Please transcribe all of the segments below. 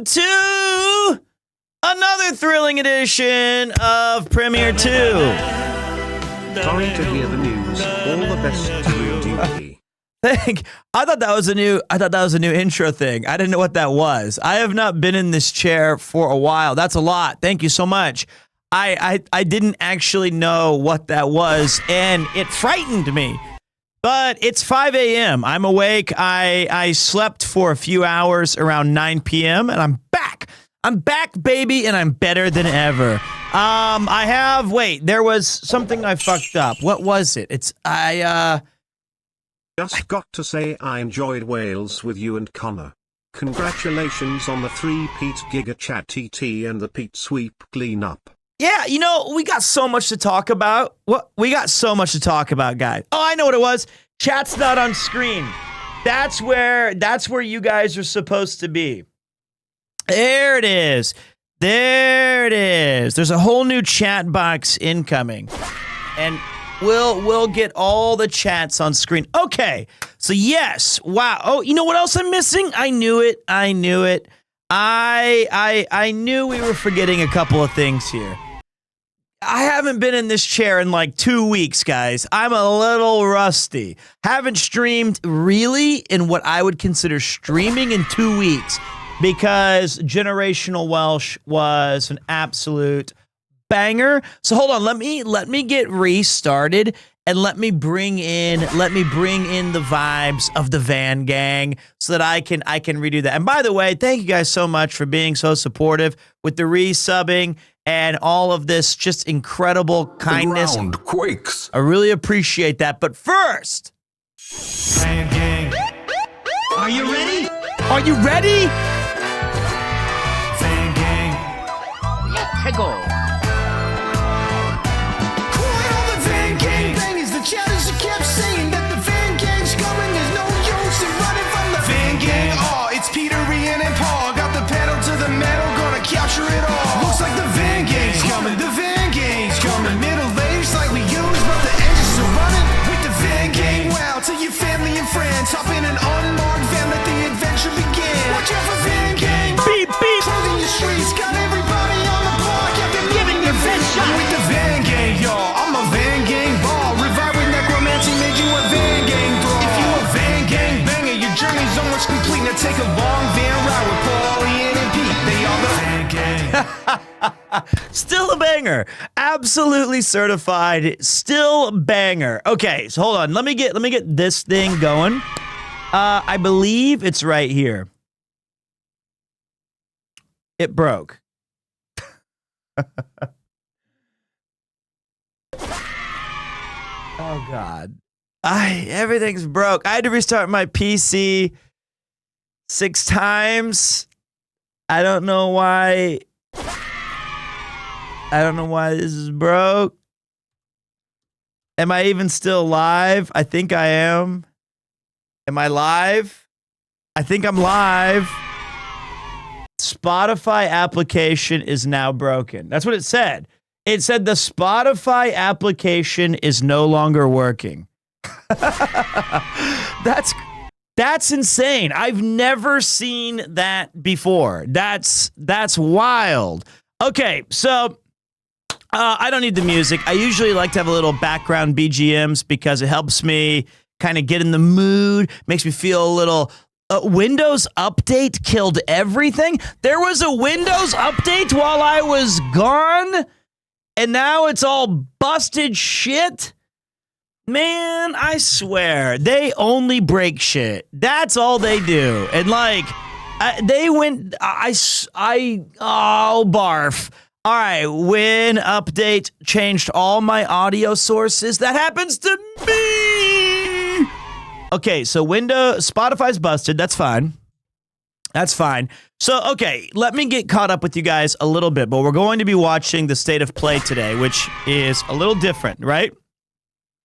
welcome to another thrilling edition of Premiertwo. Time to hear the news. All the best to you, DP. I thought that was a new intro thing. I didn't know what that was. I have not been in this chair for a while. That's a lot. Thank you so much. I didn't actually know what that was, and it frightened me. But it's 5 a.m. I'm awake. I slept for a few hours around 9 p.m. and I'm back. I'm back, baby, and I'm better than ever. There was something I fucked up. What was it? Just got to say I enjoyed Wales with you and Connor. Congratulations on the 3-peat Giga Chat TT and the Pete Sweep cleanup. Yeah, we got so much to talk about. We got so much to talk about, guys. Oh, I know what it was. Chat's not on screen. That's where you guys are supposed to be. There it is. There it is. There's a whole new chat box incoming. And we'll get all the chats on screen. Okay. So yes. Wow. Oh, you know what else I'm missing? I knew it. I knew we were forgetting a couple of things here. I haven't been in this chair in like 2 weeks, guys. I'm a little rusty. Haven't streamed really in what I would consider streaming in 2 weeks because Generational Welsh was an absolute banger. So hold on, let me get restarted and let me bring in the vibes of the Van Gang so that I can redo that. And by the way, thank you guys so much for being so supportive with the resubbing and all of this just incredible kindness. The ground quakes. I really appreciate that. But first, Van Gang. Are you ready? Are you ready? Van Gang. Let's go. Calling all the Van Gang bangers. The chatters who kept saying that the Van Gang's coming. There's no use in running from the Van Gang. Oh, it's Peter, Ian, and Paul. Got the pedal to the metal, gonna capture it all. Looks like the Van Gang's coming. The Van Gang's coming. Middle aged like we use, but the engines are running with the Van Gang. Wow, to your family and friends, hop in an unmarked van, let the adventure begin. Watch out for Van Gang. Beep, beep. Closing your streets, got everybody on the block. You're giving your best shot with the Van Gang, y'all. I'm a Van Gang ball. Revive with necromancy, made you a Van Gang thrall. If you a Van Gang banger, your journey's almost complete. Now take a long van ride with Paul, Ian, and Pete. They are the Van Gang. Still a banger. Absolutely certified. Still banger. Okay, so hold on. Let me get this thing going. I believe it's right here. It broke. Oh God. Everything's broke. I had to restart my PC 6 times. I don't know why this is broke. Am I even still live? I think I am. Am I live? I think I'm live. Spotify application is now broken. That's what it said. It said the Spotify application is no longer working. That's insane. I've never seen that before. That's wild. Okay, so I don't need the music. I usually like to have a little background BGMs because it helps me kind of get in the mood, makes me feel a little... Windows Update killed everything. There was a Windows Update while I was gone, and now it's all busted shit. Man, I swear, they only break shit. That's all they do. And like, barf. All right, Win Update changed all my audio sources. That happens to me. Okay, so Spotify's busted. That's fine. That's fine. So, okay, let me get caught up with you guys a little bit, but we're going to be watching the State of Play today, which is a little different, right?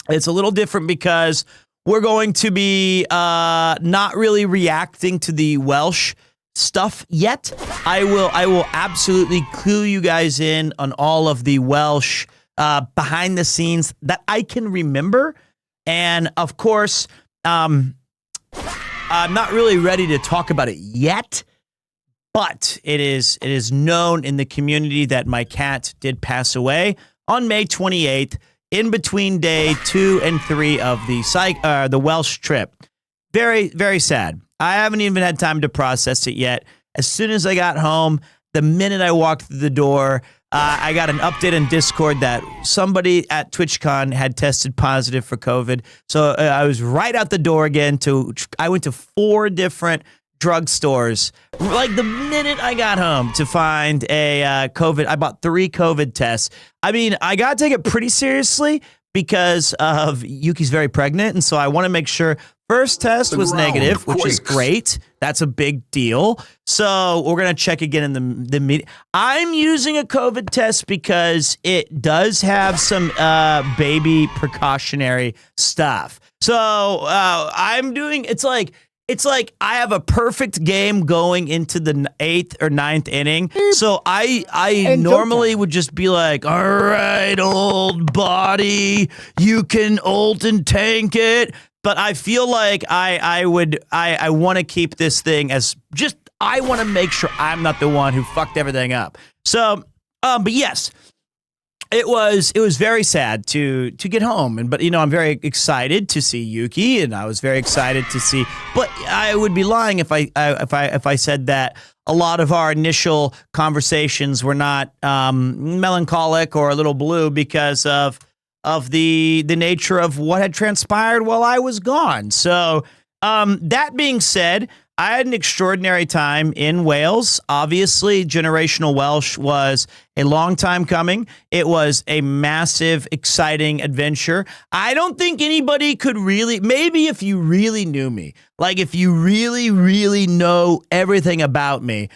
It's a little different because we're going to be not really reacting to the Welsh stuff yet. I will absolutely clue you guys in on all of the Welsh behind the scenes that I can remember. And of course, I'm not really ready to talk about it yet, But it is known in the community that my cat did pass away on May 28th, in between day 2 and 3 of the Welsh trip. Very, very sad. I haven't even had time to process it yet. As soon as I got home, the minute I walked through the door, I got an update on Discord that somebody at TwitchCon had tested positive for COVID. So I was right out the door again. I went to 4 different drugstores like the minute I got home to find a COVID. I bought 3 COVID tests. I mean, I got to take it pretty seriously because of Yuki's very pregnant. And so I want to make sure first test was negative, which is great. That's a big deal. So we're going to check again in the meeting. I'm using a COVID test because it does have some baby precautionary stuff. So I'm doing, it's like I have a perfect game going into the 8th or 9th inning. So I normally would just be like, all right, old body, you can ult and tank it. But I feel like I want to keep this thing as just, I want to make sure I'm not the one who fucked everything up. So, but yes, it was very sad to get home, but I'm very excited to see Yuki, and I was very excited to see. But I would be lying if I said that a lot of our initial conversations were not melancholic or a little blue because of the nature of what had transpired while I was gone. So that being said, I had an extraordinary time in Wales. Obviously, Generational Welsh was a long time coming. It was a massive, exciting adventure. I don't think anybody could really, maybe if you really knew me, like if you really, really know everything about me,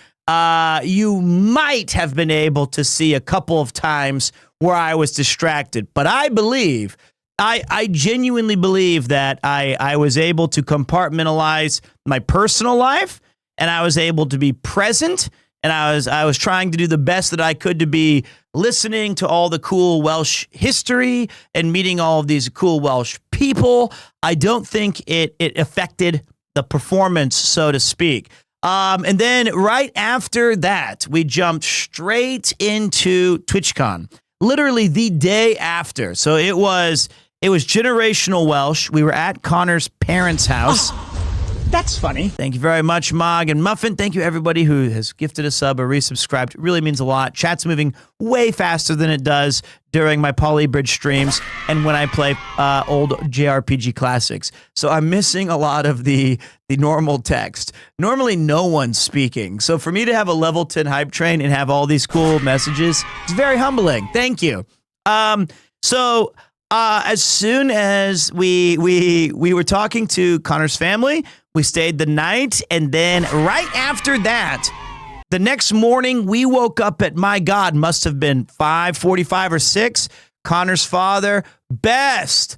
you might have been able to see a couple of times where I was distracted. But I believe, I genuinely believe that I was able to compartmentalize my personal life, and I was able to be present, and I was trying to do the best that I could to be listening to all the cool Welsh history and meeting all of these cool Welsh people. I don't think it affected the performance, so to speak. And then right after that, we jumped straight into TwitchCon. Literally the day after. So it was Generational Welsh. We were at Connor's parents' house. That's funny. Thank you very much, Mog and Muffin. Thank you, everybody who has gifted a sub or resubscribed. It really means a lot. Chat's moving way faster than it does during my Polybridge streams and when I play old JRPG classics. So I'm missing a lot of the normal text. Normally, no one's speaking. So for me to have a level 10 hype train and have all these cool messages, it's very humbling. Thank you. So as soon as we were talking to Connor's family, we stayed the night, and then right after that, the next morning, we woke up at, my God, must have been 5:45 or 6. Connor's father, best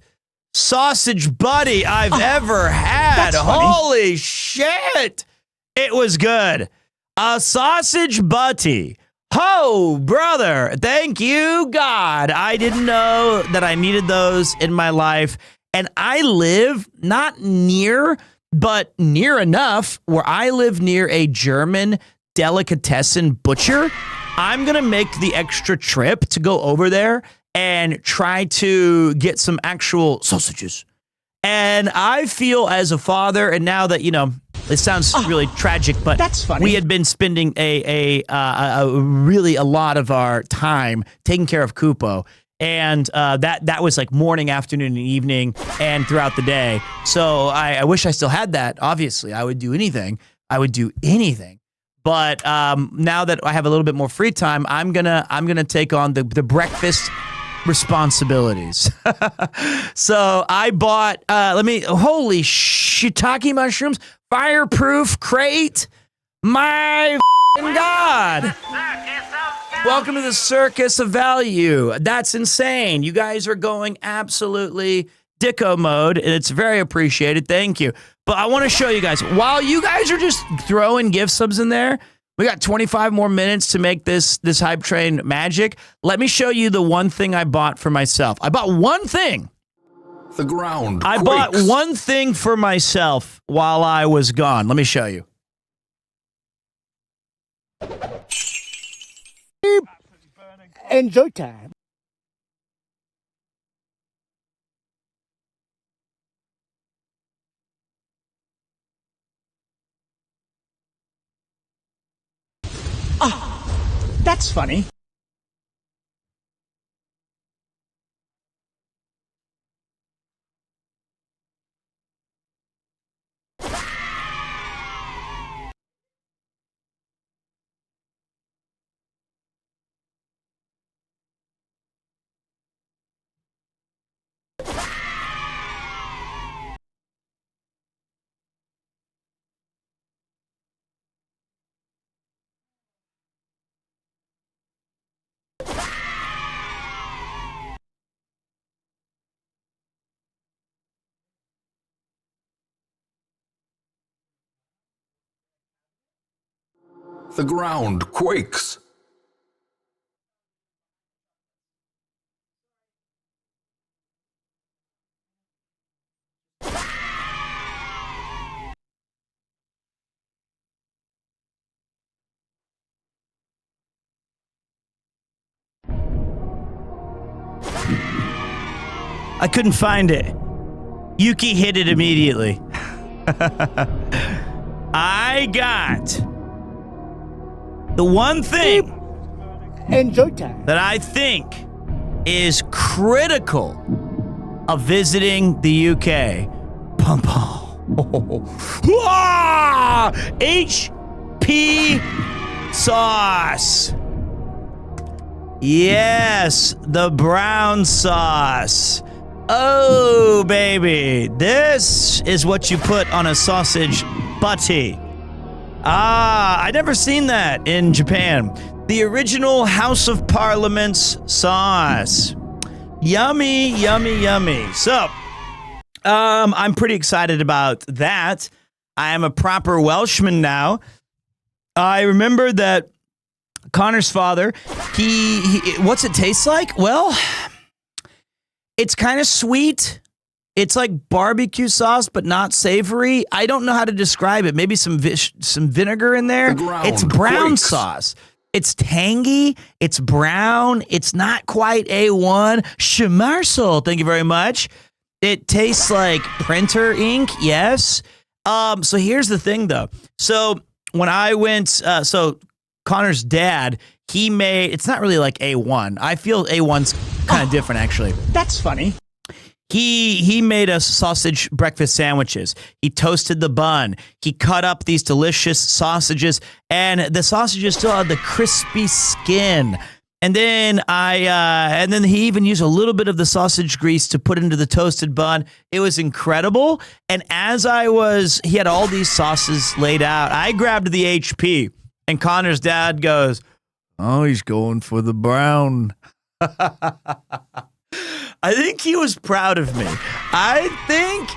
sausage buddy I've ever had. Holy shit. It was good. A sausage buddy. Oh, brother. Thank you, God. I didn't know that I needed those in my life. And I live not near, but near enough where I live near a German delicatessen butcher. I'm going to make the extra trip to go over there and try to get some actual sausages. And I feel as a father, and now that, it sounds really tragic, but that's funny. We had been spending a really a lot of our time taking care of Kupo. And that was like morning, afternoon, and evening, and throughout the day. So I wish I still had that. Obviously, I would do anything. But now that I have a little bit more free time, I'm gonna take on the breakfast responsibilities. So I bought holy shiitake mushrooms, fireproof crate. My God. Welcome to the circus of value. That's insane. You guys are going absolutely dicko mode, and it's very appreciated. Thank you. But I want to show you guys, while you guys are just throwing gift subs in there, we got 25 more minutes to make this hype train magic. Let me show you the one thing I bought for myself. I bought one thing. The ground I quakes. bought one thing for myself while I was gone. Let me show you. Enjoy time. That's funny. The ground quakes. I couldn't find it. Yuki hit it immediately. I got the one thing Enjoy time. that I think is critical of visiting the UK. Pum pum. HP sauce. Yes, the brown sauce. Oh, baby. This is what you put on a sausage butty. I never seen that in Japan. The original House of Parliament's sauce. Yummy, yummy, yummy. So, I'm pretty excited about that. I am a proper Welshman now. I remember that Connor's father, he what's it taste like? Well, it's kind of sweet. It's like barbecue sauce, but not savory. I don't know how to describe it. Maybe some vinegar in there. The ground It's brown quakes. sauce. It's tangy. It's brown. It's not quite A1. Schmarsel, thank you very much. It tastes like printer ink. Yes. So here's the thing, though. So when I went, so Connor's dad, he made, it's not really like A1. I feel A1's kind of different, actually. That's funny. He made us sausage breakfast sandwiches. He toasted the bun. He cut up these delicious sausages, and the sausages still had the crispy skin. And then he even used a little bit of the sausage grease to put into the toasted bun. It was incredible. And he had all these sauces laid out. I grabbed the HP, and Connor's dad goes, "Oh, he's going for the brown." I think he was proud of me. I think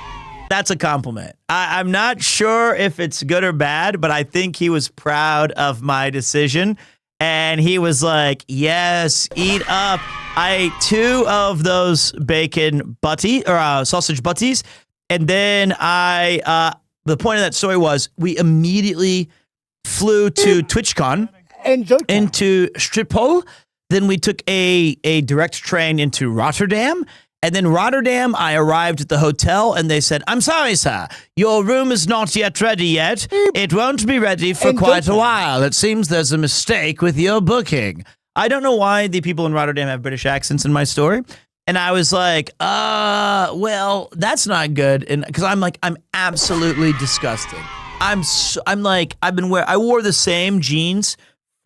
that's a compliment. I'm not sure if it's good or bad, but I think he was proud of my decision. And he was like, yes, eat up. I ate 2 of those bacon sausage butties. And then the point of that story was we immediately flew to TwitchCon Enjoy time. into Schiphol. Then we took a direct train into Rotterdam. And then Rotterdam, I arrived at the hotel and they said, "I'm sorry, sir, your room is not yet ready yet. It won't be ready for Enjoy quite a time. while. It seems there's a mistake with your booking." I don't know why the people in Rotterdam have British accents in my story. And I was like, well, that's not good. And because I'm absolutely disgusting. I wore the same jeans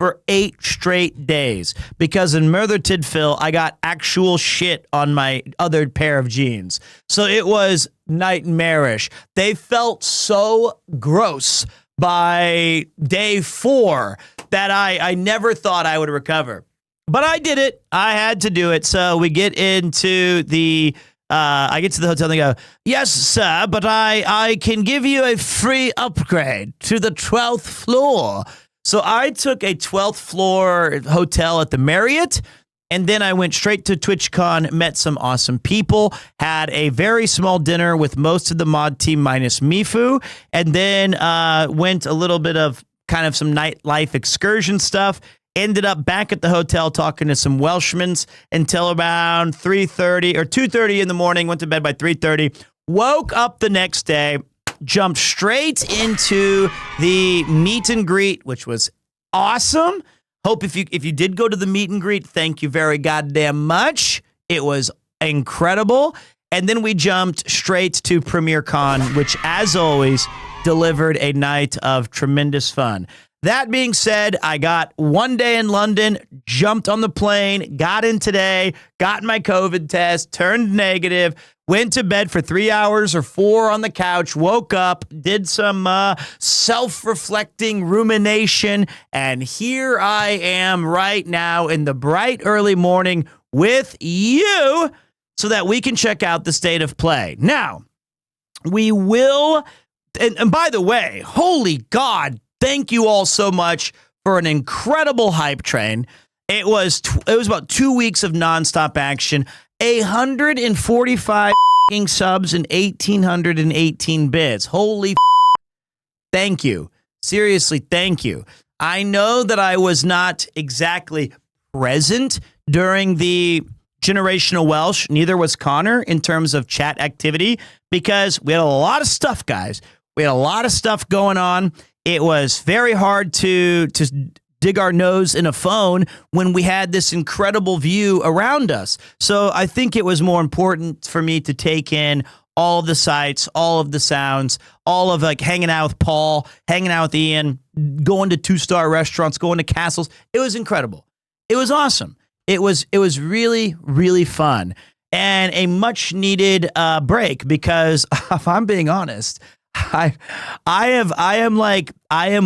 for 8 straight days because in Merthyr Tydfil, I got actual shit on my other pair of jeans. So it was nightmarish. They felt so gross by day 4 that I never thought I would recover. But I did it. I had to do it. So we get into I get to the hotel and they go, "Yes, sir, but I can give you a free upgrade to the 12th floor." So I took a 12th floor hotel at the Marriott, and then I went straight to TwitchCon, met some awesome people, had a very small dinner with most of the mod team minus Mifu, and then went a little bit of kind of some nightlife excursion stuff. Ended up back at the hotel talking to some Welshmans until around 3:30 or 2:30 in the morning. Went to bed by 3:30. Woke up the next day, jumped straight into the meet and greet, which was awesome. Hope if you did go to the meet and greet, thank you very goddamn much. It was incredible. And then we jumped straight to PremierCon, which, as always, delivered a night of tremendous fun. That being said, I got one day in London, jumped on the plane, got in today, got my COVID test, turned negative, went to bed for 3 hours or 4 on the couch, woke up, did some self-reflecting rumination, and here I am right now in the bright early morning with you so that we can check out the state of play. Now, we will, and by the way, holy God, thank you all so much for an incredible hype train. It was about 2 weeks of nonstop action, 145 subs and 1,818 bits. Holy thank you. Seriously, thank you. I know that I was not exactly present during the Generational Welsh. Neither was Connor in terms of chat activity because we had a lot of stuff, guys. We had a lot of stuff going on. It was very hard to dig our nose in a phone when we had this incredible view around us. So I think it was more important for me to take in all of the sights, all of the sounds, all of like hanging out with Paul, hanging out with Ian, going to 2-star restaurants, going to castles. It was incredible. It was awesome. It was really, really fun and a much needed break because if I'm being honest, I am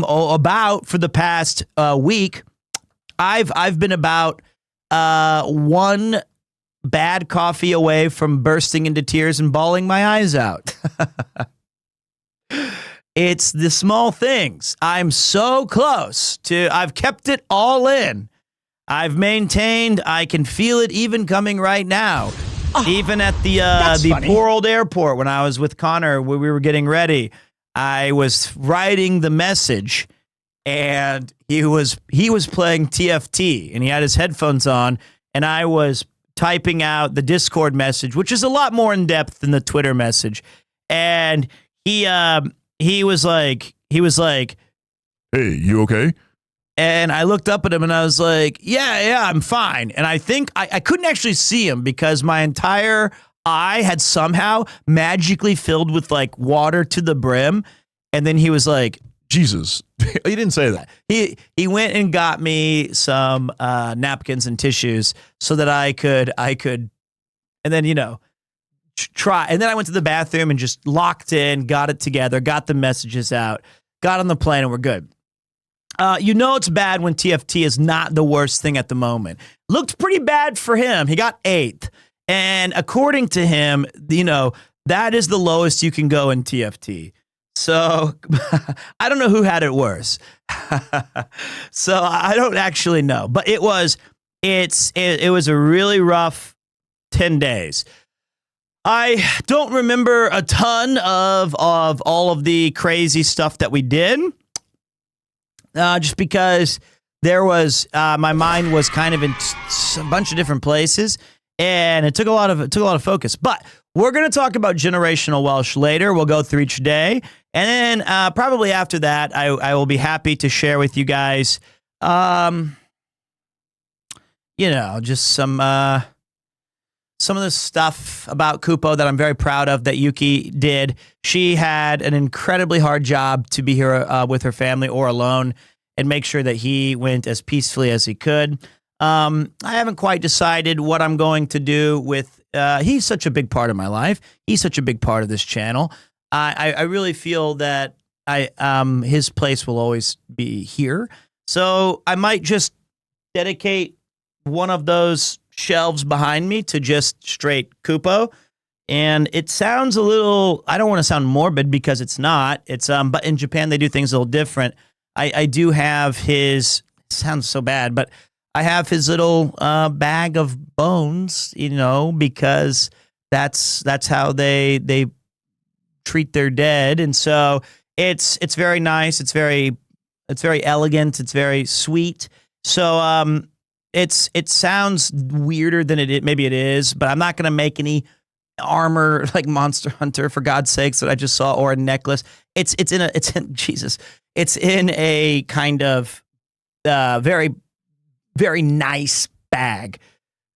about for the past week. I've been about one bad coffee away from bursting into tears and bawling my eyes out. It's the small things. I'm so close to. I've kept it all in. I've maintained. I can feel it even coming right now. Even at the funny. poor old airport when I was with Connor, when we were getting ready, I was writing the message, and he was playing TFT, and he had his headphones on, and I was typing out the Discord message, which is a lot more in depth than the Twitter message, and he was like, Hey, you okay? and I looked up at him and I was like, yeah, I'm fine. And I think I couldn't actually see him because my entire eye had somehow magically filled with like water to the brim. And then he was like, Jesus, you didn't say that. he went and got me some napkins and tissues so that I could, and then, try. And then I went to the bathroom and just locked in, got it together, got the messages out, got on the plane, and we're good. It's bad when TFT is not the worst thing at the moment. Looked pretty bad for him. He got 8th. And according to him, that is the lowest you can go in TFT. So I don't know who had it worse. So I don't actually know. But it was a really rough 10 days. I don't remember a ton of all of the crazy stuff that we did. Just because there was my mind was kind of in a bunch of different places, and it took a lot of focus. But we're going to talk about Generational Welsh later. We'll go through each day, and then probably after that, I will be happy to share with you guys, just some of the stuff about Kupo that I'm very proud of that Yuki did. She had an incredibly hard job to be here with her family or alone and make sure that he went as peacefully as he could. I haven't quite decided what I'm going to do with, he's such a big part of my life. He's such a big part of this channel. I really feel that his place will always be here. So I might just dedicate one of those shelves behind me to just straight Kupo. And it sounds a little, I don't want to sound morbid because it's not. It's but in Japan they do things a little different. I do have his, sounds so bad, but I have his little bag of bones, because that's how they treat their dead. And so it's very nice. It's very It's very elegant. It's very sweet. So it sounds weirder than maybe it is, but I'm not gonna make any armor like Monster Hunter for God's sakes that I just saw, or a necklace. It's in a kind of very, very nice bag.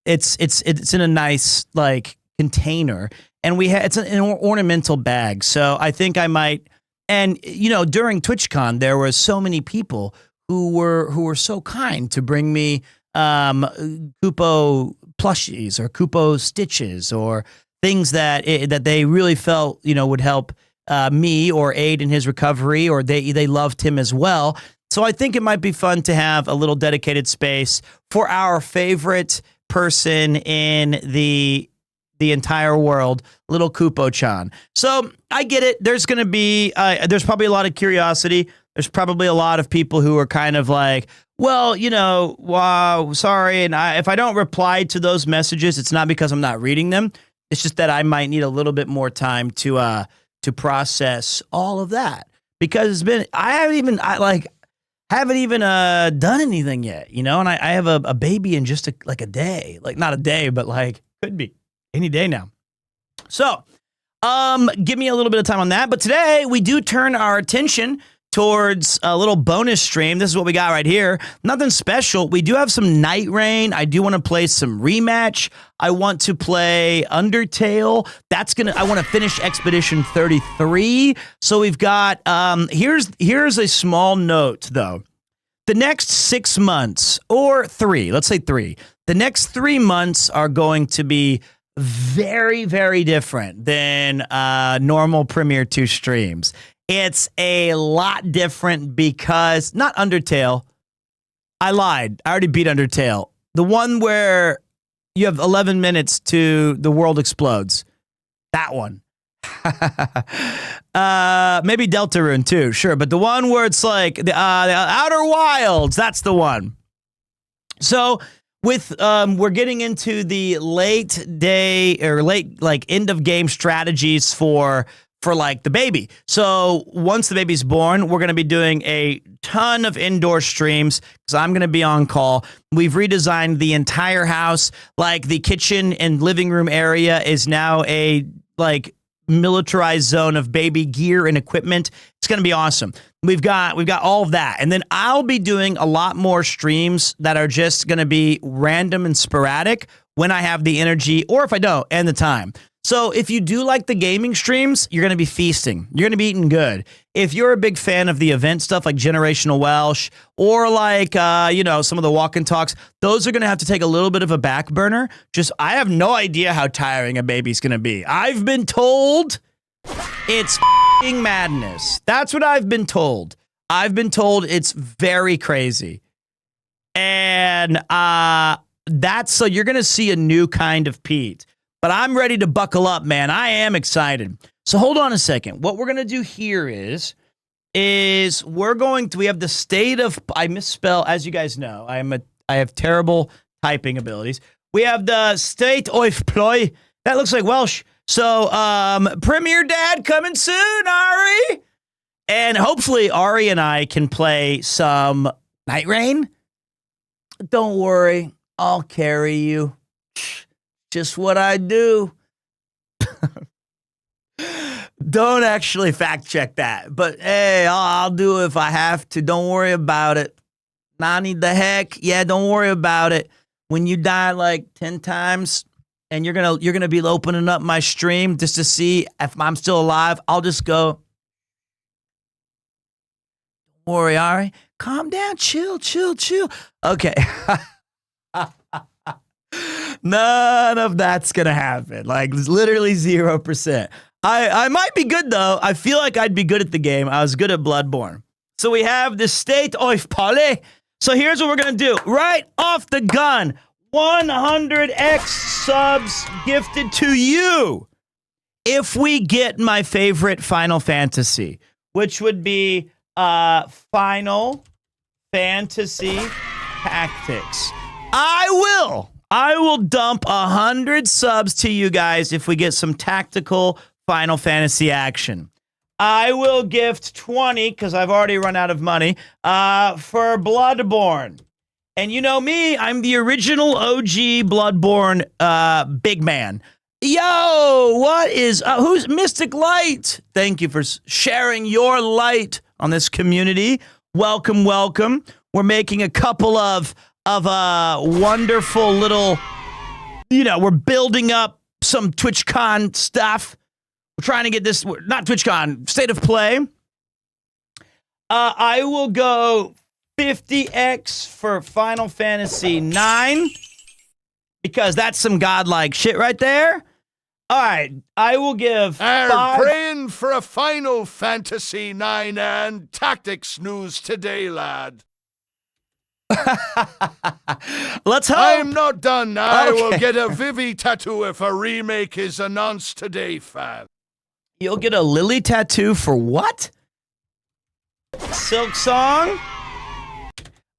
It's in a nice like container, and it's an ornamental bag. So I think I might. And during TwitchCon, there were so many people who were so kind to bring me Koopo plushies or Koopo stitches or things that they really felt would help me or aid in his recovery, or they loved him as well. So I think it might be fun to have a little dedicated space for our favorite person in the entire world, little Koopo-chan. So I get it. There's going to be, there's probably a lot of curiosity. There's probably a lot of people who are kind of like, well, wow, sorry. And if I don't reply to those messages, it's not because I'm not reading them. It's just that I might need a little bit more time to process all of that, because I haven't even done anything yet, and I have a baby in just a day, like not a day, but like could be any day now. So, give me a little bit of time on that. But today we do turn our attention towards a little bonus stream. This is what we got right here. Nothing special. We do have some Night Rain. I do want to play some Rematch. I want to play Undertale. I want to finish Expedition 33. So we've got, here's a small note though. The next 6 months, or 3, let's say 3. The next 3 months are going to be very, very different than normal Premiertwo streams. It's a lot different because, not Undertale. I lied. I already beat Undertale. The one where you have 11 minutes to the world explodes. That one. Maybe Deltarune too, sure. But the one where it's like the Outer Wilds, that's the one. So with we're getting into the late end of game strategies for like the baby. So once the baby's born, we're going to be doing a ton of indoor streams because I'm going to be on call. We've redesigned the entire house. Like the kitchen and living room area is now a militarized zone of baby gear and equipment. It's going to be awesome. We've got all of that. And then I'll be doing a lot more streams that are just going to be random and sporadic when I have the energy, or if I don't, and the time. So if you do like the gaming streams, you're going to be feasting. You're going to be eating good. If you're a big fan of the event stuff like Generational Welsh or like, some of the walk and talks, those are going to have to take a little bit of a back burner. I have no idea how tiring a baby's going to be. I've been told it's f***ing madness. That's what I've been told. I've been told it's very crazy. And so you're going to see a new kind of Pete. But I'm ready to buckle up, man. I am excited. So hold on a second. What we're going to do here is we have the state of, I misspell, as you guys know, I have terrible typing abilities. We have the state of play. That looks like Welsh. So, Premier Dad coming soon, Ari. And hopefully Ari and I can play some Night Rain. Don't worry. I'll carry you. Just what I do. Don't actually fact check that. But hey, I'll do it if I have to. Don't worry about it. Nani the heck? Yeah, don't worry about it. When you die like 10 times and you're gonna be opening up my stream just to see if I'm still alive, I'll just go. Don't worry, Ari. Calm down. Chill. Okay. None of that's gonna happen. Like literally 0%. I might be good though. I feel like I'd be good at the game. I was good at Bloodborne. So we have the state of Palais. So here's what we're gonna do. Right off the gun, 100x subs gifted to you if we get my favorite Final Fantasy, which would be Final Fantasy Tactics. I will dump 100 subs to you guys if we get some tactical Final Fantasy action. I will gift 20 because I've already run out of money for Bloodborne. And you know me, I'm the original OG Bloodborne big man. Yo, what is who's Mystic Light? Thank you for sharing your light on this community. Welcome, welcome. We're making a couple of wonderful little, we're building up some TwitchCon stuff. We're trying to get this, not TwitchCon, State of Play. I will go 50x for Final Fantasy 9 because that's some godlike shit right there. All right, I will give praying for a Final Fantasy 9 and tactics news today, lad. Let's hope. I'm not done. I will get a Vivi tattoo if a remake is announced today, fam. You'll get a Lily tattoo for what? Silk Song?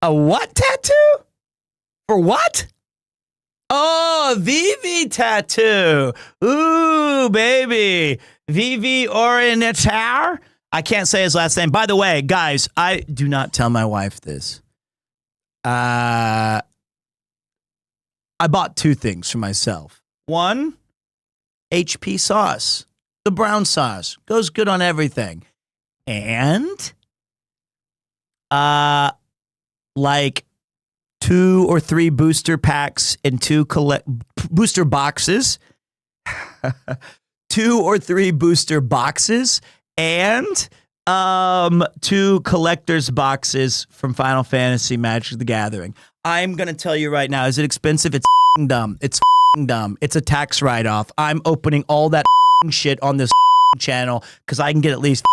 A what tattoo? For what? Oh, Vivi tattoo. Ooh, baby. Vivi Orinatar? I can't say his last name. By the way, guys, I do not tell my wife this. I bought 2 things for myself. One, HP sauce. The brown sauce. Goes good on everything. And, like 2 or 3 booster packs and 2 booster boxes. 2 or 3 booster boxes and 2 collector's boxes from Final Fantasy Magic the Gathering. I'm going to tell you right now, is it expensive? It's dumb. It's dumb. It's a tax write-off. I'm opening all that shit on this channel because I can get at least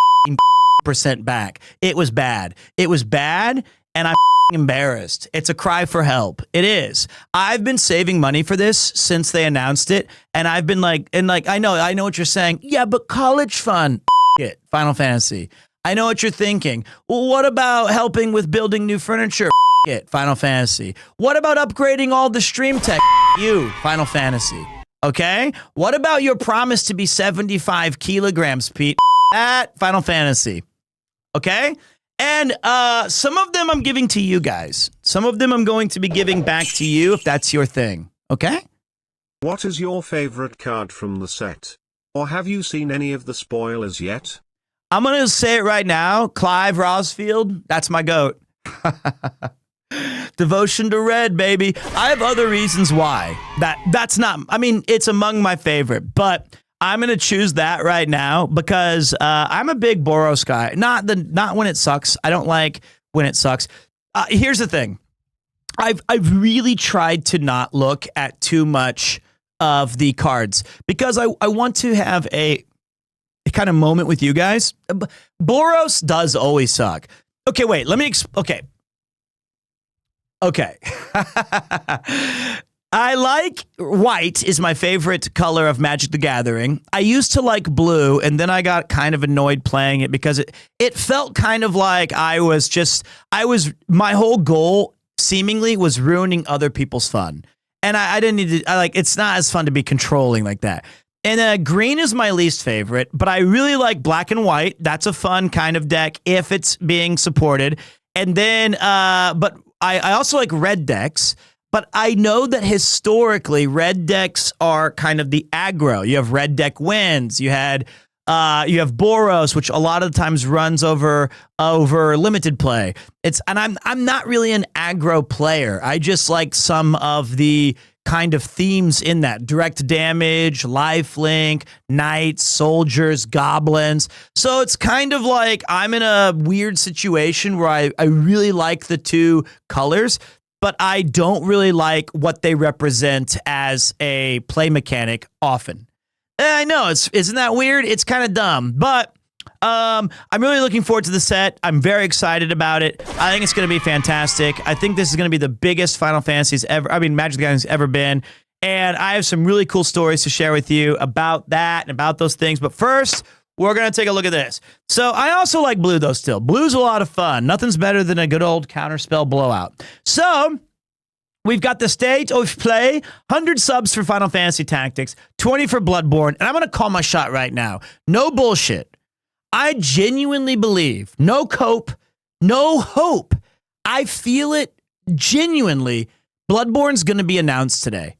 % back. It was bad. It was bad, and I'm embarrassed. It's a cry for help. It is. I've been saving money for this since they announced it, and I've been like, I know what you're saying. Yeah, but college fund. It. Final Fantasy. I know what you're thinking. Well, what about helping with building new furniture? It. Final Fantasy. What about upgrading all the stream tech? You. Final Fantasy. Okay? What about your promise to be 75 kilograms, Pete? At Final Fantasy. Okay? And some of them I'm giving to you guys. Some of them I'm going to be giving back to you if that's your thing. Okay? What is your favorite card from the set? Or have you seen any of the spoilers yet? I'm going to say it right now. Clive Rosfield, that's my goat. Devotion to red, baby. I have other reasons why. That's not, I mean, it's among my favorite, but I'm going to choose that right now because I'm a big Boros guy. Not when it sucks. I don't like when it sucks. Here's the thing. I've really tried to not look at too much of the cards because I want to have a kind of moment with you guys. Boros does always suck. Okay, wait. Let me Okay. I like white is my favorite color of Magic the Gathering. I used to like blue, and then I got kind of annoyed playing it because it felt kind of like my whole goal seemingly was ruining other people's fun. And I didn't need to, it's not as fun to be controlling like that. And green is my least favorite, but I really like black and white. That's a fun kind of deck if it's being supported. And then, but I also like red decks. But I know that historically, red decks are kind of the aggro. You have red deck wins. You have Boros, which a lot of the times runs over limited play. I'm not really an aggro player. I just like some of the kind of themes in that: direct damage, lifelink, knights, soldiers, goblins. So it's kind of like I'm in a weird situation where I really like the 2 colors, but I don't really like what they represent as a play mechanic often. I know, isn't that weird? It's kind of dumb, but I'm really looking forward to the set. I'm very excited about it. I think it's going to be fantastic. I think this is going to be the biggest Final Fantasy's ever, Magic the Gathering's ever been. And I have some really cool stories to share with you about that and about those things. But first, we're going to take a look at this. So I also like blue, though, still. Blue's a lot of fun. Nothing's better than a good old counterspell blowout. So we've got the state of play, 100 subs for Final Fantasy Tactics, 20 for Bloodborne. And I'm going to call my shot right now. No bullshit. I genuinely believe, no cope, no hope. I feel it genuinely. Bloodborne's going to be announced today.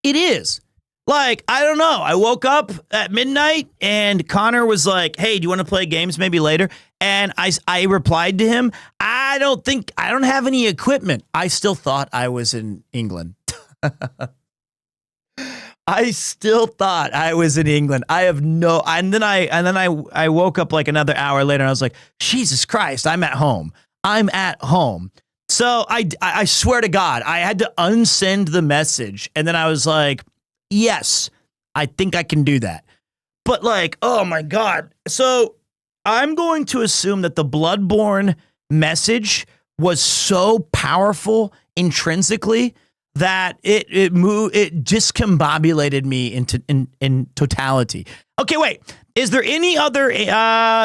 It is. Like, I don't know. I woke up at midnight and Connor was like, hey, do you want to play games maybe later? And I replied to him, I don't have any equipment. I still thought I was in England. I still thought I was in England. I have no, and then I woke up like another hour later and I was like, Jesus Christ, I'm at home. I'm at home. So I swear to God, I had to unsend the message. And then I was like, yes, I think I can do that. But like, oh my God. So I'm going to assume that the Bloodborne message was so powerful intrinsically that it discombobulated me in totality. Okay, wait. Is there any other?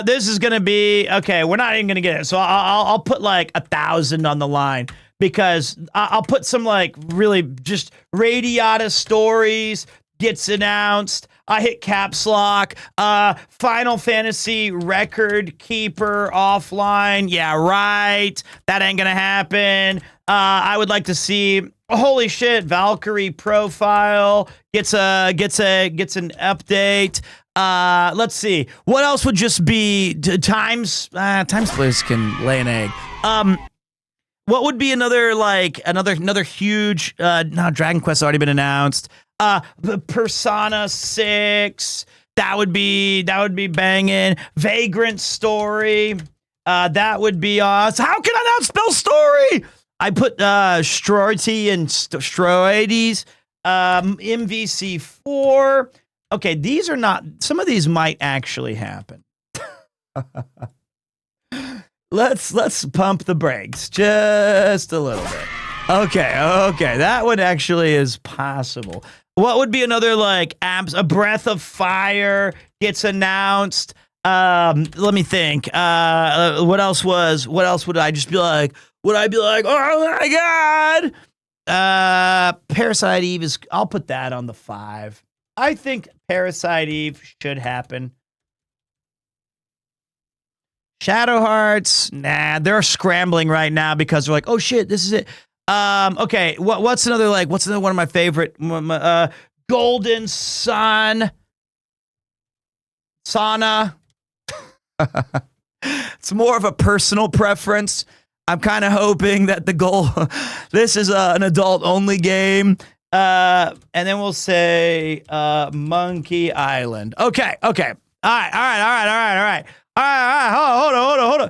This is gonna be okay. We're not even gonna get it. So I'll put like 1,000 on the line because I'll put some like really just Radiata stories gets announced. I hit caps lock. Final Fantasy record keeper offline. Yeah, right. That ain't gonna happen. I would like to see. Holy shit! Valkyrie profile gets an update. Let's see. What else would just be time splitters can lay an egg. What would be another huge? No, Dragon Quest's already been announced. Persona 6. That would be banging. Vagrant Story. That would be awesome. How can I not spell story? I put Stroity and Stroides, MVC4. Okay, these are not, some of these might actually happen. Let's pump the brakes just a little bit. Okay, that one actually is possible. What would be another like apps? A Breath of Fire gets announced. Let me think. What else would I just be like? Would I be like, oh my God? Parasite Eve is, I'll put that on the 5. I think Parasite Eve should happen. Shadow Hearts, nah, they're scrambling right now because they're like, oh shit, this is it. Okay, what's another one of my favorite? Golden Sun. Sauna. It's more of a personal preference. I'm kind of hoping that the goal, this is an adult-only game. And then we'll say Monkey Island. Okay. All right. Hold on.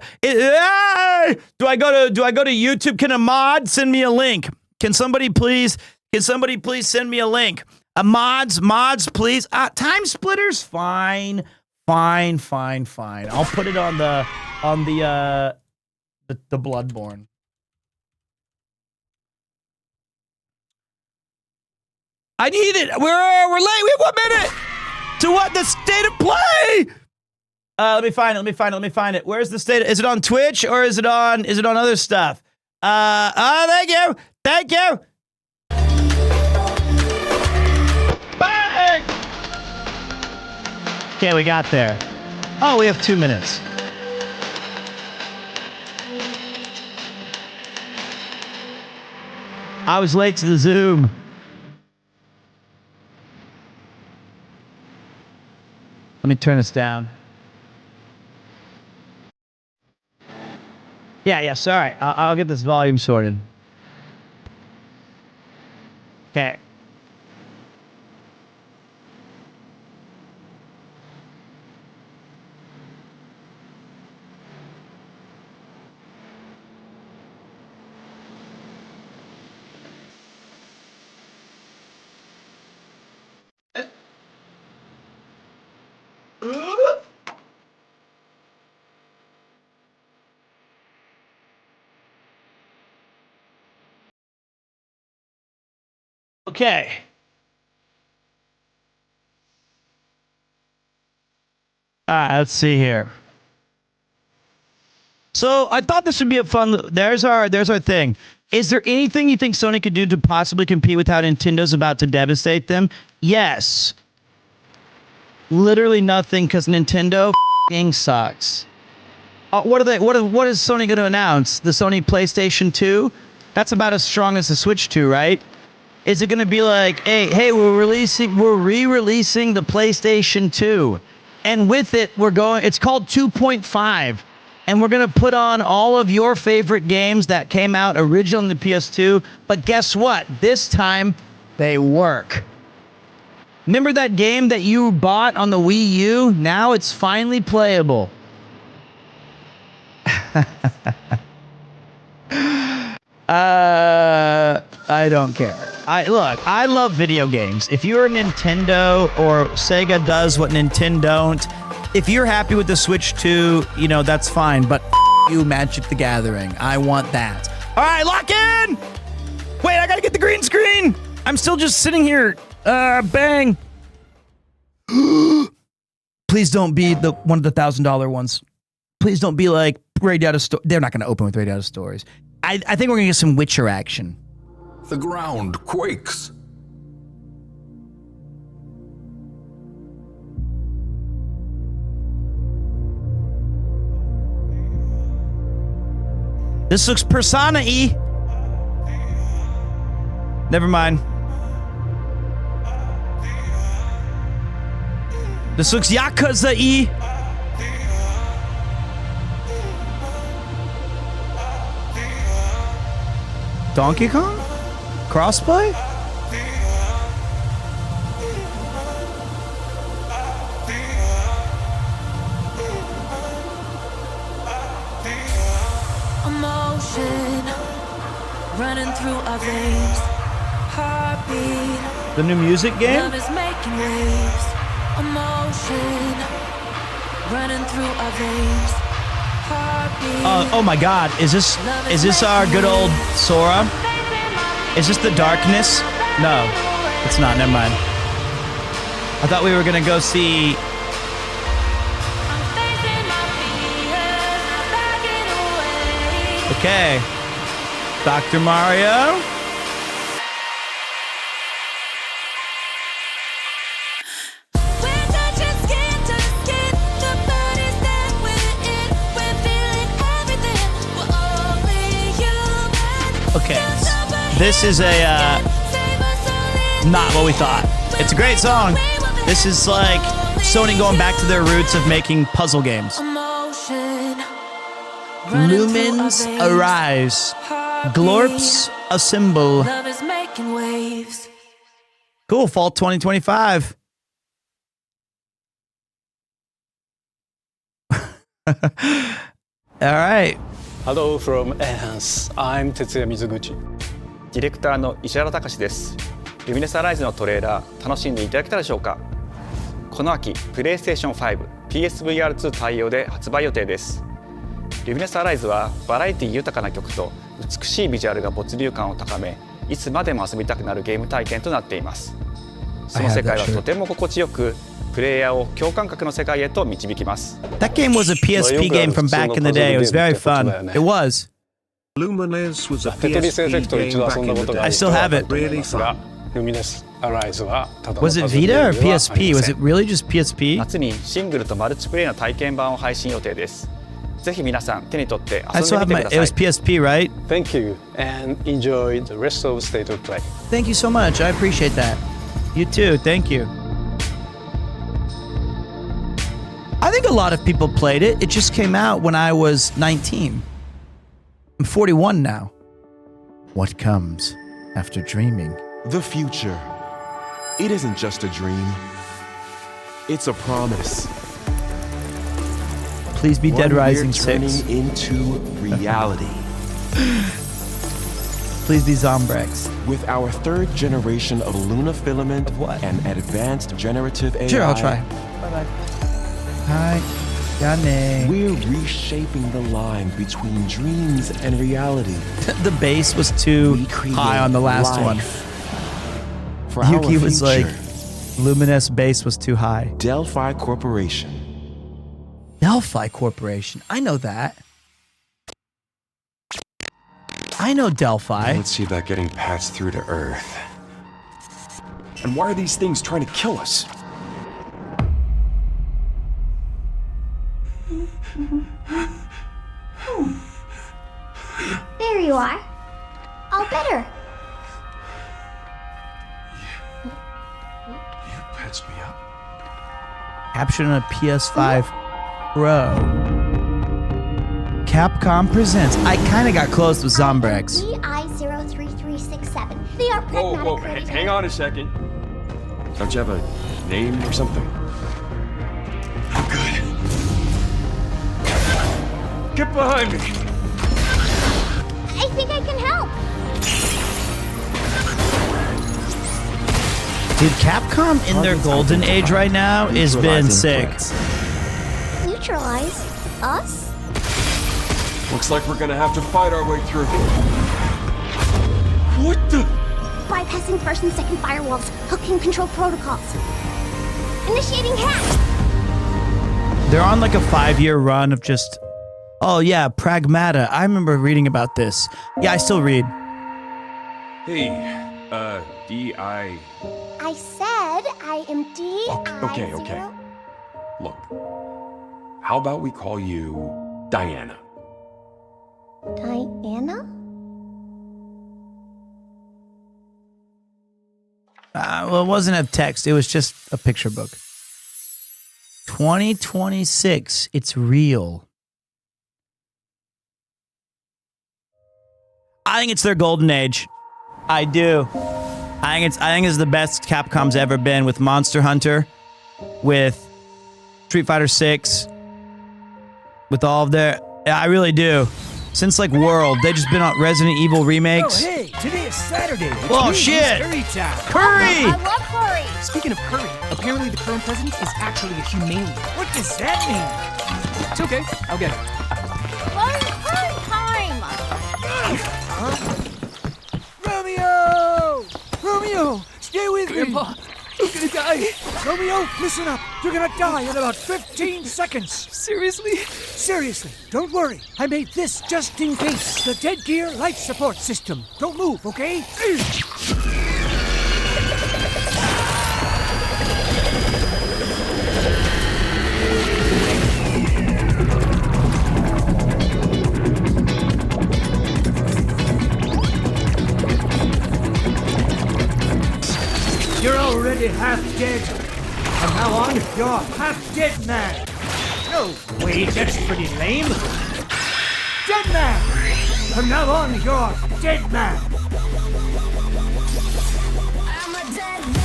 Do I go to YouTube? Can a mod send me a link? Can somebody please send me a link? Mods, please. Time splitters, fine. I'll put it on the Bloodborne. I need it. We're late. We have 1 minute to what the state of play. Let me find it. Where's the state? Is it on Twitch or is it on other stuff? Thank you. Bang! Okay, we got there. Oh, we have 2 minutes. I was late to the Zoom. Let me turn this down. Yeah, sorry. I'll get this volume sorted. Okay. Okay. All right, let's see here. So I thought this would be a fun. There's our thing. Is there anything you think Sony could do to possibly compete with how Nintendo's about to devastate them? Yes. Literally nothing, because Nintendo f***ing sucks. What is Sony going to announce? The Sony PlayStation 2? That's about as strong as the Switch 2, right? Is it going to be like, hey, we're re-releasing the PlayStation 2, and with it it's called 2.5, and we're going to put on all of your favorite games that came out originally on the PS2, but guess what? This time they work. Remember that game that you bought on the Wii U? Now it's finally playable. I don't care. I love video games. If you're a Nintendo or Sega does what Nintendo don't, if you're happy with the Switch 2, that's fine, but you, Magic the Gathering. I want that. All right, lock in! Wait, I gotta get the green screen! I'm still just sitting here. Bang! Please don't be one of the $1,000 ones. Please don't be like right out of store. They're not gonna open with right out of stores. I think we're gonna get some Witcher action. The ground quakes. This looks Persona-y. Never mind. This looks Yakuza-y. Donkey Kong? Crossplay? Emotion running through our veins. Heartbeat. The new music game? Love is making waves. Emotion running through our veins. Heartbeat. Oh my God! Is this our good old Sora? Is this the darkness? No, it's not. Never mind. I thought we were gonna go see. Okay, Dr. Mario. Okay, this is not what we thought. It's a great song. This is like Sony going back to their roots of making puzzle games. Lumens arise. Glorps assemble. Cool, fall 2025. All right. Hello from Enhance. I'm Tetsuya Mizuguchi. ディレクターの石原隆です。ルミネスアライズのトレーラー楽しんでいただけたでしょうか。この秋、PlayStation 5、PSVR2 対応で発売予定です。ルミネスアライズはバラエティ豊かな曲と美しいビジュアルが没入感を高め、いつまでも遊びたくなるゲーム体験となっています。その世界はとても心地よく、プレイヤーを共感覚の世界へと導きます。That game was a PSP game from back in the day. It was very fun. It was. Lumines was a テトリスエフェクトを一度遊んだことがある人は Really fun. ルミネスアライズはただの Was it Vita or PSP? Was it really just PSP? 夏にシングルとマルチプレイの体験版を配信予定です。ぜひ皆さん手に取って遊んでみてくだ I still have さい。 It was PSP, right? Thank you and enjoy the rest of State of Play. Thank you so much. I appreciate that. You too. Thank you. I think a lot of people played it. It just came out when I was 19. I'm 41 now. What comes after dreaming? The future. It isn't just a dream. It's a promise. Please be Dead One Rising we're 6. turning into reality. Please be Zombrex. With our third generation of Luna filament Of what? and advanced generative AI. Sure, I'll try. Bye-bye. Hi. Yane. We're reshaping the line between dreams and reality. The bass was too We create high on the last one. life for Yuki our was future. like, Luminous bass was too high. Delphi Corporation. Delphi Corporation. I know that. I know Delphi. Let's see about getting passed through to Earth. And why are these things trying to kill us? you are. All better. You patched me up? Caption on a PS5 Pro. Capcom presents. I kind of got close with Zombrex. DI03367. They are pragmatic. Whoa, hang on a second. Don't you have a name or something? I'm good. Get behind me! I think I can help. Dude, Capcom in their golden age right now has been sick. Neutralize us? Looks like we're gonna have to fight our way through. What the? Bypassing first and second firewalls, hooking control protocols. Initiating hack. They're on like a 5-year run of just, oh yeah, Pragmata. I remember reading about this. Yeah, I still read. Hey, D.I. I said I am DI0. Okay. Look, how about we call you Diana? Diana? Well, it wasn't a text. It was just a picture book. 2026. It's real. I think it's their golden age. I do. I think it's the best Capcom's ever been with Monster Hunter, with Street Fighter 6, with all of their. I really do. Since like World, they've just been on Resident Evil remakes. Oh, hey, today is Saturday. It's Oh, shit. Curry time. Curry! I love curry. Speaking of curry, apparently the current president is actually a humane. What does that mean? It's okay, I'll get it. Curry time. Romeo, stay with Grandpa, me. you're gonna die. Romeo, listen up. You're gonna die in about 15 seconds. Seriously? Seriously, don't worry. I made this just in case. The Dead Gear life support system. Don't move, okay? You're already half dead. From now on, you're half dead man. No, wait, that's pretty lame. Dead man! From now on, you're dead man. I'm a dead man.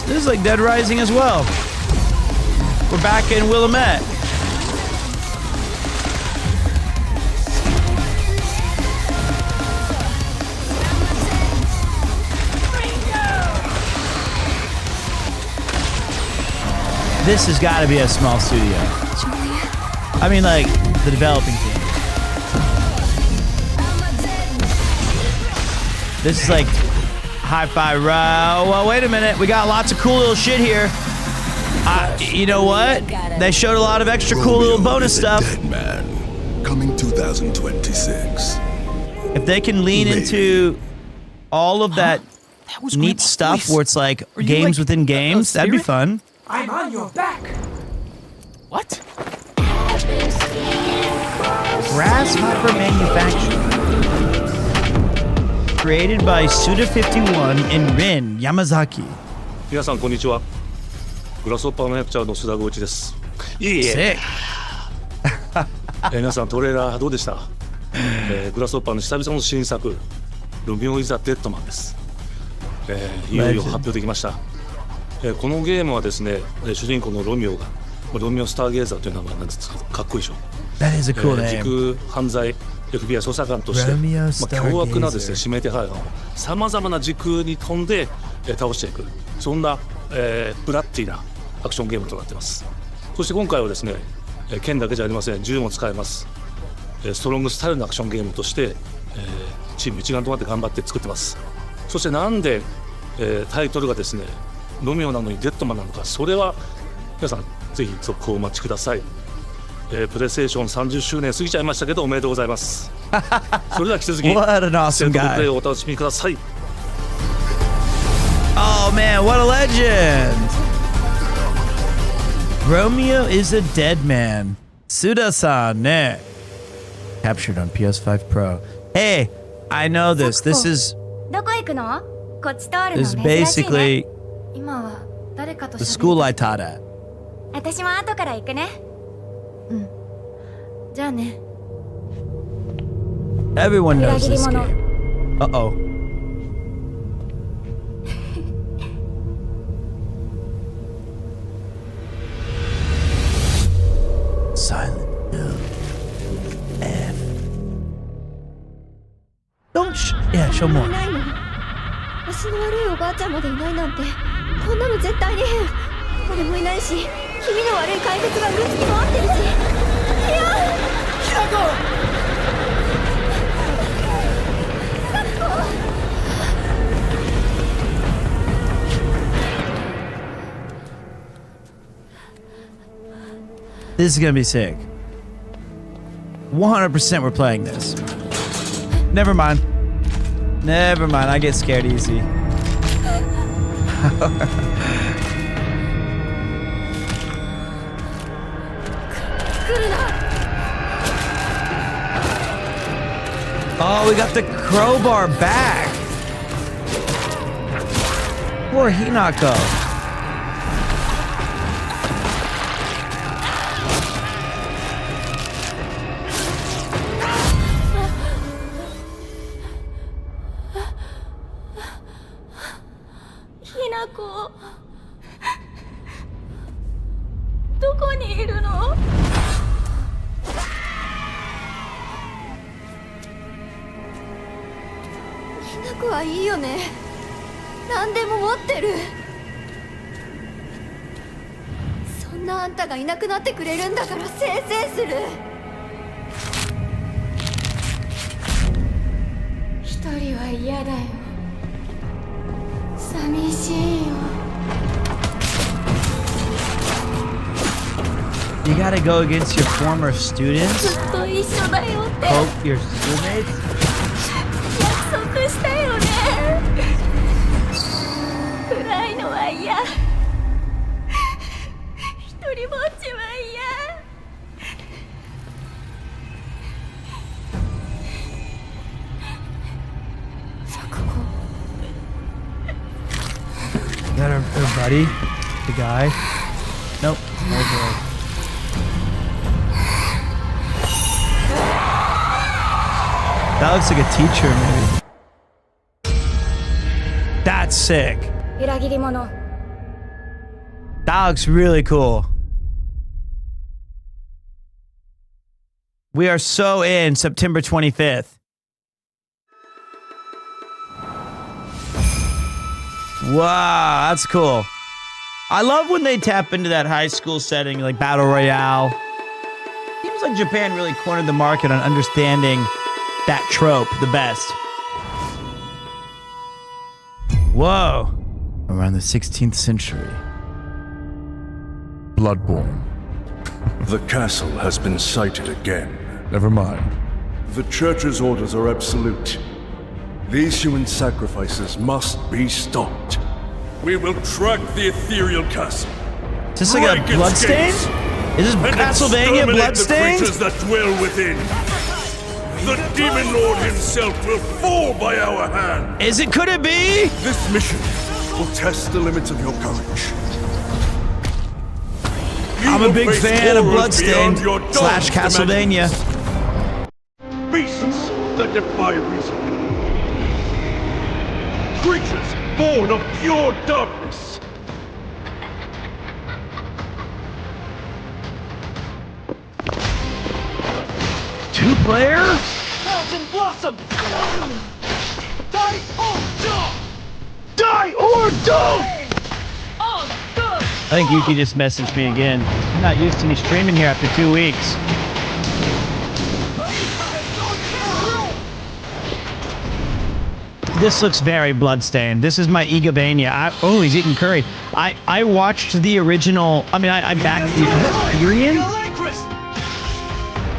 This is like Dead Rising as well. We're back in Willamette. This has got to be a small studio. I mean, like, the developing team. This is like hi-fi. Well, wait a minute. We got lots of cool little shit here. You know what? They showed a lot of extra cool little bonus stuff. Dead Man, coming 2026. If they can lean into all of that neat stuff where it's like games within games, that'd be fun. I'm on your back. What? Grasshopper Manufacturing. Created by Suda51 and Rin Yamazaki. 皆さんこんにちは。グラスホッパーマネージャーの須田剛一です。Sick. 皆さんトレーラーどうでした？グラスホッパーの久々の新作ロミオ・イザ・デッドマンです。いよいよ発表できました。このゲームはですね、主人公のロミオがロミオ・スターゲーザーという名前なんですけどかっこいいでしょ。That is a cool name. 時空犯罪 FBI 捜査官として凶悪なですね指名手配犯をさまざまな時空に飛んで倒していくそんな、ブラッディなアクションゲームとなっています。そして今回はですね剣だけじゃありません。銃も使えます。ストロングスタイルのアクションゲームとして、チーム一丸となって頑張って作ってます。そしてなんで、タイトルがですねロミオなのにデッドマンなのか、それは皆さんぜひ続報をお待ちください。プレイステーション30周年過ぎちゃいましたけどおめでとうございます。それでは引き続き What an awesome プレ guy. イをお楽しみください。 Oh man, what a legend! Romeo is a dead man. Suda-san, ne. Captured on PS5 Pro. Hey, I know this. This is どこ行くの？こっち通るの this is 珍しいね。 basically 今は誰かと the 喋 school る I taught at. 私も後から行くね。うん。じゃあね。 Everyone knows 裏切り this 者。 game. Uh-oh. Silent Hill. F. Don't yeah, show more. いないの？足の悪いおばあちゃんまでいないなんて、こんなの絶対に変。俺もいないし、気味の悪い怪物がうるつき回ってるし。いや！ひなこ！ This is gonna be sick. 100% we're playing this. Never mind. Never mind, I get scared easy. Oh, we got the crowbar back. Poor Hinako. Hinako. どこにいるの？ひなこはいいよね。何でも持ってる。そんなあんたがいなくなってくれるんだからせいせいする。一人は嫌だよ。寂しいよ。 You gotta go against your former students? ずっと一緒だよって Hope your schoolmates? 約束したよね。暗いのは嫌。一人ぼっちは嫌。 Is that her buddy? The guy? Nope. Okay. That looks like a teacher, maybe. That's sick. 裏切り者。 That looks really cool. We are so in September 25th. Wow, that's cool. I love when they tap into that high school setting, like Battle Royale. Seems like Japan really cornered the market on understanding that trope the best. Whoa. Around the 16th century. Bloodborne. The castle has been sighted again. Never mind. The church's orders are absolute. These human sacrifices must be stopped. We will track the ethereal castle. Is this like a bloodstain? Is this Castlevania bloodstained? The creatures that dwell within. The demon lord himself will fall by our hand. Is it? Could it be? This mission will test the limits of your courage. I'm a big fan of Bloodstained / Castlevania. Beasts that defy reason. Creatures born of pure darkness. Two-player? Mountain Blossom! Die or die! Die or die! I think Yuki just messaged me again. I'm not used to me streaming here after 2 weeks. This looks very bloodstained. This is my Igavania. Oh, he's eating curry. I watched the original. I mean, I backed the Furion.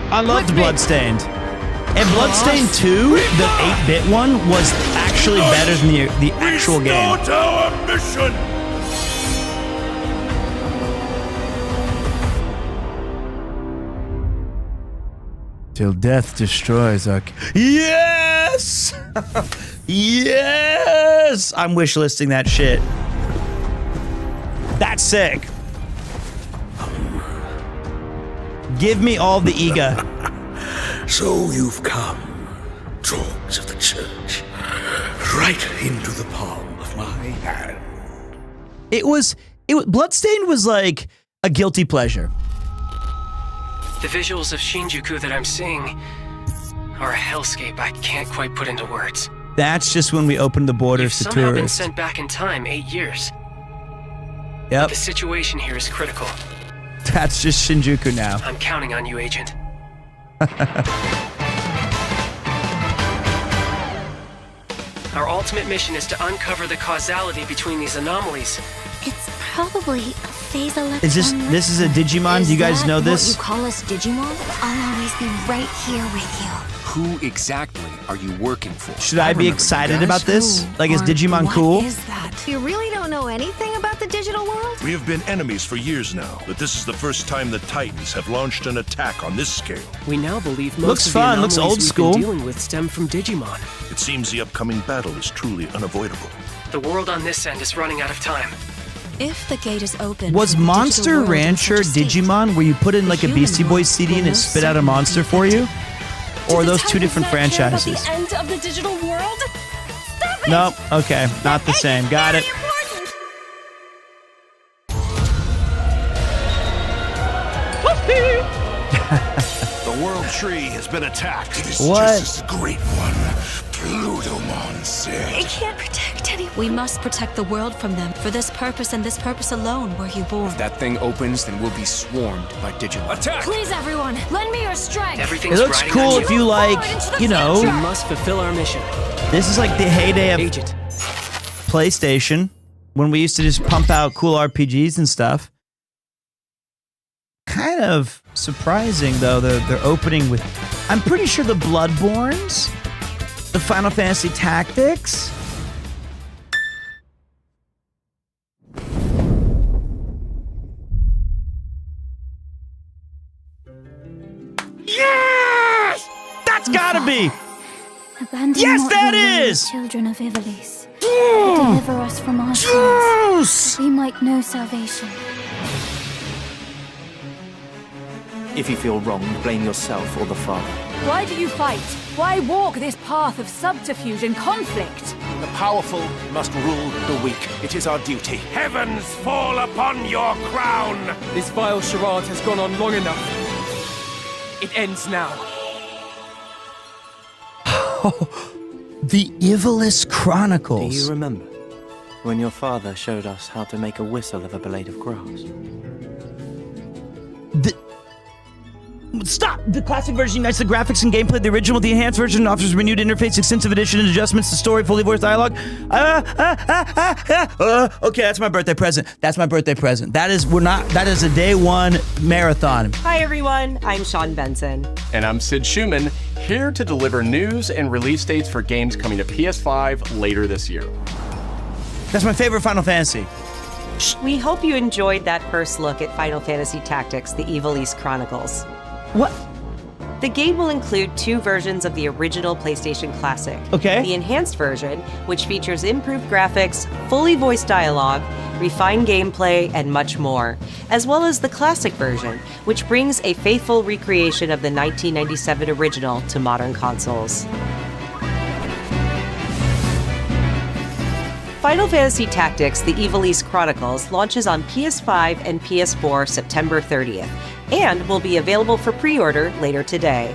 I loved Bloodstained. And Bloodstained 2, the 8-bit one, was actually better than the actual game. Start our mission! Till death destroys our... Yes! Yes! I'm wishlisting that shit. That's sick. Give me all the EGA. So you've come, dogs of the church, right into the palm of my hand. Bloodstained was like a guilty pleasure. The visuals of Shinjuku that I'm seeing are a hellscape I can't quite put into words. That's just when we opened the borders to You've somehow been tourists. sent back in time 8 years. Yep. The situation here is critical. That's just Shinjuku now. I'm counting on you, Agent. Our ultimate mission is to uncover the causality between these anomalies. It's probably a phase electron. This is a Digimon? Do you guys know this? What you call us Digimon? I'll always be right here with you. Who exactly are you working for? Should I be excited about this? Like, is Digimon cool? What is that? You really don't know anything about the digital world? We have been enemies for years now, but this is the first time the Titans have launched an attack on this scale. We now believe Looks most of the fun, anomalies looks old we've school. been dealing with stem from Digimon. It seems the upcoming battle is truly unavoidable. The world on this end is running out of time. If the gate is open, Was for the Monster digital world in Rancher such a state, Digimon where you put in like a Beastie Boys CD and it spit out a monster for you? Or are those two different franchises? The end of the digital world? Stop it! Nope. Okay. Not the same. Got it. The World Tree has been attacked. It is What? just as the Great One, Plutomon said. It can't protect anyone. We must protect the world from them. For this purpose and this purpose alone were you born. If that thing opens, then we'll be swarmed by Digimon. Attack! Please, everyone, lend me your strength. Everything's It looks riding cool on if you like, you We know, must fulfill our mission. this is like the heyday of Agent, PlayStation when we used to just pump out cool RPGs and stuff. Kind of surprising though, they're opening with, I'm pretty sure the Bloodborns, the Final Fantasy Tactics. Yes! That's gotta be! Abandon Yes, not that your way, is! children of Ivalice. Deliver us from our sins, that we might know salvation. If you feel wronged, blame yourself or the Father. Why do you fight? Why walk this path of subterfuge and conflict? The powerful must rule the weak. It is our duty. Heavens fall upon your crown! This vile charade has gone on long enough. It ends now. The Ivalice Chronicles. Do you remember when your father showed us how to make a whistle of a blade of grass? Stop! The classic version unites the graphics and gameplay of the original. The enhanced version offers renewed interface, extensive addition and adjustments to story, fully voiced dialogue. Okay, that's my birthday present. That's my birthday present. That is a day one marathon. Hi everyone, I'm Sean Benson. And I'm Sid Schumann, here to deliver news and release dates for games coming to PS5 later this year. That's my favorite Final Fantasy. We hope you enjoyed that first look at Final Fantasy Tactics, the Ivalice Chronicles. What? The game will include 2 versions of the original PlayStation Classic. Okay. The enhanced version, which features improved graphics, fully voiced dialogue, refined gameplay, and much more, as well as the classic version, which brings a faithful recreation of the 1997 original to modern consoles. Final Fantasy Tactics, the Ivalice Chronicles launches on PS5 and PS4 September 30th, and will be available for pre-order later today.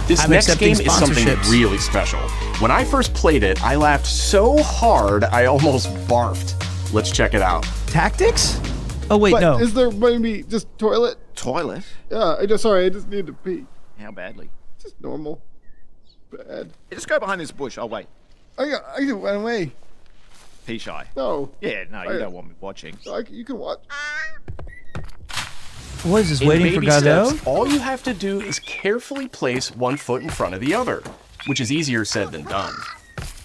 This next game is something really special. When I first played it, I laughed so hard I almost barfed. Let's check it out. Tactics? Oh wait, but no. Is there maybe just toilet? Toilet? Yeah, I just need to pee. How badly? Just normal. Bad. Hey, just go behind this bush. I'll wait. I can run away. Pea shy. No. Yeah, no, you don't want me watching. You can watch. What is this, In waiting for baby Godot? steps, all you have to do is carefully place one foot in front of the other, which is easier said than done.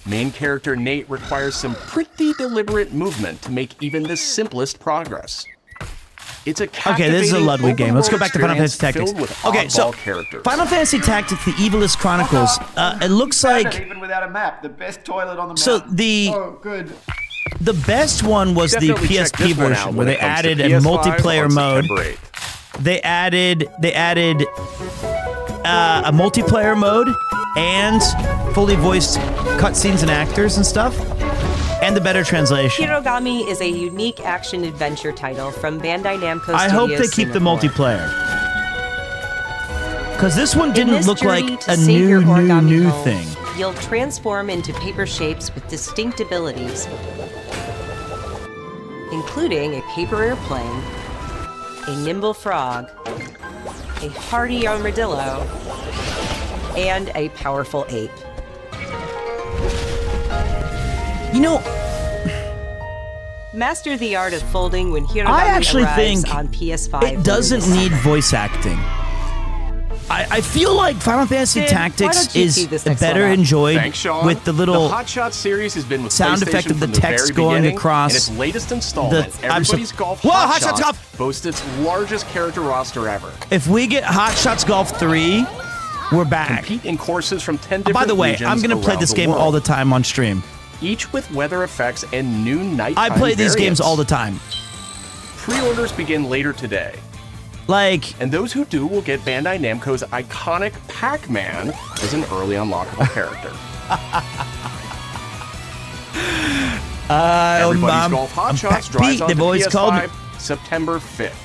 Main character Nate requires some pretty deliberate movement to make even the simplest progress. It's a Okay, this is a Ludwig game. Let's go back to Final Fantasy Tactics. Okay, so characters. Final Fantasy Tactics: The Evilest Chronicles. It looks like even without a map, the best toilet on the map. so the Oh, good. the best one was the Definitely check PSP this one out version when where it they comes to added a PS5 multiplayer on mode. September 8th. They added a multiplayer mode and fully voiced cutscenes and actors and stuff, and the better translation. Hirogami is a unique action-adventure title from Bandai Namco Studios. I hope they keep the multiplayer. Because this one didn't look like a new thing. You'll transform into paper shapes with distinct abilities, including a paper airplane, a nimble frog, a hardy armadillo, and a powerful ape. You know, master the art of folding when Hirogami I actually arrives think on PS5. it doesn't need voice acting. I feel like Final Fantasy Sid, why Tactics don't you is tee this next better one up? enjoyed Thanks, Sean. with the little The Hot Shot series has been with sound effect PlayStation of the from text very going beginning, across and its latest installment, Everybody's Golf Whoa, Hot Hot Shots Shots, Golf! boasts its largest character roster ever. If we get Hot Shots Golf 3, we're back. Compete in courses from 10 different By the way, regions I'm going to play around this the game world, all the time on stream. each with weather effects and new nighttime I play these variants. games all the time. Pre-orders begin later today. Like, and those who do will get Bandai Namco's iconic Pac-Man as an early unlockable character. Everybody's Golf Hot Shots drives on they've always PS5 called me. September 5th.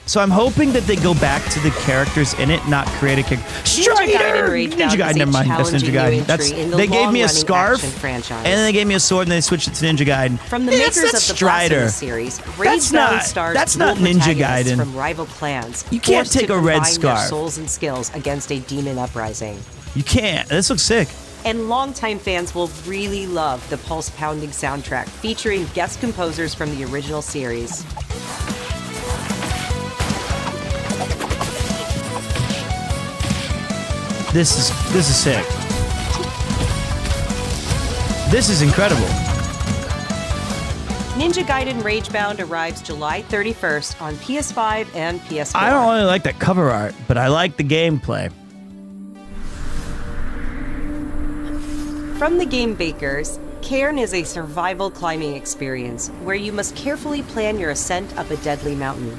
So I'm hoping that they go back to the characters in it, not create a character. Strider! Ninja Gaiden, never mind. That's Ninja Gaiden. They gave me a scarf, and then they gave me a sword, and they switched it to Ninja Gaiden. From the makers of the Strider. Blasphemous series, Rage-bound stars That's not dual Ninja protagonists Gaiden. from rival clans. You can't forced to take a red combine their scarf. souls and skills against a demon uprising. You can't. This looks sick. And longtime fans will really love the pulse-pounding soundtrack featuring guest composers from the original series. This is sick. This is incredible. Ninja Gaiden Ragebound arrives July 31st on PS5 and PS4. I don't really like that cover art, but I like the gameplay. From the game bakers, Cairn is a survival climbing experience where you must carefully plan your ascent up a deadly mountain.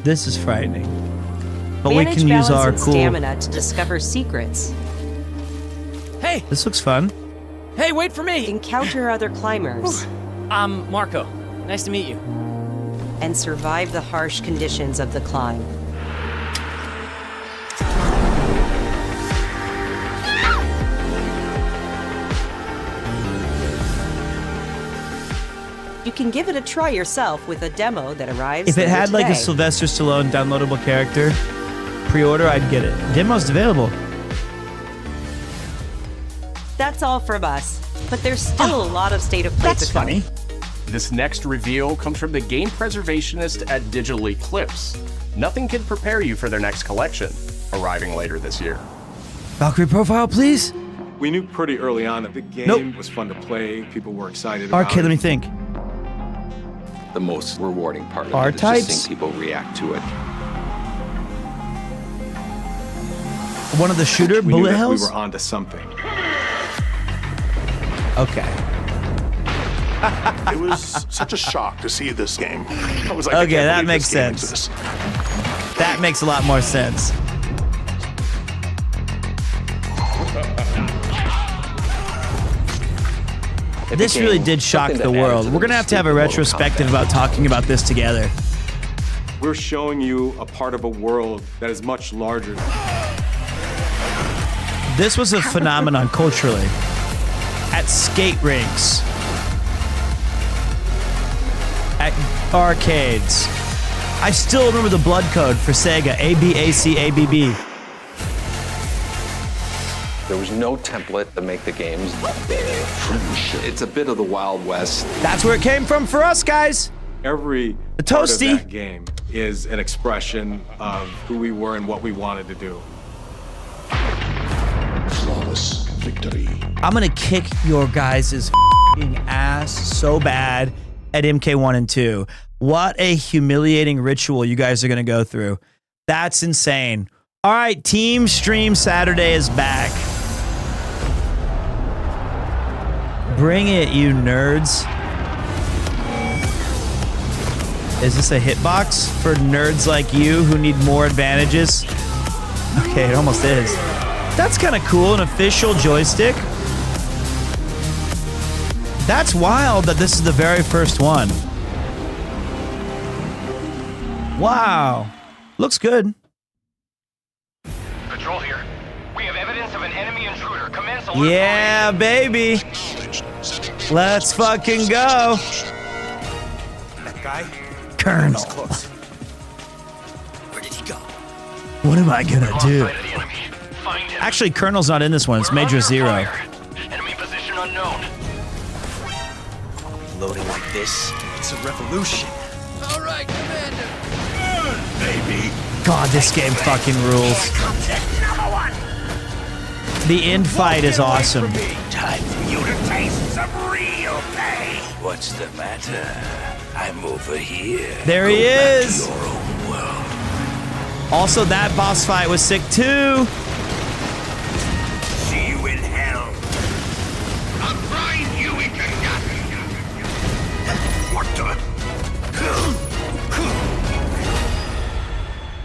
This is frightening. But we Manage can use balance our and cool... stamina to discover secrets. Hey! This looks fun. Hey, wait for me! Encounter other climbers. I'm Marco. Nice to meet you. And survive the harsh conditions of the climb. You can give it a try yourself with a demo that arrives If it later had like a today. Sylvester Stallone downloadable character, pre-order, I'd get it. Demo's available. That's all from us, but there's still a lot of state of play to come. Funny. This next reveal comes from the game preservationist at Digital Eclipse. Nothing can prepare you for their next collection, arriving later this year. Valkyrie profile, please. We knew pretty early on that the game was fun to play. People were excited about Okay, it. let me think. The most rewarding part of R it is types? just seeing people react to it. One of the shooter We knew bullet that hells? we were onto something. Okay. It was such a shock to see this game. I was like, I Okay, can't that believe makes this game sense. exists. That makes a lot more sense. This really did shock the world. We're gonna have to have a retrospective about talking about this together. We're showing you a part of a world that is much larger. This was a phenomenon culturally. At skate rinks. At arcades. I still remember the blood code for Sega, ABACABB. There was no template to make the games. It's a bit of the Wild West. That's where it came from for us, guys. Every The part of toasty. that game is an expression of who we were and what we wanted to do. Flawless victory. I'm gonna kick your guys' f***ing ass so bad at MK1 and 2. What a humiliating ritual you guys are gonna go through. That's insane. All right, Team Stream Saturday is back. Bring it, you nerds. Is this a hitbox for nerds like you who need more advantages? Okay, it almost is. That's kind of cool, an official joystick. That's wild that this is the very first one. Wow. Looks good. Patrol here. We have evidence of an enemy intruder. Commence alert. Yeah, baby. Let's fucking go. That guy? Colonel. Close. Where did he go? What am I gonna do? Actually, Colonel's not in this one. It's Major Zero. Enemy position unknown. Loading like this, it's a revolution. All right, Commander. Baby. God, this game fucking rules. The end fight is awesome. Time for you to taste some real pain. What's the matter? I'm over here. There he is. Also, that boss fight was sick too. See you in hell. I'll grind you into nothing. What the?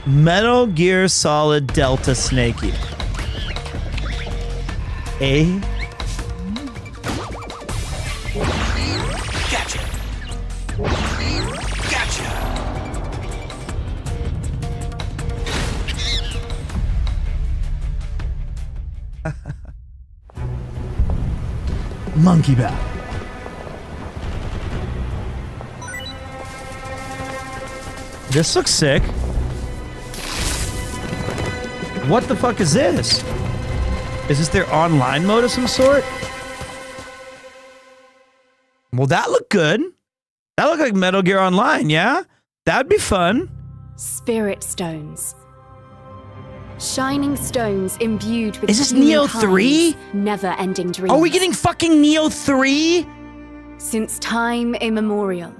Metal Gear Solid Delta Snakey. A. Gotcha. Gotcha. Monkey Battle. This looks sick. What the fuck is this? Is this their online mode of some sort? Well, that looked good. That looked like Metal Gear Online, yeah? That'd be fun. Spirit stones. Shining stones imbued with Is this Neo humankind's 3? never-ending dreams. Are we getting fucking Neo 3? Since time immemorial,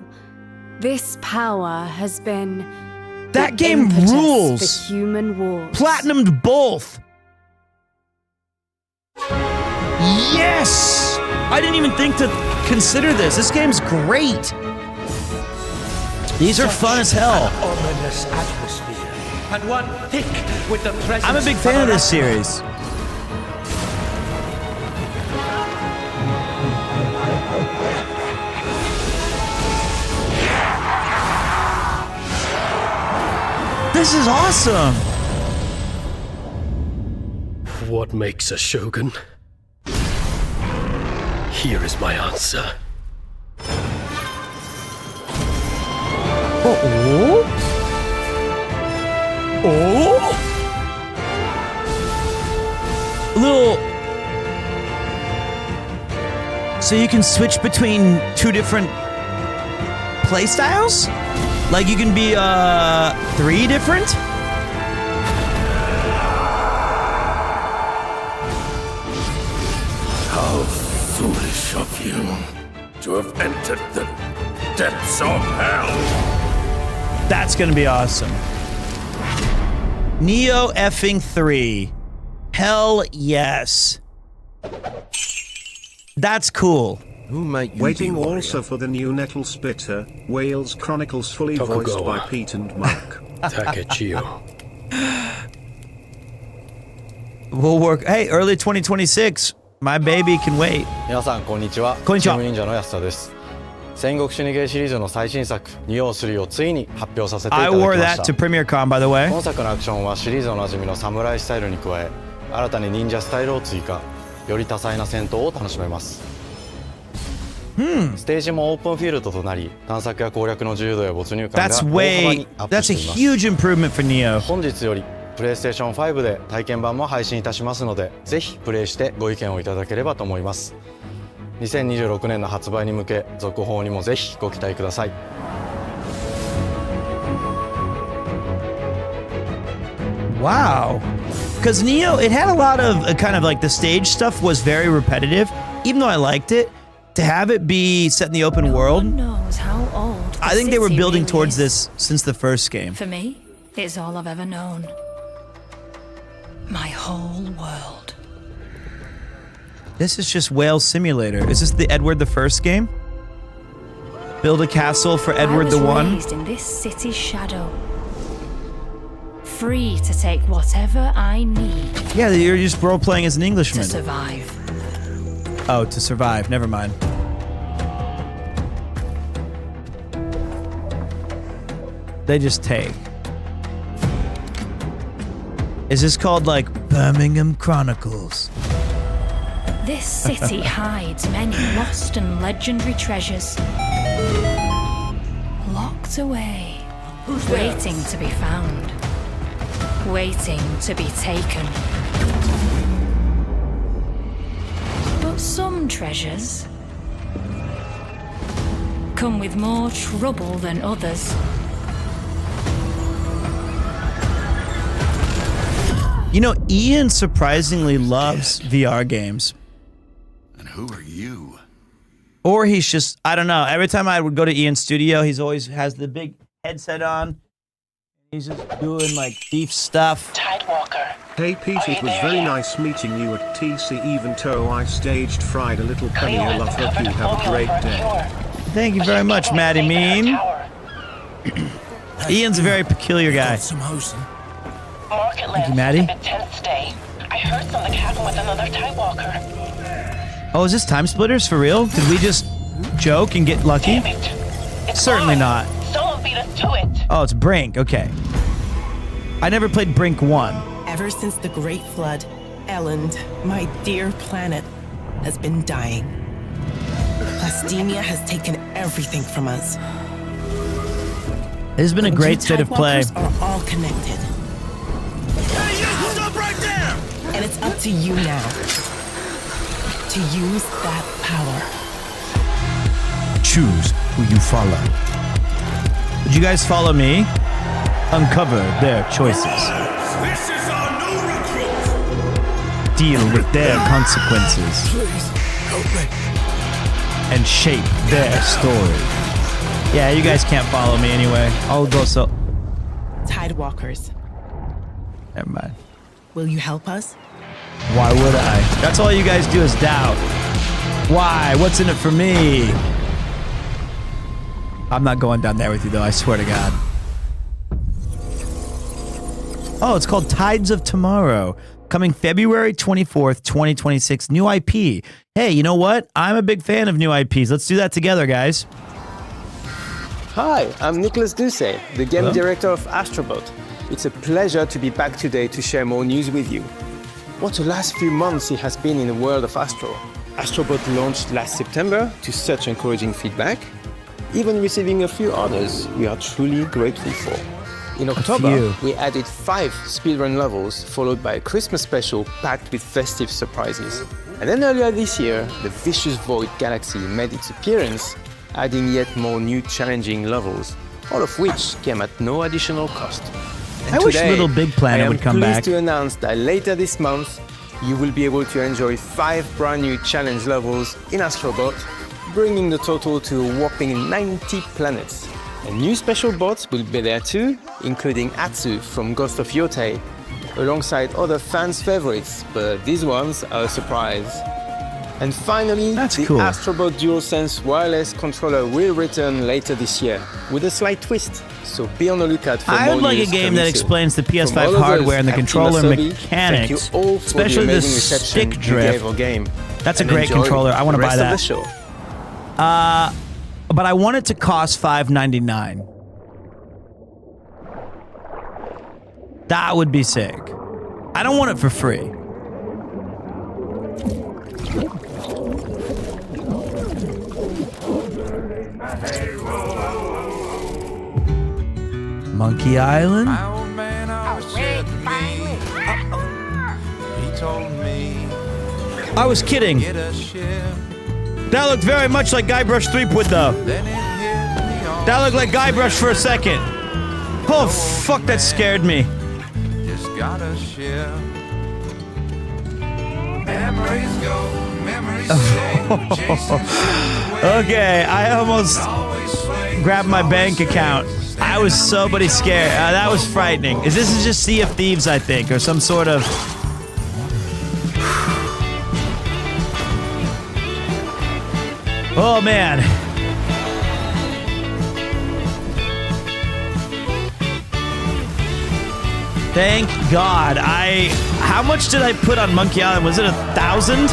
this power has been That the game impetus rules. for human wars. Platinumed both. Yes! I didn't even think to consider this. This game's great. These are fun as hell. Ominous atmosphere, And one thick with the presence. I'm a big fan of this series. This is awesome. What makes a shogun? Here is my answer. Oh. Little. So you can switch between two different playstyles? Like you can be 3 different? How foolish of you to have entered the depths of hell. That's gonna be awesome. Neo effing 3. Hell yes. That's cool. Waiting also for the new Nettle Splitter, Wales Chronicles fully voiced by Pete and Mark. Takechio. We'll work. Hey, early 2026. My baby can wait. 皆さんこんにちは。こんにちは。チーム忍者の安田です。戦国シニゲーシリーズの最新作ニオ3をついに発表させていただ I きま wore した。 that to Premiertwo, by the way. 本作のアクションはシリーズおなじみのサムライスタイルに加え、新たに忍者スタイルを追加。より多彩な戦闘を楽しめます。ステージもオープンフィールドとなり、探索や攻略の自由度や没入感が That's 大幅 way. にアップ That's し a ています。 huge improvement for Neo. 本日よりプレイステーション5で体験版も配信いたしますので、ぜひプレイしてご意見をいただければと思います。2026年の発売に向け、続報にもぜひご期待ください。Wow. Because Neo, it had a lot of kind of like the stage stuff was very repetitive. Even though I liked it, to have it be set in the open world, knows how old I think they were city building really towards is. this since the first game. For me, it's all I've ever known. My whole world. This is just Whale Simulator. Is this the Edward the First game? Build a castle for Edward the One? I was raised in this city's shadow. Free to take whatever I need. Yeah, you're just role-playing as an Englishman. To survive. Oh, to survive. Never mind. They just take. Is this called, like, Birmingham Chronicles? This city hides many lost and legendary treasures. Locked away. Waiting to be found. Waiting to be taken. But some treasures come with more trouble than others. You know, Ian surprisingly loves VR games. And who are you? Or he's just, I don't know. Every time I would go to Ian's studio, he's always has the big headset on. He's just doing like thief stuff. Tidewalker. Hey Pete, it was very nice meeting you at TC, even though I staged fried a little penny. I love, hope you have a great day. Thank you very much, Maddie Mean. Ian's a very peculiar guy. Thank you, Maddie. I heard something happen with another Tidewalker. Oh, is this Time Splitters for real? Did we just joke and get lucky? Certainly not. Someone beat us to it. Oh, it's Brink. Okay. I never played Brink 1. Ever since the Great Flood, Elland, my dear planet, has been dying. Plastemia has taken everything from us. This has been a great state of play. Are all connected. Hey, you! Stop right there! And it's up to you now to use that power. Choose who you follow. Would you guys follow me? Uncover their choices. This is our new recruit! Deal with their consequences. Please, help me. And shape their story. Yeah, you guys can't follow me anyway. I'll go so... Tidewalkers. Never mind. Will you help us? Why would I? That's all you guys do is doubt. Why? What's in it for me? I'm not going down there with you, though. I swear to God. Oh, it's called Tides of Tomorrow. Coming February 24th, 2026. New IP. Hey, you know what? I'm a big fan of new IPs. Let's do that together, guys. Hi, I'm Nicholas Ducey, the game director of Astrobot. It's a pleasure to be back today to share more news with you. What a last few months it has been in the world of Astro. Astrobot launched last September to such encouraging feedback, even receiving a few orders we are truly grateful for. In October, we added 5 speedrun levels, followed by a Christmas special packed with festive surprises. And then earlier this year, the Vicious Void Galaxy made its appearance, adding yet more new challenging levels, all of which came at no additional cost. And I wish today, Little Big Planet would come back. I am pleased to announce that later this month, you will be able to enjoy 5 brand new challenge levels in Astrobot, bringing the total to a whopping 90 planets. And new special bots will be there too, including Atsu from Ghost of Yotei, alongside other fans' favorites, but these ones are a surprise. And finally, the Astrobot DualSense wireless controller will return later this year, with a slight twist. So be on the lookout for more news. I would like a game that explains the PS5 hardware and the controller mechanics, especially the stick drift. That's a great controller. I want to buy that. But I want it to cost $5.99. That would be sick. I don't want it for free. Monkey Island? I was kidding. That looked very much like Guybrush Threepwood, though. That looked like Guybrush for a second. Oh, fuck, that scared me. gotta share. Memories go, memories stay. Okay, I almost grabbed my bank account. I was so bloody scared. That was frightening. This is just Sea of Thieves, I think, or some sort of... Oh, man. Thank God. How much did I put on Monkey Island? Was it 1,000?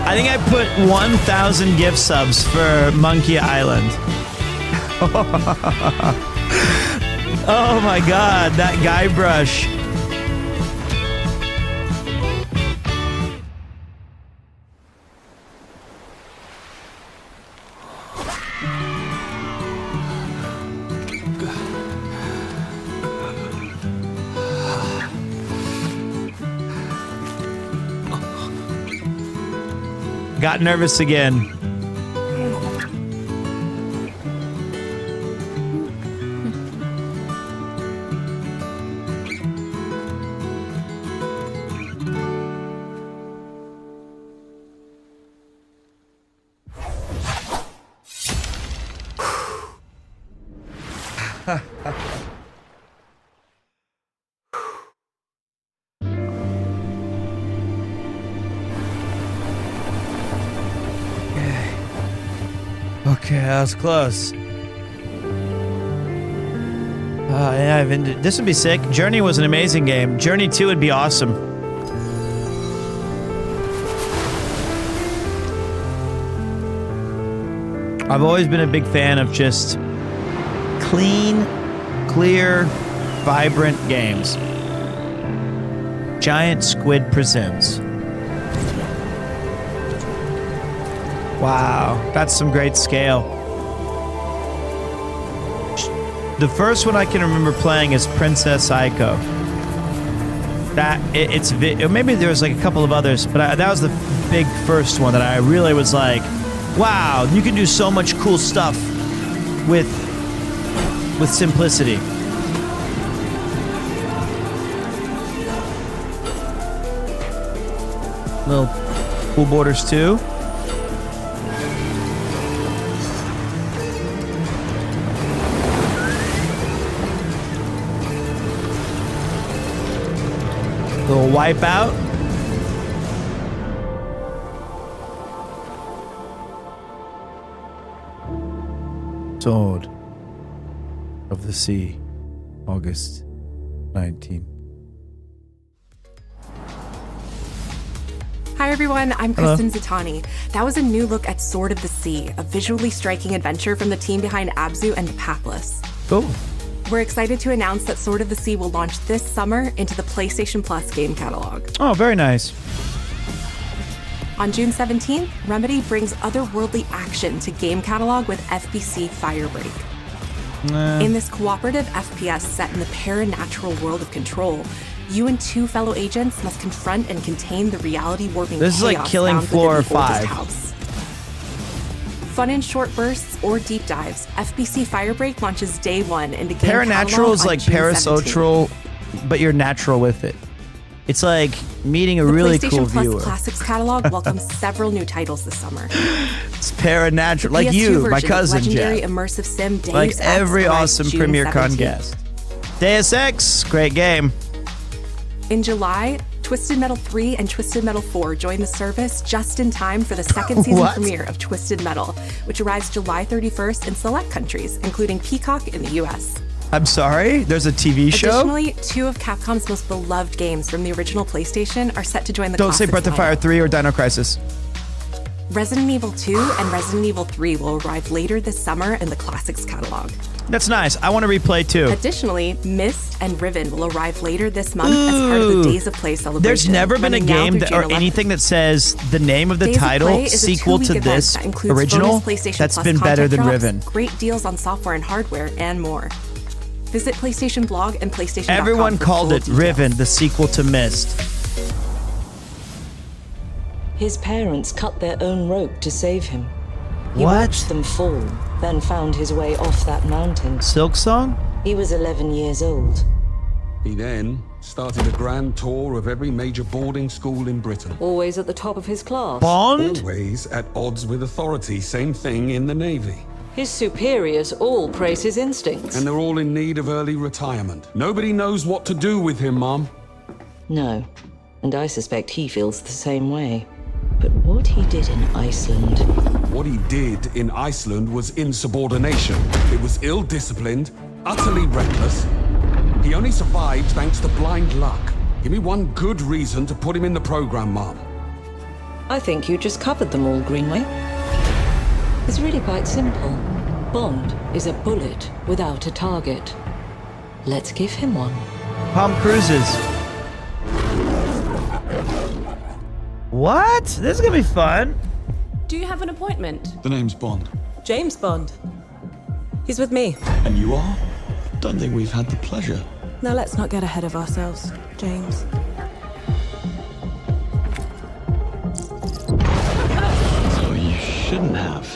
I think I put 1,000 gift subs for Monkey Island. Oh my God, that Guybrush. Got nervous again. Okay, that was close. Yeah, this would be sick. Journey was an amazing game. Journey 2 would be awesome. I've always been a big fan of just clean, clear, vibrant games. Giant Squid Presents. Wow, that's some great scale. The first one I can remember playing is Princess Aiko. Maybe there was like a couple of others, but that was the big first one that I really was like, wow, you can do so much cool stuff with simplicity. Little Cool Borders 2. Little Wipeout. Sword of the Sea, August 19. Hi everyone, I'm Kristen Zatani. That was a new look at Sword of the Sea, a visually striking adventure from the team behind Abzu and Pathless. Cool. We're excited to announce that Sword of the Sea will launch this summer into the PlayStation Plus game catalog. Oh, very nice. On June 17th, Remedy brings otherworldly action to game catalog with FBC Firebreak. In this cooperative FPS set in the paranatural world of Control, you and two fellow agents must confront and contain the reality warping chaos. This is like Killing Floor 5. Fun in short bursts or deep dives, FBC Firebreak launches day one into game Paranatural is like parasocial, but you're natural with it. It's like meeting a really cool PlayStation Plus viewer. Classics catalog welcomes several new titles this summer. It's paranatural, like PS2 you, my version of cousin legendary Jeff. immersive sim Deus Like Ex every arrives awesome June Premier Con 17th. guest. Deus Ex, great game. In July, Twisted Metal 3 and Twisted Metal 4 join the service just in time for the second season What? premiere of Twisted Metal, which arrives July 31st in select countries, including Peacock in the US. I'm sorry, there's a TV show? Additionally, two of Capcom's most beloved games from the original PlayStation are set to join the Don't say Classics Breath of lineup. Fire 3 or Dino Crisis. Resident Evil 2 and Resident Evil 3 will arrive later this summer in the Classics catalog. That's nice. I want to replay too. Additionally, Myst and Riven will arrive later this month as part of the Days of Play celebration. There's never been a running now game through that, June or 11th. anything that says the name of the Days of Play title is a sequel to two-week event this that includes original bonus PlayStation that's Plus been better content than drops, Riven. Great deals on software and hardware, and more. Visit PlayStation Blog and PlayStation.com. Everyone for called full it details. Riven, the sequel to Myst. His parents cut their own rope to save him. He What? watched them fall, then found his way off that mountain. Silk Song? He was 11 years old. He then started a grand tour of every major boarding school in Britain. Always at the top of his class. Bond? Always at odds with authority. Same thing in the Navy. His superiors all praise his instincts. And they're all in need of early retirement. Nobody knows what to do with him, Mom. No, and I suspect he feels the same way. But what he did in Iceland... What he did in Iceland was insubordination. It was ill-disciplined, utterly reckless. He only survived thanks to blind luck. Give me one good reason to put him in the program, Mom. I think you just covered them all, Greenway. It's really quite simple. Bond is a bullet without a target. Let's give him one. Palm Cruises. What? This is gonna be fun. Do you have an appointment? The name's Bond. James Bond. He's with me. And you are? Don't think we've had the pleasure. Now let's not get ahead of ourselves, James. So you shouldn't have.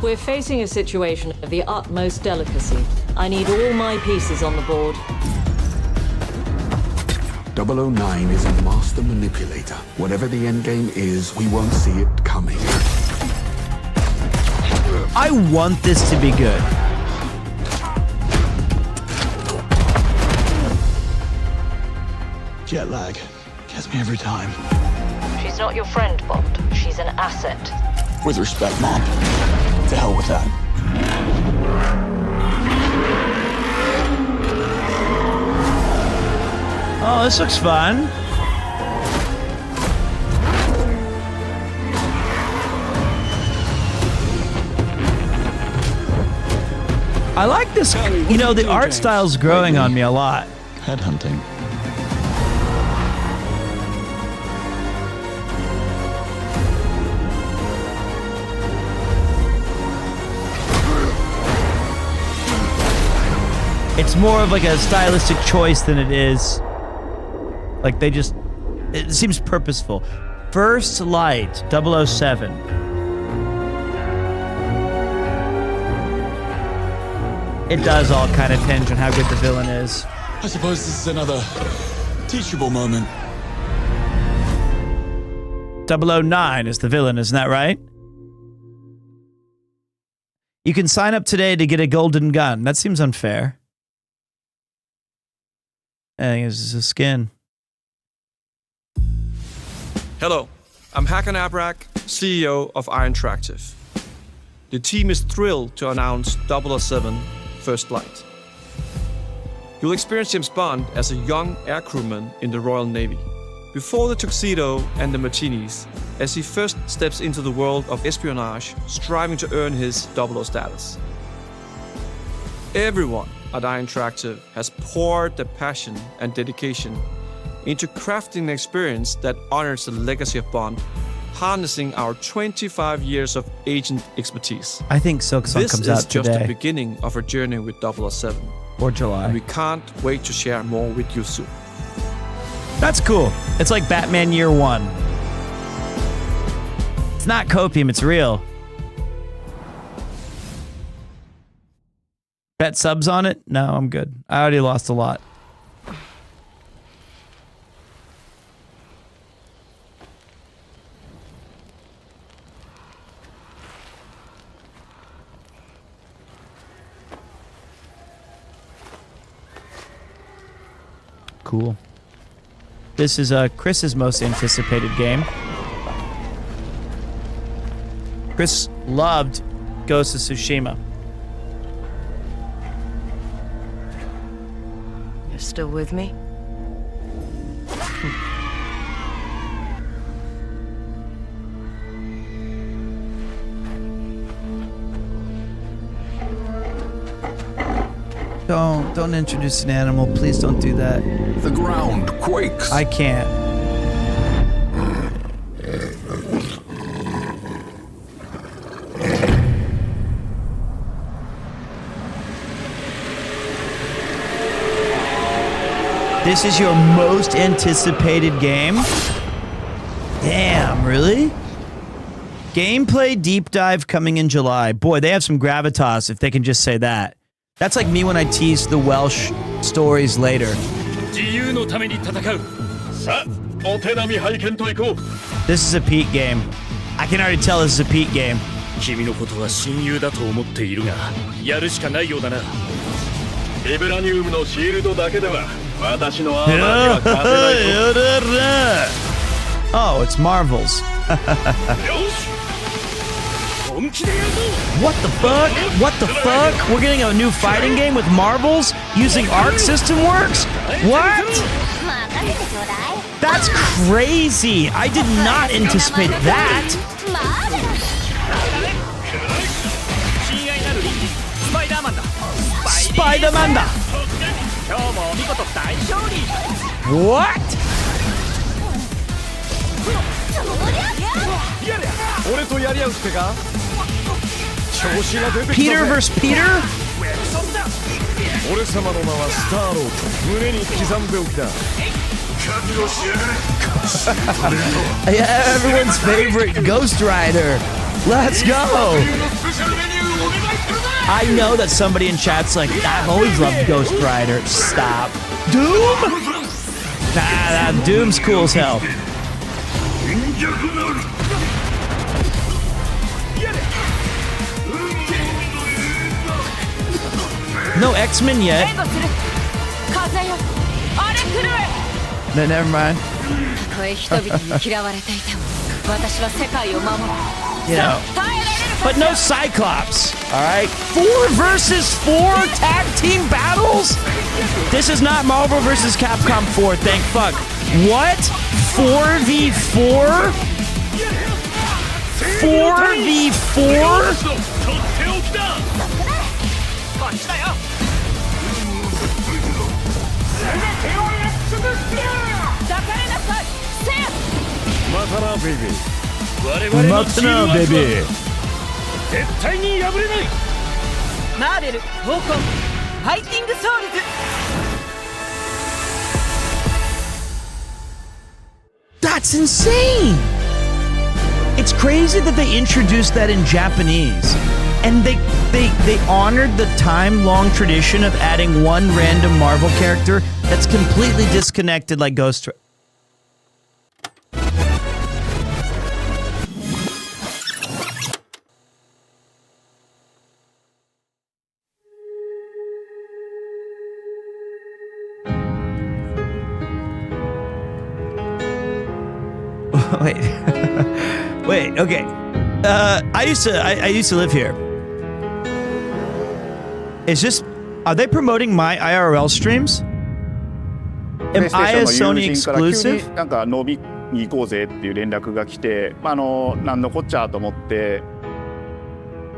We're facing a situation of the utmost delicacy. I need all my pieces on the board. 009 is a master manipulator. Whatever the endgame is, we won't see it coming. I want this to be good. Jet lag gets me every time. She's not your friend, Bond. She's an asset. With respect, Mom. To hell with that. Oh, this looks fun. I like this. You know, the art style's growing on me a lot. Headhunting. It's more of like a stylistic choice than it is. Like they just, it seems purposeful. First Light, 007. It does all kind of hinge on how good the villain is. I suppose this is another teachable moment. 009 is the villain, isn't that right? You can sign up today to get a golden gun. That seems unfair. I think this is a skin. Hello, I'm Hakan Abrak, CEO of Iron Interactive. The team is thrilled to announce 007 First Light. You'll experience James Bond as a young air crewman in the Royal Navy. Before the tuxedo and the martinis, as he first steps into the world of espionage, striving to earn his 00 status. Everyone at Iron Interactive has poured their passion and dedication into crafting an experience that honors the legacy of Bond, harnessing our 25 years of agent expertise. I think Silk Song comes out today. This is just the beginning of our journey with 007. Or July. And we can't wait to share more with you soon. That's cool. It's like Batman Year One. It's not copium, it's real. Bet subs on it? No, I'm good. I already lost a lot. Cool. This is Chris's most anticipated game. Chris loved Ghost of Tsushima. You're still with me? Don't introduce an animal. Please don't do that. The ground quakes. I can't. This is your most anticipated game? Damn, really? Gameplay deep dive coming in July. Boy, they have some gravitas if they can just say that. That's like me when I tease the Welsh stories later. This is a Pete game. I can already tell this is a Pete game. Oh, it's Marvel's. What the fuck? What the fuck? We're getting a new fighting game with marbles using Arc System Works? What? That's crazy. I did not anticipate that. Spider-Man. What? Peter versus Peter? Yeah, everyone's favorite Ghost Rider. Let's go. I know that somebody in chat's like, I've always loved Ghost Rider. Stop. Doom? Nah, Doom's cool as hell. No X-Men yet. No, never mind. You know, but no Cyclops. All right, 4 versus 4 tag team battles. This is not Marvel versus Capcom 4. Thank fuck. What? 4v4? 4v4? Matana, baby. That's insane. It's crazy that they introduced that in Japanese. And they honored the time-long tradition of adding one random Marvel character that's completely disconnected like Ghost Rider. Wait, okay. I used to live here. Are they promoting my IRL streams? Am I a Sony exclusive? なんか飲みに行こうぜっていう連絡が来て、なんのこっちゃと思って、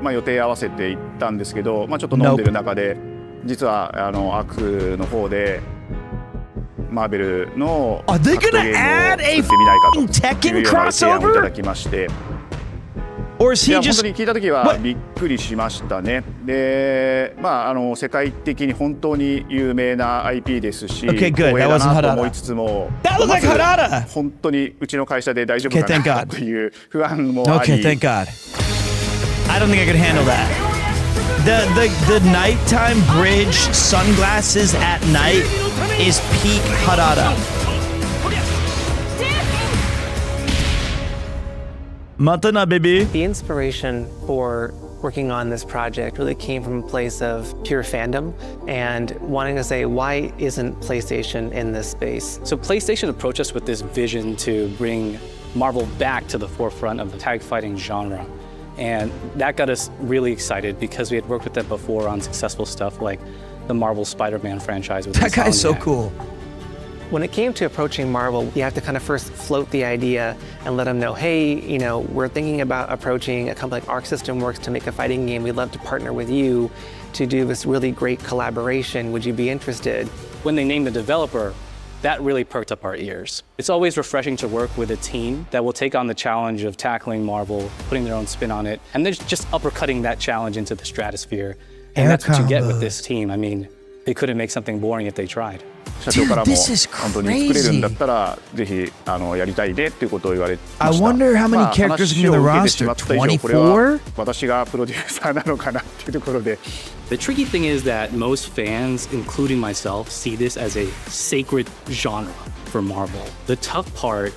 予定合わせて行ったんですけど、ちょっと飲んでる中で、実はアクの方でマーベルの格闘ゲームを作ってみないかというような提案をいただきまして。本当に聞いた時はびっくりしましたね。で、世界的に本当に有名な IP ですし、光栄だなと思いつつも、本当にうちの会社で大丈夫かなという不安もあり。Okay, thank God. I don't think I could handle that. The nighttime bridge sunglasses at night is peak Harada. Matana, baby. The inspiration for working on this project really came from a place of pure fandom and wanting to say, why isn't PlayStation in this space? So PlayStation approached us with this vision to bring Marvel back to the forefront of the tag fighting genre. And that got us really excited because we had worked with them before on successful stuff like the Marvel Spider-Man franchise. That guy's so cool. When it came to approaching Marvel, you have to kind of first float the idea and let them know, hey, we're thinking about approaching a company like Arc System Works to make a fighting game. We'd love to partner with you to do this really great collaboration. Would you be interested? When they named the developer, that really perked up our ears. It's always refreshing to work with a team that will take on the challenge of tackling Marvel, putting their own spin on it, and they're just uppercutting that challenge into the stratosphere. And that's what you get with this team. I mean, they couldn't make something boring if they tried. 社長からも this is 本当に作れるんだったらぜひやりたいねっていうことを言われま I した。 wonder how many まあ characters are in the 話を受けて roster? しまった以上これは 24? 私がプロデューサーなのかなっていうところで。The tricky thing is that most fans, including myself, see this as a sacred genre for Marvel. The tough part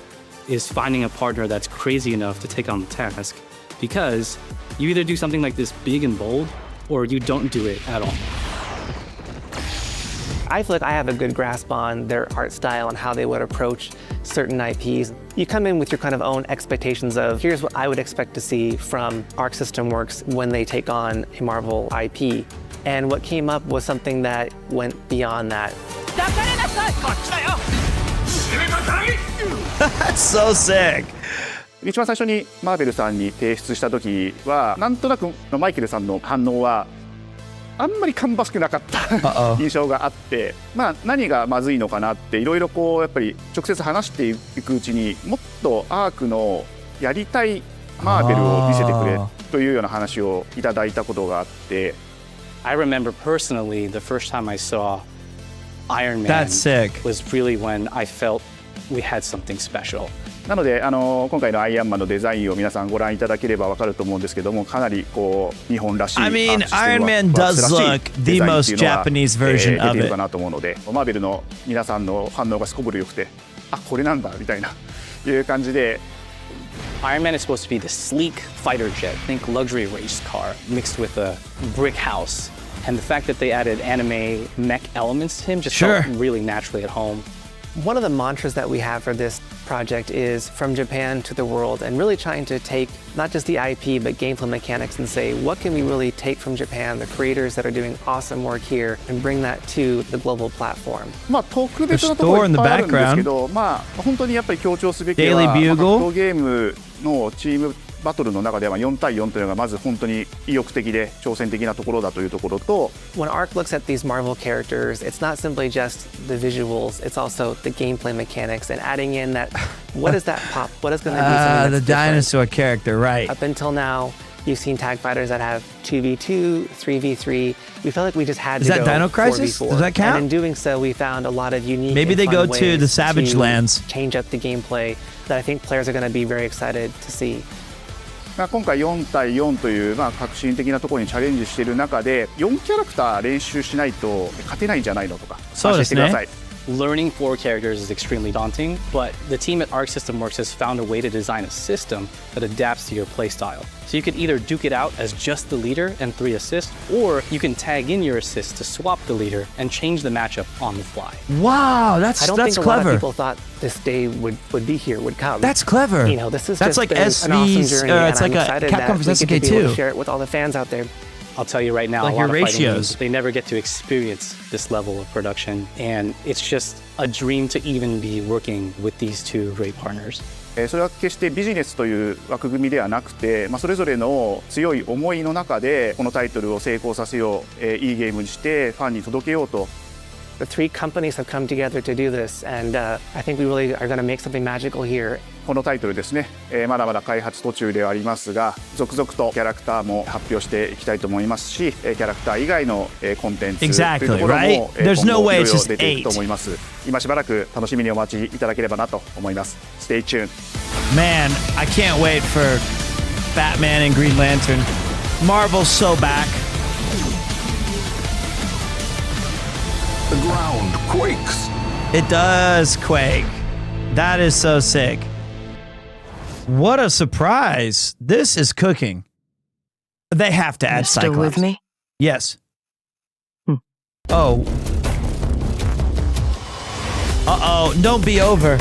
is finding a partner that's crazy enough to take on the task, because you either do something like this big and bold, or you don't do it at all. I feel like I have a good grasp on their art style and how they would approach certain IPs. You come in with your kind of own expectations of, here's what I would expect to see from Arc System Works when they take on a Marvel IP. And what came up was something that went beyond that. That's so sick. 一番最初にマーベルさんに提出した時はなんとなくマイケルさんの反応はあんまり芳しくなかった印象があって、まあ何がまずいのかなっていろいろこうやっぱり直接話していくうちにもっとアークのやりたいマーベルを見せてくれというような話をいただいたことがあって。I remember personally the first time I saw Iron Man That's sick. was really when I felt we had something special. なので今回のアイアンマンのデザインを皆さんご覧いただければわかると思うんですけども、かなりこう日本らしい I mean, Iron Man does look the most Japanese version of 出て it. るかなと思うので、マーベルの皆さんの反応がすこぶる良くて、あ、これなんだみたいないう感じで。Iron Man is supposed to be the sleek fighter jet, think luxury race car mixed with a brick house. And the fact that they added anime mech elements to him just felt really naturally at home. One of the mantras that we have for this project is from Japan to the world, and really trying to take not just the IP but gameplay mechanics and say, what can we really take from Japan, the creators that are doing awesome work here, and bring that to the global platform. まあ特別なところいっぱいあるんですけど、まあ本当にやっぱり強調すべきは格闘ゲームのチームバトルの中では4対4というのがまず本当に意欲的で挑戦的なところだというところと When ARC looks at these Marvel characters, it's not simply just the visuals, it's also the gameplay mechanics and adding in that, what is that pop? What is going to be something that's the dinosaur character, right. Up until now, you've seen tag fighters that have 2v2, 3v3. We felt like we just had to go 4v4. Is that Dino Crisis? Does that count? And in doing so, we found a lot of unique Maybe and they fun go to the Savage to Lands. Change up the gameplay that I think players are going to be very excited to see. 今回4対4という革新的なところにチャレンジしている中で4キャラクター練習しないと勝てないんじゃないのとか教えてください。Learning 4 characters is extremely daunting, but the team at Arc System Works has found a way to design a system that adapts to your playstyle. So you could either duke it out as just the leader and 3 assists, or you can tag in your assists to swap the leader and change the matchup on the fly. Wow, that's I don't that's think clever. A lot of people thought this day would be here, would come. That's clever. You know, this is that's just like been an awesome journey, it's and like I'm a excited Capcom that vs. we get to be able SNK2. to share it with all the fans out there. I'll tell you right now, like a lot your of fighting ratios. games, they never get to experience this level of production, and it's just a dream to even be working with these two great partners. それは決してビジネスという枠組みではなくて、それぞれの強い思いの中でこのタイトルを成功させよう、いいゲームにしてファンに届けようと。The 3 companies have come together to do this, and I think we really are going to make something magical here. このタイトルですね、まだまだ開発途中ではありますが、続々とキャラクターも発表していきたいと思いますし、キャラクター以外のコンテンツというところも今後いろいろ出ていくと思います。今しばらく楽しみにお待ちいただければなと思います。Stay tuned. Man, I can't wait for Batman and Green Lantern. Marvel's so back. The ground quakes. It does quake. That is so sick. What a surprise. This is cooking. They have to add Cyclops. Still with me? Yes. Oh. Uh-oh. Don't be over.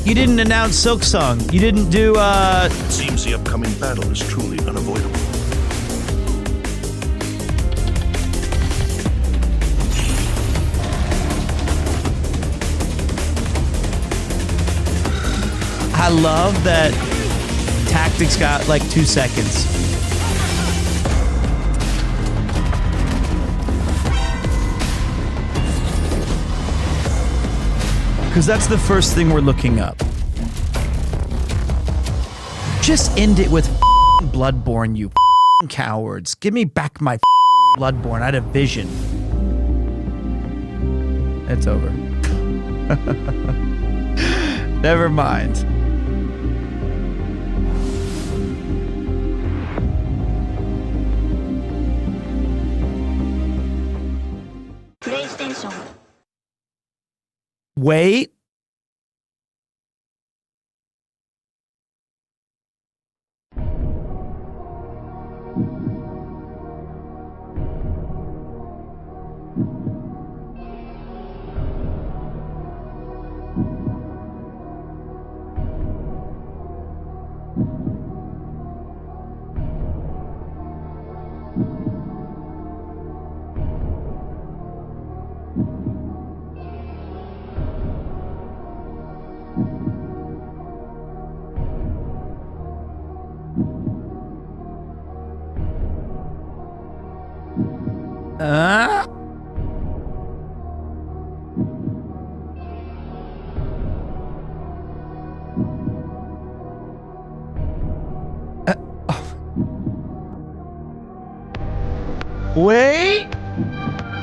You didn't announce Silksong. You didn't do, It seems the upcoming battle is truly unavoidable. I love that Tactics got like 2 seconds. Because that's the first thing we're looking up. Just end it with Bloodborne, you cowards. Give me back my Bloodborne. I had a vision. It's over. Never mind. PlayStation. Wait.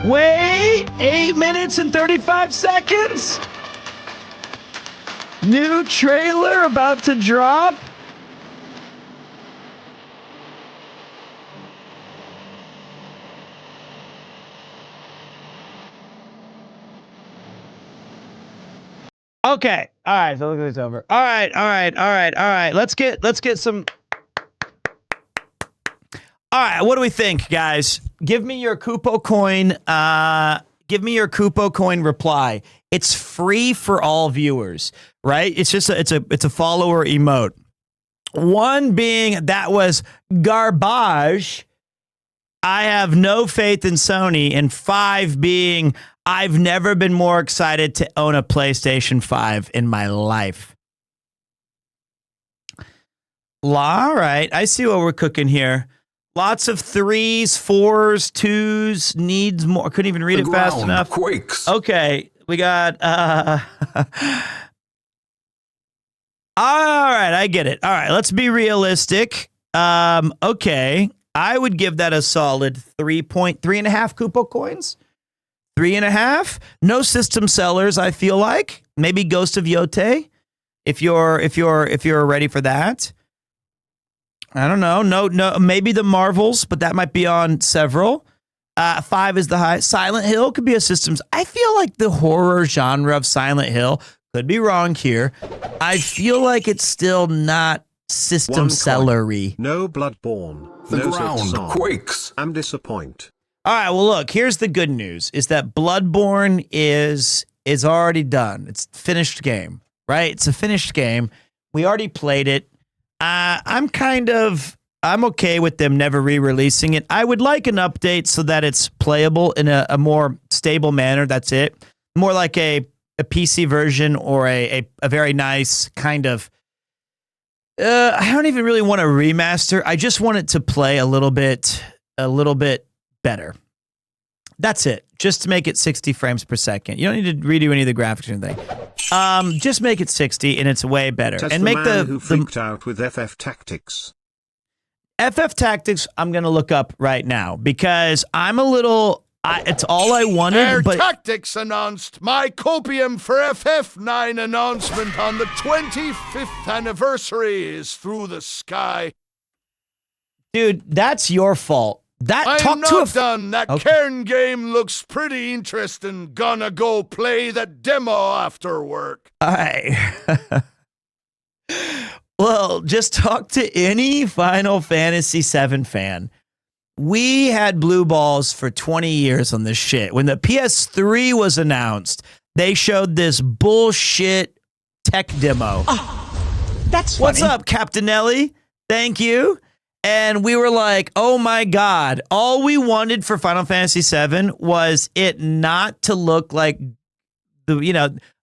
Wait. 8 minutes and 35 seconds. New trailer about to drop. Okay. All right. So look at this over. All right. Let's get some. All right. What do we think, guys? Give me your Kupo coin. Give me your Kupo coin reply. It's free for all viewers, right? It's just it's a follower emote. One being that was garbage. I have no faith in Sony, and 5 being I've never been more excited to own a PlayStation 5 in my life. All right, I see what we're cooking here. Lots of 3s, 4s, 2s, needs more. I couldn't even read it fast enough. Quakes. Okay, we got all right, I get it. All right, let's be realistic. Okay. I would give that a solid 3.5 Kupo coins. 3.5. No system sellers, I feel like. Maybe Ghost of Yote, if you're ready for that. I don't know. No, maybe the Marvels, but that might be on several. 5 is the high. Silent Hill could be a systems. I feel like the horror genre of Silent Hill, could be wrong here. I feel like it's still not system sellery. No Bloodborne. The no ground quakes. I'm disappointed. All right, well, look, here's the good news, is that Bloodborne is already done. It's a finished game, right? It's a finished game. We already played it. I'm okay with them never re-releasing it. I would like an update so that it's playable in a more stable manner. That's it. More like a PC version or a very nice kind of... I don't even really want a remaster. I just want it to play a little bit better. That's it. Just to make it 60 frames per second. You don't need to redo any of the graphics or anything. Just make it 60 and it's way better. Test and make the man who freaked out with FF Tactics. FF Tactics, I'm going to look up right now because I'm a little... it's all I wanted, Air but... Tactics announced my copium for FF9 announcement on the 25th anniversary is through the sky. Dude, that's your fault. I'm not done. That Cairn game looks pretty interesting. Gonna go play the demo after work. Well, just talk to any Final Fantasy VII fan. We had blue balls for 20 years on this shit. When the PS3 was announced, they showed this bullshit tech demo. That's funny. What's up, Captain Ellie? Thank you. And we were like, oh my God, all we wanted for Final Fantasy VII was it not to look like we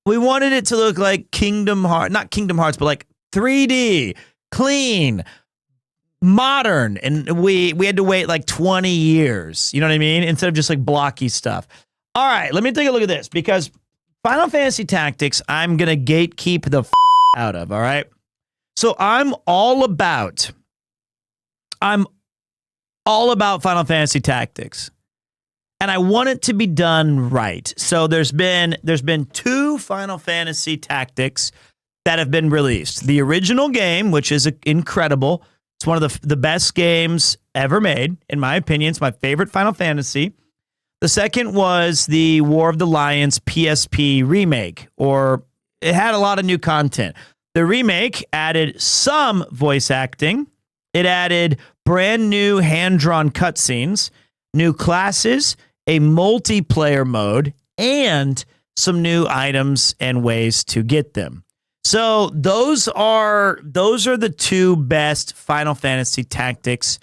wanted it to look like not Kingdom Hearts, but like 3D, clean, modern. And we had to wait like 20 years, you know what I mean? Instead of just like blocky stuff. All right, let me take a look at this because Final Fantasy Tactics, I'm going to gatekeep the out of, all right? So I'm all about Final Fantasy Tactics. and I want it to be done right. So there's been 2 Final Fantasy Tactics that have been released. The original game, which is incredible. It's one of the best games ever made, in my opinion. It's my favorite Final Fantasy. The second was the War of the Lions PSP remake, or it had a lot of new content. The remake added some voice acting. It added brand new hand-drawn cutscenes, new classes, a multiplayer mode, and some new items and ways to get them. So those are the 2 best Final Fantasy Tactics.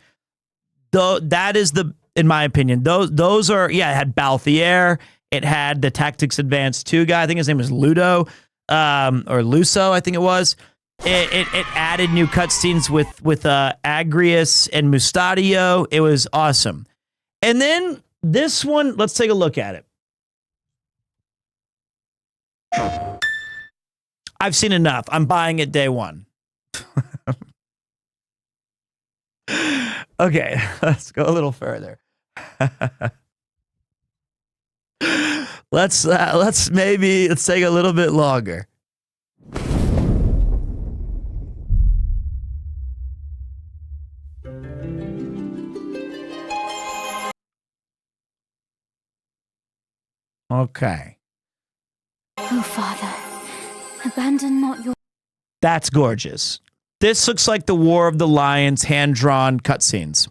Though that is in my opinion, those are, it had Balthier, it had the Tactics Advanced 2 guy, I think his name was Ludo, or Luso, I think it was. It added new cutscenes with Agrius and Mustadio. It was awesome. And then this one, let's take a look at it. I've seen enough. I'm buying it day 1. Okay, let's go a little further. Let's take a little bit longer. Okay. Oh, Father, abandon not your... That's gorgeous. This looks like the War of the Lions hand-drawn cutscenes.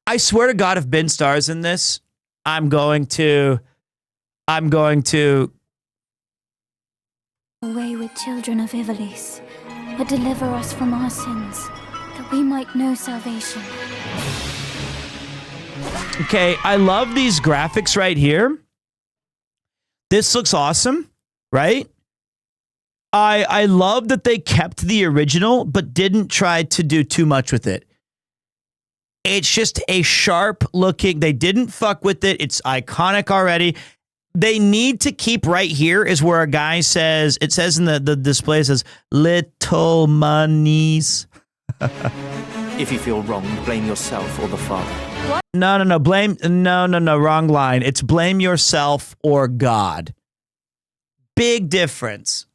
I swear to God, if Ben stars in this, I'm going to... Wayward children of Ivalice, but deliver us from our sins, that we might know salvation. Okay, I love these graphics right here. This looks awesome, right? I love that they kept the original, but didn't try to do too much with it. It's just a sharp looking, they didn't fuck with it. It's iconic already. They need to keep right here is where a guy says, it says in the display, it says, little monies. If you feel wrong, blame yourself or the father. What? No, wrong line. It's blame yourself or God. Big difference.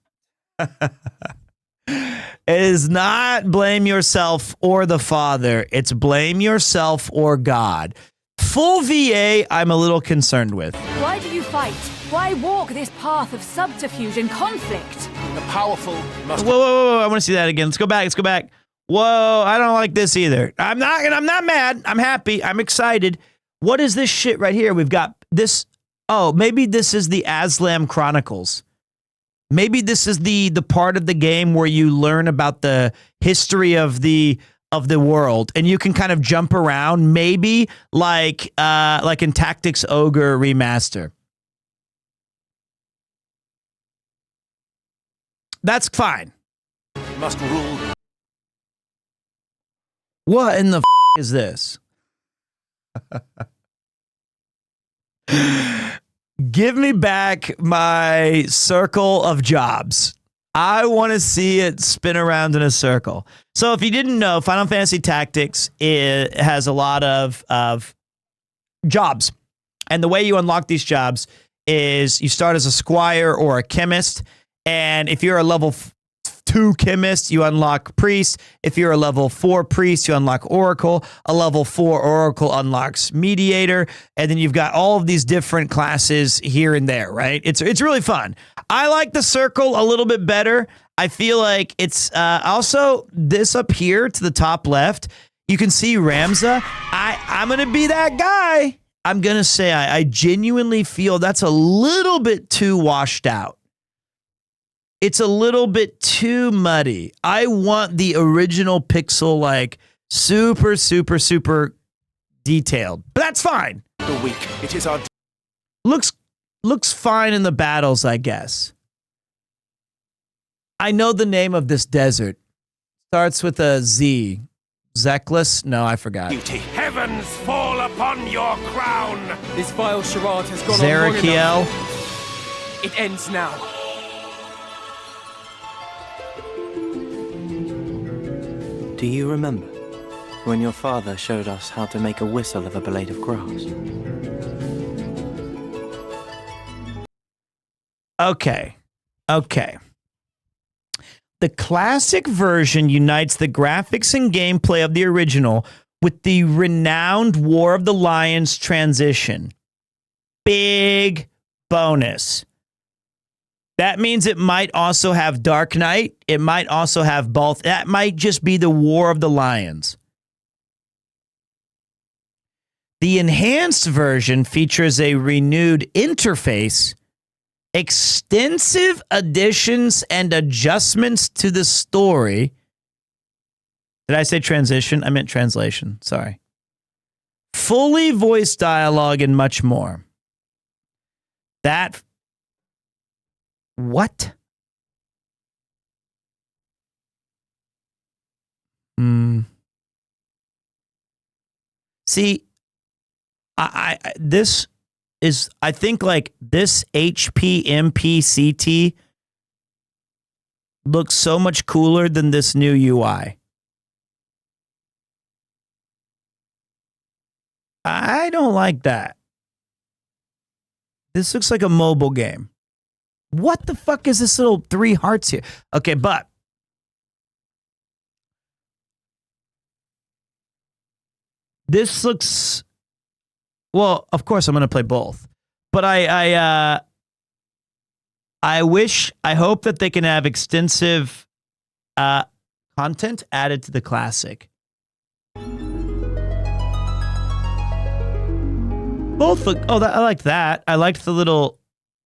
It is not blame yourself or the father. It's blame yourself or God. Full VA, I'm a little concerned with. Why do you fight? Why walk this path of subterfuge and conflict? The powerful must... Whoa, I want to see that again. Let's go back. Whoa, I don't like this either. I'm not mad. I'm happy. I'm excited. What is this shit right here? We've got this. Oh, maybe this is the Aslam Chronicles. Maybe this is the part of the game where you learn about the history of the world, and you can kind of jump around, maybe like in Tactics Ogre Remaster. That's fine. Must rule. What in the is this? Give me back my circle of jobs. I want to see it spin around in a circle. So if you didn't know, Final Fantasy Tactics, it has a lot of jobs. And the way you unlock these jobs is you start as a squire or a chemist. And if you're a level 2 chemist, you unlock priest. If you're a level 4 priest, you unlock oracle. A level 4 oracle unlocks mediator. And then you've got all of these different classes here and there, right? It's really fun. I like the circle a little bit better. I feel like it's also this up here to the top left. You can see Ramza. I'm going to be that guy. I'm going to say I genuinely feel that's a little bit too washed out. It's a little bit too muddy. I want the original pixel, like super, super, super detailed. But that's fine. The weak. It is our... Looks fine in the battles, I guess. I know the name of this desert. Starts with a Z. Zeklis? No, I forgot. Beauty. Heavens fall upon your crown. This vile charade has gone Zerakiel. on long enough. It ends now. Do you remember when your father showed us how to make a whistle of a blade of grass? Okay. The classic version unites the graphics and gameplay of the original with the renowned War of the Lions transition. Big bonus. That means it might also have Dark Knight. It might also have both. That might just be the War of the Lions. The enhanced version features a renewed interface, extensive additions and adjustments to the story. Did I say transition? I meant translation. Sorry. Fully voiced dialogue and much more. What? See, this is, I think, like this HP MPCT looks so much cooler than this new UI. I don't like that. This looks like a mobile game. What the fuck is this little 3 hearts here? Okay, but this looks, well, of course I'm going to play both. But I hope that they can have extensive content added to the classic. Both look, I like that. I liked the little,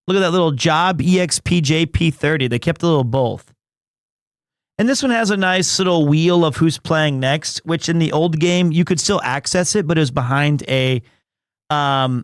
look at that little Job EXPJP30. They kept a little both. And this one has a nice little wheel of who's playing next, which in the old game, you could still access it, but it was behind like a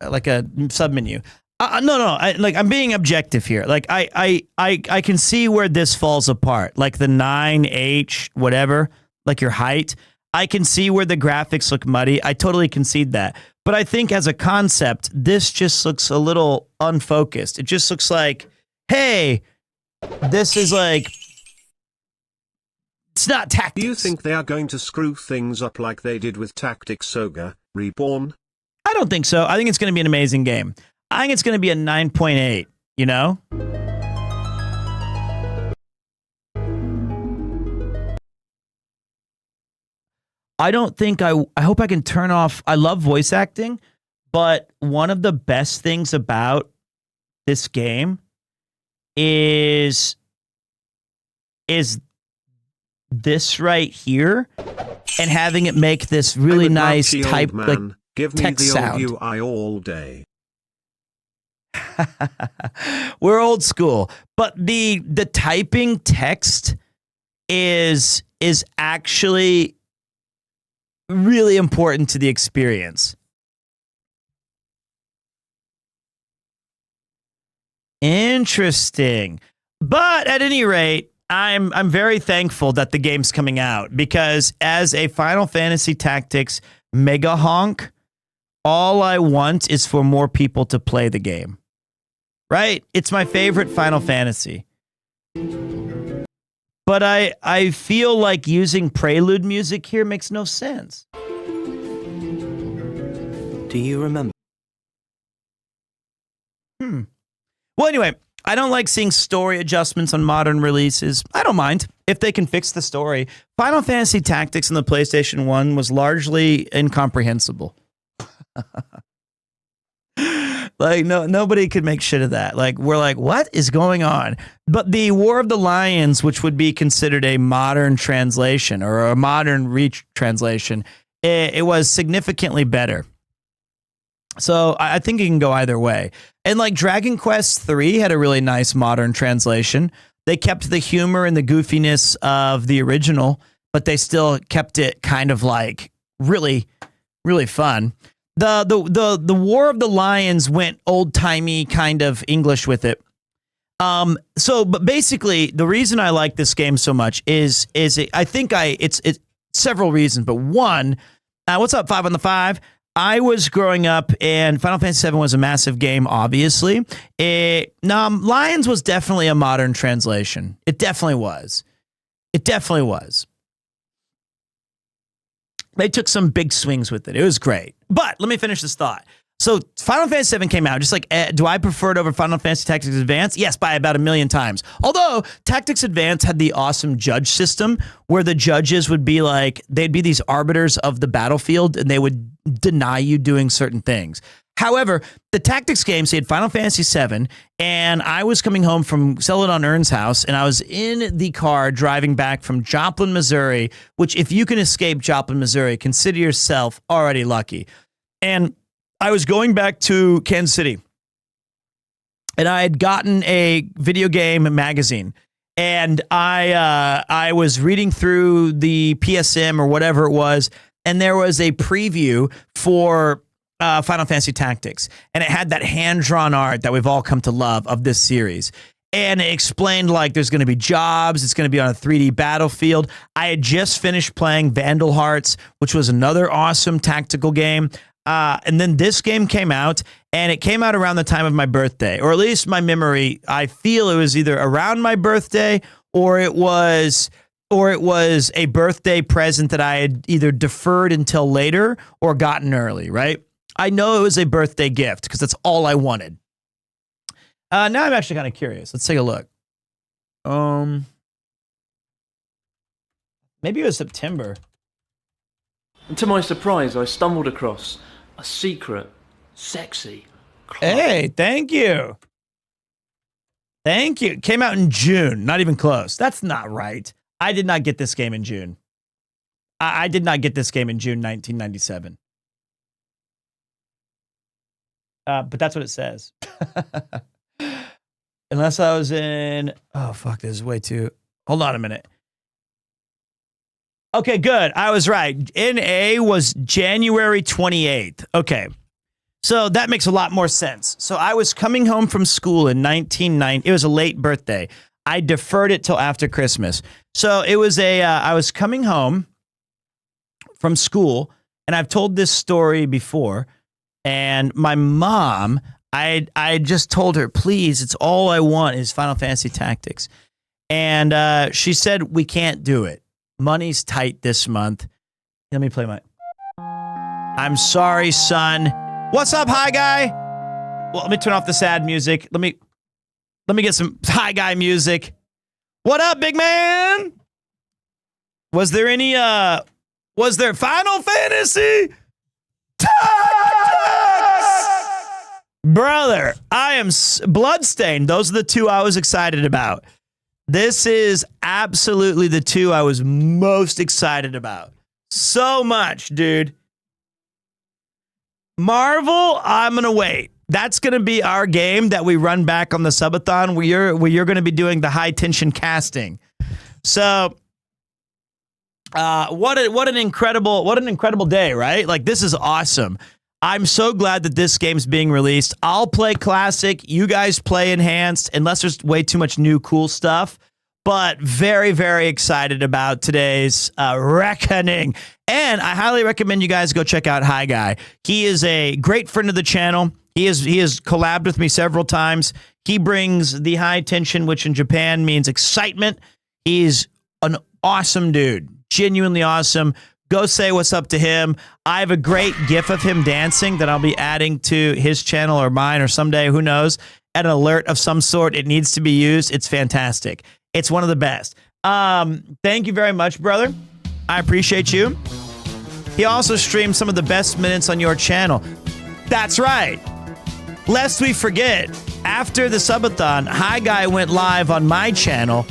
submenu. No, I'm being objective here. Like I can see where this falls apart. Like the 9H, whatever, like your height. I can see where the graphics look muddy. I totally concede that. But I think as a concept, this just looks a little unfocused. It just looks like, hey, this is like, it's not Tactics. Do you think they are going to screw things up like they did with Tactics Soga Reborn? I don't think so. I think it's going to be an amazing game. I think it's going to be a 9.8, you know? I don't think I hope I can turn off. I love voice acting, but one of the best things about this game is this right here and having it make this really nice type like Give me text the sound. old UI all day. We're old school, but the typing text is actually really important to the experience. Interesting. But at any rate, I'm very thankful that the game's coming out, because as a Final Fantasy Tactics mega honk, all I want is for more people to play the game. Right? It's my favorite Final Fantasy. But I feel like using prelude music here makes no sense. Do you remember? Well, anyway, I don't like seeing story adjustments on modern releases. I don't mind if they can fix the story. Final Fantasy Tactics on the PlayStation 1 was largely incomprehensible. Like, nobody could make shit of that. Like, we're like, what is going on? But the War of the Lions, which would be considered a modern translation or a modern retranslation, it was significantly better. So I think it can go either way. And like Dragon Quest III had a really nice modern translation. They kept the humor and the goofiness of the original, but they still kept it kind of like really, really fun. The War of the Lions went old-timey kind of English with it. But basically the reason I like this game so much is it's several reasons, but one, what's up 5 on the 5? I was growing up and Final Fantasy VII was a massive game, obviously. Lions was definitely a modern translation. It definitely was. They took some big swings with it. It was great. But let me finish this thought. So Final Fantasy VII came out. Just like, do I prefer it over Final Fantasy Tactics Advance? Yes, by about 1,000,000 times. Although Tactics Advance had the awesome judge system where the judges would be like, they'd be these arbiters of the battlefield and they would deny you doing certain things. However, the tactics games, they had Final Fantasy VII, and I was coming home from Celadon Ern's house, and I was in the car driving back from Joplin, Missouri, which if you can escape Joplin, Missouri, consider yourself already lucky. And I was going back to Kansas City, and I had gotten a video game magazine, and I was reading through the PSM or whatever it was, and there was a preview for Final Fantasy Tactics, and it had that hand-drawn art that we've all come to love of this series. And it explained like there's going to be jobs, it's going to be on a 3D battlefield. I had just finished playing Vandal Hearts, which was another awesome tactical game. And then this game came out, and it came out around the time of my birthday, or at least my memory. I feel it was either around my birthday or it was a birthday present that I had either deferred until later or gotten early, right? I know it was a birthday gift because that's all I wanted. Now I'm actually kind of curious. Let's take a look. Maybe it was September. And to my surprise, I stumbled across a secret, sexy club. Hey, thank you. Thank you. Came out in June. Not even close. That's not right. I did not get this game in June. I did not get this game in June 1997. But that's what it says. Unless I was in... Oh, fuck, this is way too... Hold on a minute. Okay, good. I was right. NA was January 28th. Okay. So that makes a lot more sense. So I was coming home from school in 1990. It was a late birthday. I deferred it till after Christmas. So it was I was coming home from school, and I've told this story before. And my mom, I just told her, please, it's all I want is Final Fantasy Tactics. And she said, we can't do it. Money's tight this month. Let me play my... I'm sorry, son. What's up, hi guy? Well, let me turn off the sad music. Let me get some hi guy music. What up, big man? Was there Final Fantasy? Brother, I am Bloodstained. Those are the two I was excited about. This is absolutely the two I was most excited about. So much, dude. Marvel, I'm going to wait. That's going to be our game that we run back on the subathon where you're going to be doing the high tension casting. So what an incredible day, right? Like, this is awesome. I'm so glad that this game's being released. I'll play Classic. You guys play Enhanced, unless there's way too much new cool stuff. But very, very excited about today's Reckoning. And I highly recommend you guys go check out Hi Guy. He is a great friend of the channel. He has collabed with me several times. He brings the high tension, which in Japan means excitement. He's an awesome dude. Genuinely awesome. Go say what's up to him. I have a great GIF of him dancing that I'll be adding to his channel or mine or someday, who knows, at an alert of some sort. It needs to be used. It's fantastic. It's one of the best. Thank you very much, brother. I appreciate you. He also streamed some of the best minutes on your channel. That's right. Lest we forget, after the subathon, Hi Guy went live on my channel,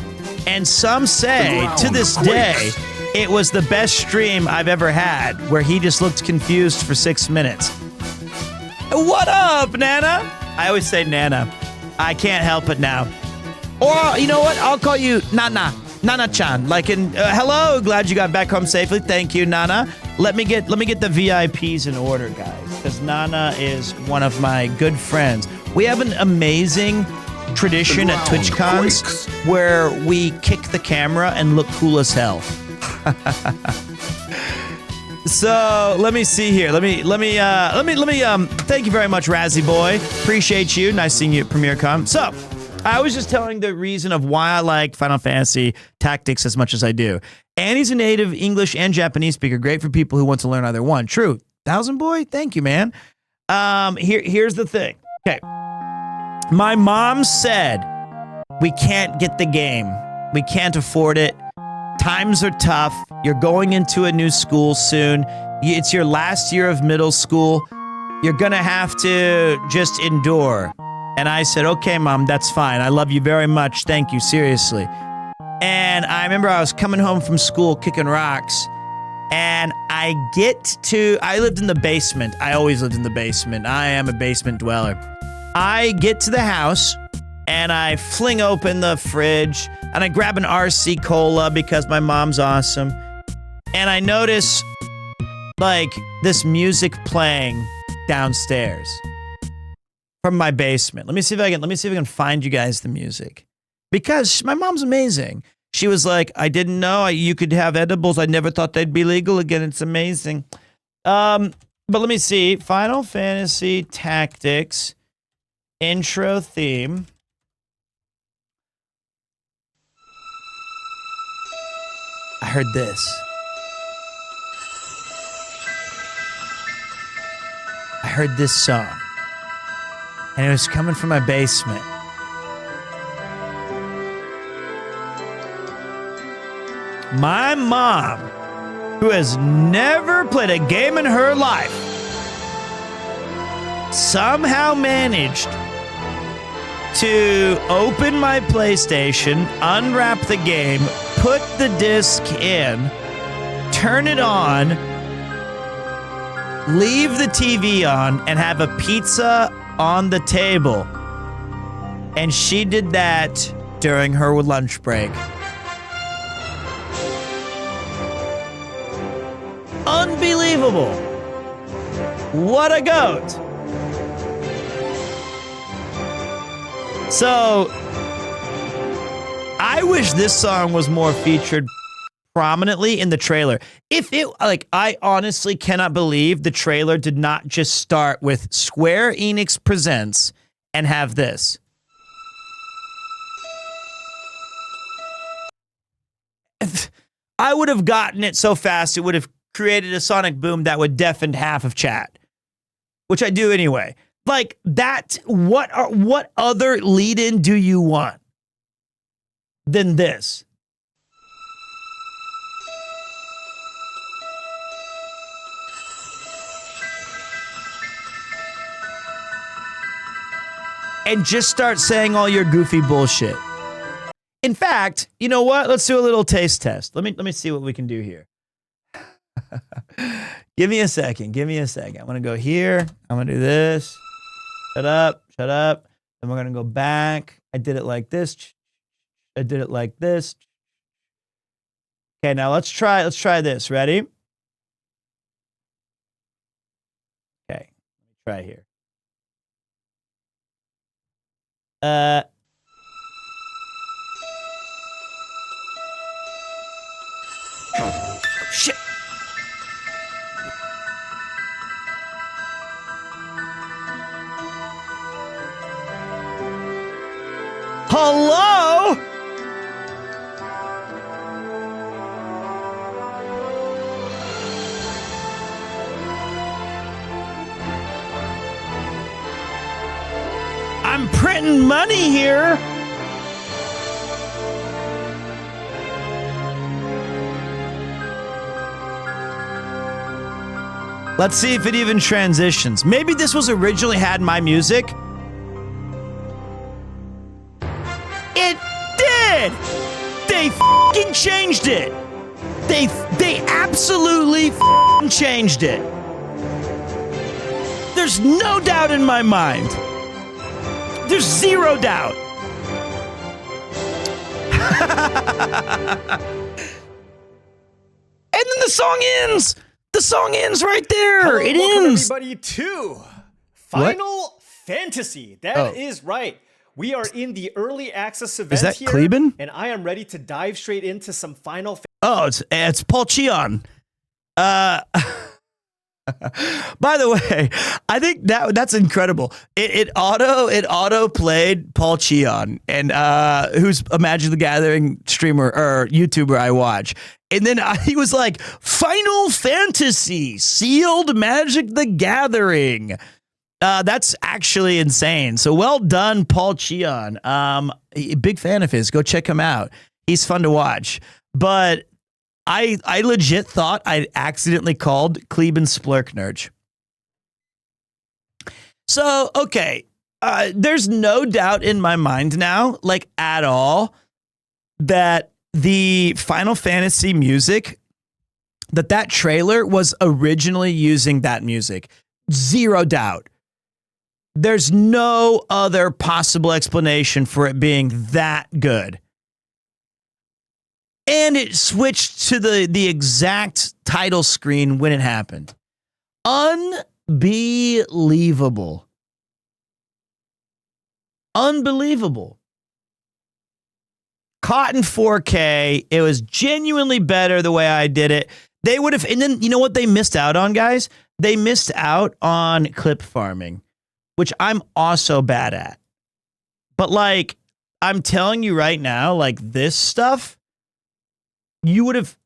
and some say to this day, it was the best stream I've ever had, where he just looked confused for 6 minutes. What up, Nana? I always say Nana. I can't help it now. Or, you know what? I'll call you Nana. Nana-chan. Like in, hello, glad you got back home safely. Thank you, Nana. Let me get the VIPs in order, guys, because Nana is one of my good friends. We have an amazing tradition at TwitchCons where we kick the camera and look cool as hell. So let me see here. Let me thank you very much, Razzie Boy. Appreciate you. Nice seeing you at PremierCon. So I was just telling the reason of why I like Final Fantasy Tactics as much as I do. And he's a native English and Japanese speaker. Great for people who want to learn either one. True. Thousand Boy, thank you, man. Here's the thing. Okay. My mom said, we can't get the game. We can't afford it. Times are tough. You're going into a new school soon. It's your last year of middle school. You're going to have to just endure. And I said, okay, Mom, that's fine. I love you very much. Thank you. Seriously. And I remember I was coming home from school kicking rocks. And I lived in the basement. I always lived in the basement. I am a basement dweller. I get to the house and I fling open the fridge and I grab an RC Cola because my mom's awesome. And I notice like this music playing downstairs from my basement. Let me see if I can find you guys the music because my mom's amazing. She was like, I didn't know you could have edibles. I never thought they'd be legal again. It's amazing. But let me see. Final Fantasy Tactics intro theme. I heard this. I heard this song. And it was coming from my basement. My mom, who has never played a game in her life, somehow managed to open my PlayStation, unwrap the game, put the disc in, turn it on, leave the TV on, and have a pizza on the table. And she did that during her lunch break. Unbelievable. What a goat. So, I wish this song was more featured prominently in the trailer. I honestly cannot believe the trailer did not just start with Square Enix Presents and have this. I would have gotten it so fast, it would have created a sonic boom that would deafen half of chat, which I do anyway. Like that, what other lead-in do you want than this? And just start saying all your goofy bullshit. In fact, you know what? Let's do a little taste test. Let me see what we can do here. Give me a second. I'm going to go here. I'm going to do this. Shut up. Then we're going to go back. I did it like this. Okay, now let's try this. Ready? Okay. Let me try here. Shit. Hello? I'm printing money here. Let's see if it even transitions. Maybe this was originally had my music. It did! They f***ing changed it. They absolutely f***ing changed it. There's no doubt in my mind. There's zero doubt. And then the song ends. The song ends right there. Hello, it welcome ends. Everybody to Final Fantasy. That is right. We are in the early access event that here, Kleben? and I am ready to dive straight into some Final Fantasy. Oh, it's Paul Cheon. By the way, I think that's incredible. It auto played Paul Cheon, and who's a Magic the Gathering streamer or YouTuber I watch. And then he was like, Final Fantasy, sealed Magic the Gathering. That's actually insane. So well done, Paul Cheon. Big fan of his. Go check him out. He's fun to watch. But I legit thought I accidentally called Kleben Splurknerge. So, okay. There's no doubt in my mind now, like at all, that the Final Fantasy music, that trailer was originally using that music. Zero doubt. There's no other possible explanation for it being that good. And it switched to the exact title screen when it happened. Unbelievable. Unbelievable. Caught in 4K. It was genuinely better the way I did it. They would have, and then you know what they missed out on, guys? They missed out on clip farming, which I'm also bad at. But like, I'm telling you right now, like this stuff, you would have.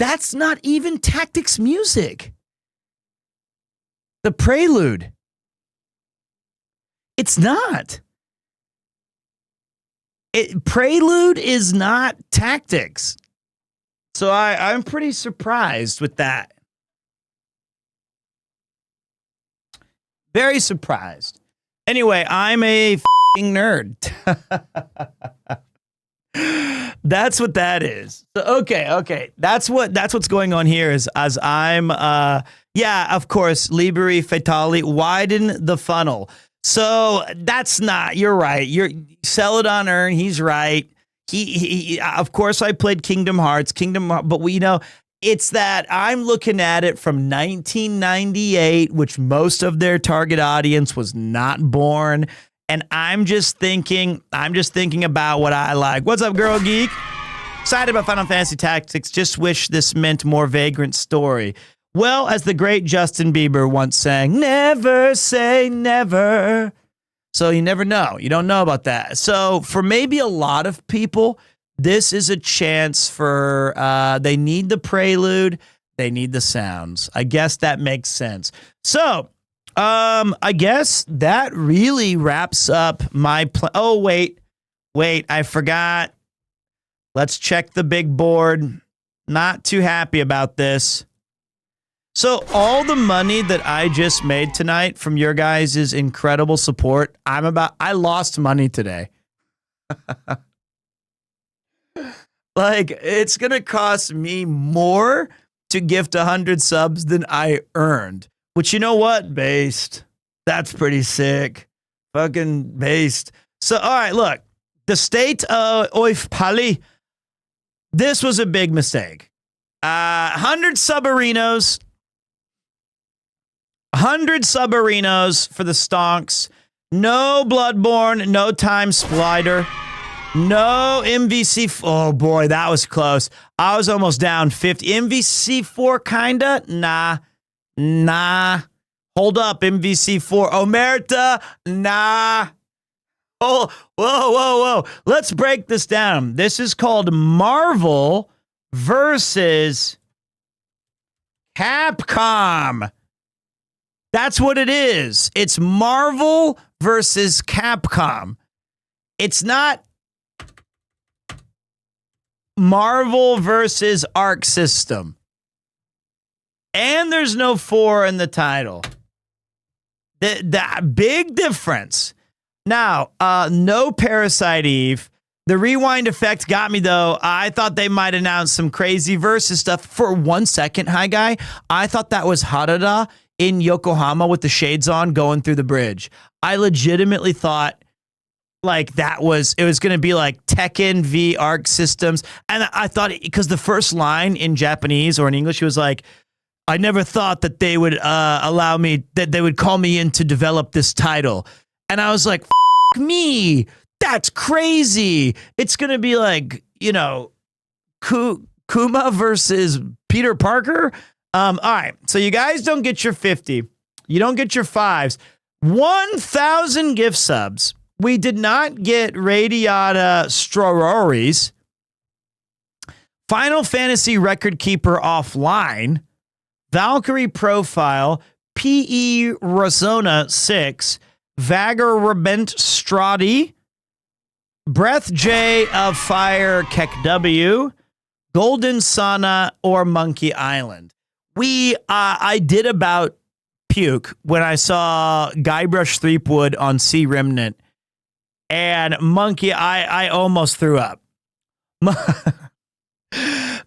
That's not even Tactics music. The prelude. It's not. Prelude is not Tactics. So I'm pretty surprised with that. Very surprised. Anyway, I'm a f***ing nerd. That's what that is. So, okay. That's what's going on here is as I'm, of course, Liberi Fatali, widen the funnel. So that's not, you're right. Sell it on earn. He's right. He of course I played Kingdom Hearts, but it's that I'm looking at it from 1998, which most of their target audience was not born. And I'm just thinking about what I like. What's up, Girl Geek? Excited about Final Fantasy Tactics. Just wish this meant more vagrant story. Well, as the great Justin Bieber once sang, never say never. So you never know. You don't know about that. So for maybe a lot of people, this is a chance for, they need the prelude. They need the sounds. I guess that makes sense. So, I guess that really wraps up my plan. Oh, wait, I forgot. Let's check the big board. Not too happy about this. So all the money that I just made tonight from your guys' incredible support, I lost money today. Like, it's going to cost me more to gift 100 subs than I earned. Which, you know what? Based. That's pretty sick. Fucking based. So, all right, look. The state of Oifpali. This was a big mistake. 100 subarinos. 100 subarinos for the stonks. No Bloodborne. No Time Splitter. No MVC. Oh, boy, that was close. I was almost down 50. MVC4, kinda? Nah. Hold up, MVC4. Omerta? Nah. Oh, whoa. Let's break this down. This is called Marvel versus Capcom. That's what it is. It's Marvel versus Capcom. It's not Marvel versus Arc System. And there's no 4 in the title. The big difference. Now, no Parasite Eve. The rewind effect got me, though. I thought they might announce some crazy versus stuff. For 1 second, hi, guy. I thought that was Harada in Yokohama with the shades on going through the bridge. I legitimately thought like it was going to be like Tekken v Arc Systems. And I thought, because the first line in Japanese or in English, it was like, I never thought that they would allow me, that they would call me in to develop this title. And I was like, F me, that's crazy. It's going to be like, Kuma versus Peter Parker. All right, so you guys don't get your 50. You don't get your 5s. 1,000 gift subs We did not get Radiata Strororis. Final Fantasy Record Keeper Offline. Valkyrie Profile. P.E. Rosona 6. Vagarabent Strati. Breath J of Fire KEKW. Golden Sana or Monkey Island. I did about puke when I saw Guybrush Threepwood on Sea Remnant. And Monkey, I almost threw up.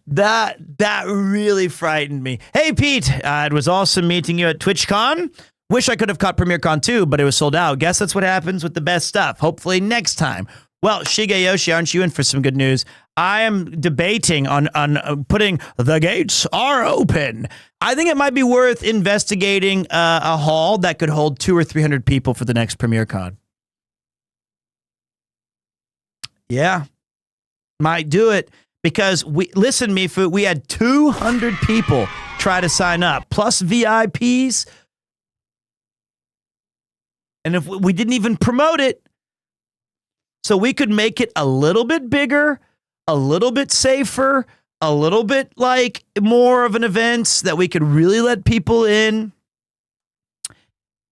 That really frightened me. Hey, Pete, it was awesome meeting you at TwitchCon. Wish I could have caught PremierCon too, but it was sold out. Guess that's what happens with the best stuff. Hopefully next time. Well, Shigeyoshi, aren't you in for some good news? I am debating on putting the gates are open. I think it might be worth investigating a hall that could hold 200 or 300 people for the next PremierCon. Yeah, might do it because listen, Mifu, we had 200 people try to sign up plus VIPs. And if we didn't even promote it, so we could make it a little bit bigger, a little bit safer, a little bit like more of an event that we could really let people in.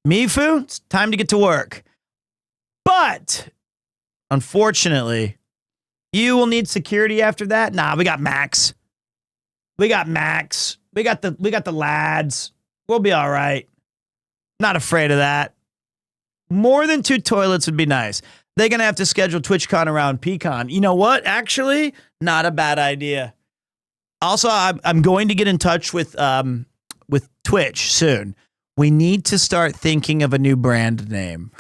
Mifu, it's time to get to work. But unfortunately, you will need security after that. Nah, we got Max. We got Max. We got the lads. We'll be all right. Not afraid of that. More than 2 toilets would be nice. They're going to have to schedule TwitchCon around PCon. You know what? Actually, not a bad idea. Also, I'm going to get in touch with Twitch soon. We need to start thinking of a new brand name.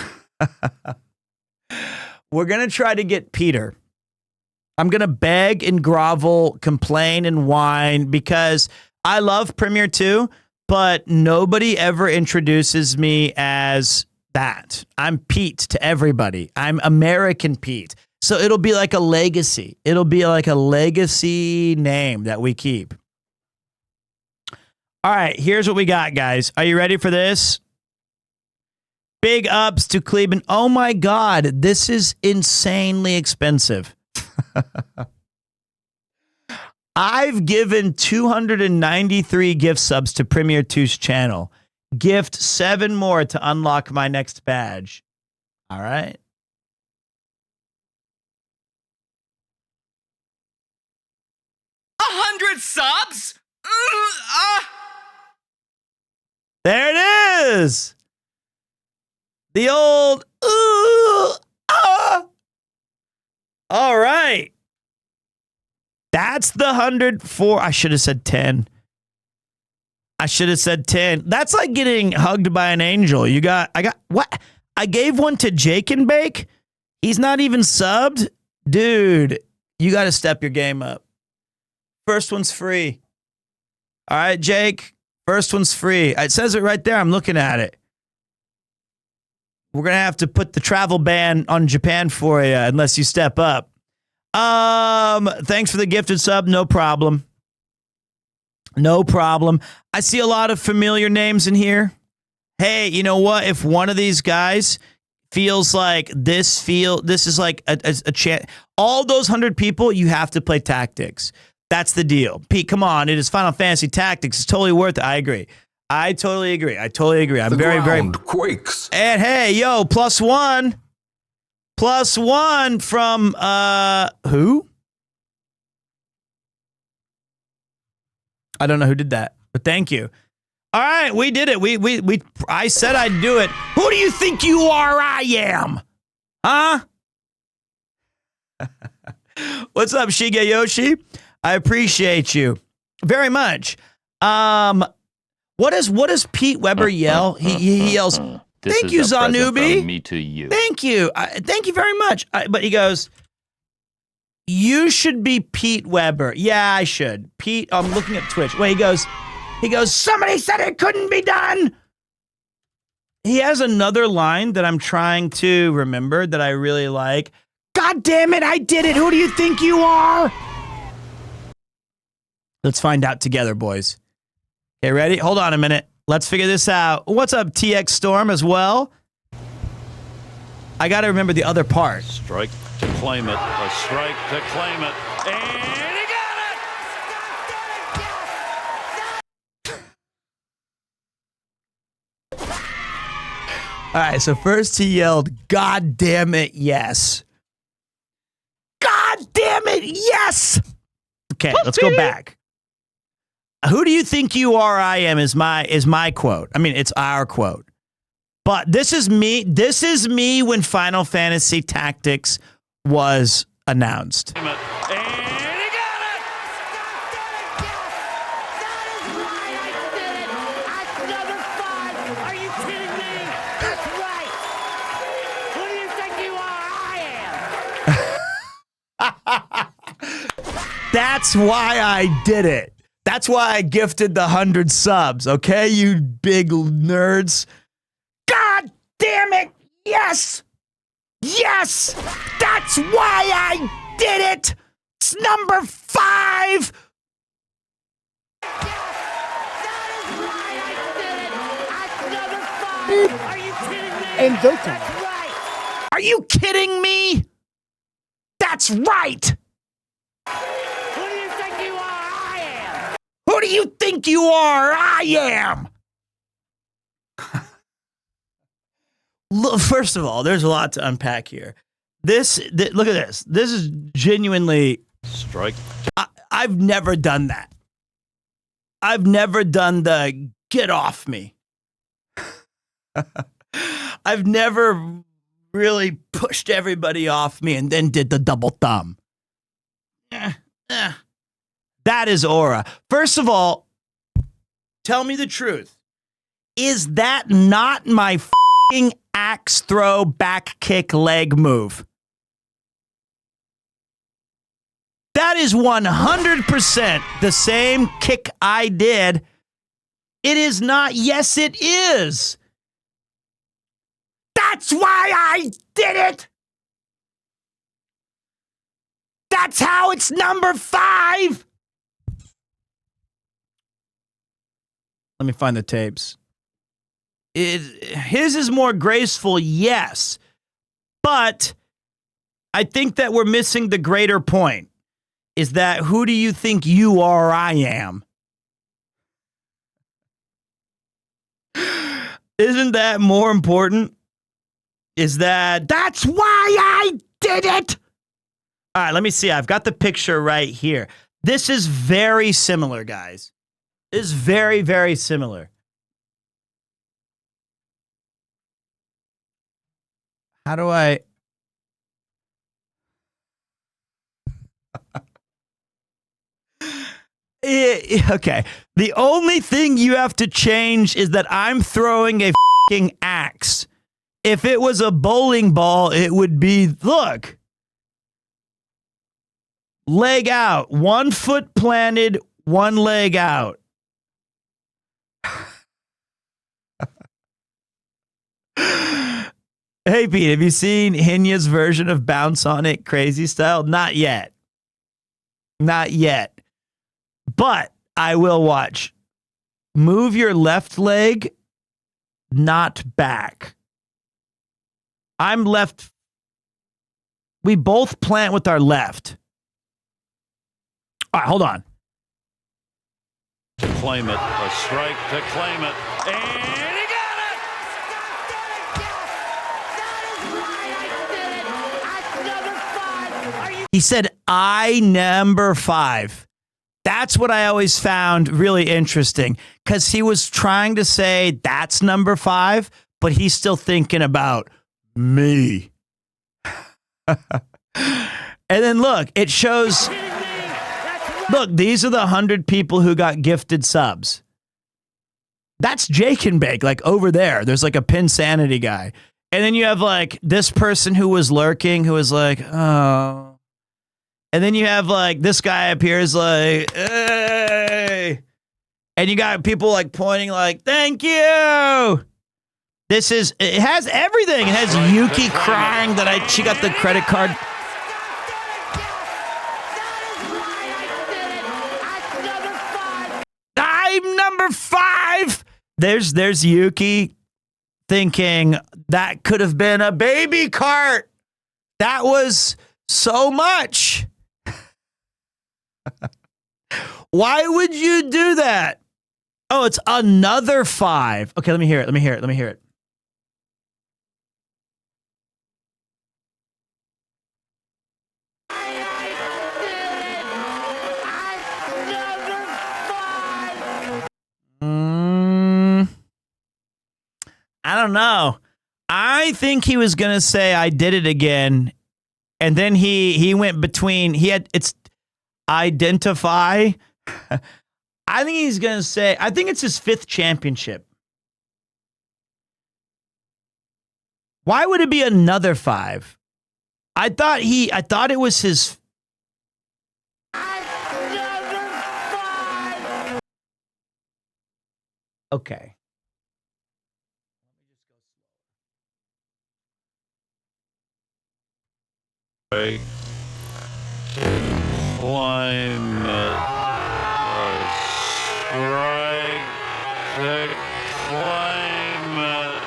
We're going to try to get Peter. I'm going to beg and grovel, complain and whine because I love Premiertwo, but nobody ever introduces me as that. I'm Pete to everybody. I'm American Pete. So it'll be like a legacy. It'll be like a legacy name that we keep. All right, here's what we got, guys. Are you ready for this? Big ups to Cleveland. Oh my God, this is insanely expensive. I've given 293 gift subs to Premiertwo's channel. Gift 7 more to unlock my next badge. All right. $100 subs? There it is. The old. All right. That's the 104. I should have said 10. I should have said 10. That's like getting hugged by an angel. I got what? I gave one to Jake and Bake. He's not even subbed. Dude, you got to step your game up. First one's free. All right, Jake. First one's free. It says it right there. I'm looking at it. We're going to have to put the travel ban on Japan for you unless you step up. Thanks for the gifted sub. No problem. No problem. I see a lot of familiar names in here. Hey, you know what? If one of these guys feels like this is like a chance. All those 100 people, you have to play Tactics. That's the deal. Pete, come on. It is Final Fantasy Tactics. It's totally worth it. I agree. I totally agree. I'm very quakes. And hey, yo, +1. +1 from who? I don't know who did that, but thank you. All right, we did it. I said I'd do it. Who do you think you are? I am. Huh? What's up, Shigeyoshi? I appreciate you very much. What does Pete Weber yell? He yells, "Thank you, Zanubi." From me to you. Thank you. Thank you very much. But he goes, "You should be Pete Weber." Yeah, I should. Pete, I'm looking at Twitch. Wait, he goes, "Somebody said it couldn't be done." He has another line that I'm trying to remember that I really like. God damn it, I did it. Who do you think you are? Let's find out together, boys. Okay, ready? Hold on a minute. Let's figure this out. What's up, TX Storm as well? I got to remember the other part. Strike to claim it. A strike to claim it. And he got it! All right, so first he yelled, "God damn it, yes." God damn it, yes! Okay, let's go back. Who do you think you are, I am, is my quote. I mean, it's our quote. But this is me. This is me when Final Fantasy Tactics was announced. And he got it! Are you kidding me? That's right. Who do you think you are? I am. That's why I did it. That's why I gifted the 100 subs, okay, you big nerds? God damn it! Yes! Yes! That's why I did it! It's number 5! Are you kidding me? And Goku. That's right. Are you kidding me? That's right! Who do you think you are? I am. Who do you think you are? I am! Look, first of all, there's a lot to unpack here. Look at this. This is genuinely... Strike. I've never done that. I've never done the get off me. I've never really pushed everybody off me and then did the double thumb. That is aura. First of all, tell me the truth. Is that not my f***ing axe throw back kick leg move? That is 100% the same kick I did. It is not. Yes, it is. That's why I did it. That's how it's number 5. Let me find the tapes. His is more graceful, yes. But I think that we're missing the greater point. Is that who do you think you are, I am? Isn't that more important? Is that's why I did it? All right, let me see. I've got the picture right here. This is very similar, guys. This is very, very similar. How do I... Okay. The only thing you have to change is that I'm throwing a f***ing axe. If it was a bowling ball, it would be, look. Leg out. 1 foot planted, 1 leg out. Hey, Pete, have you seen Hinya's version of Bounce on It Crazy Style? Not yet. Not yet. But I will watch. Move your left leg, not back. I'm left. We both plant with our left. All right, hold on. To claim it. A strike to claim it. And he got it! He said, I number 5. That's what I always found really interesting, because he was trying to say that's number 5, but he's still thinking about me. And then look, it shows, look, these are the 100 people who got gifted subs. That's Jake and Bake, like over there. There's like a Pinsanity guy. And then you have like this person who was lurking, who was like, oh. And then you have like this guy up here is like, hey. And you got people like pointing like, thank you. It has everything. It has Yuki crying that she got the credit card. I'm number 5. There's Yuki thinking, That could have been a baby cart. That was so much. Why would you do that? Oh, it's another 5. Okay, let me hear it. I don't know. I think he was gonna say I did it again, and then he went between. It's identify. I think he's gonna say. I think it's his 5th championship. Why would it be another 5? I thought it was his. Okay. Climate. Strike the climate.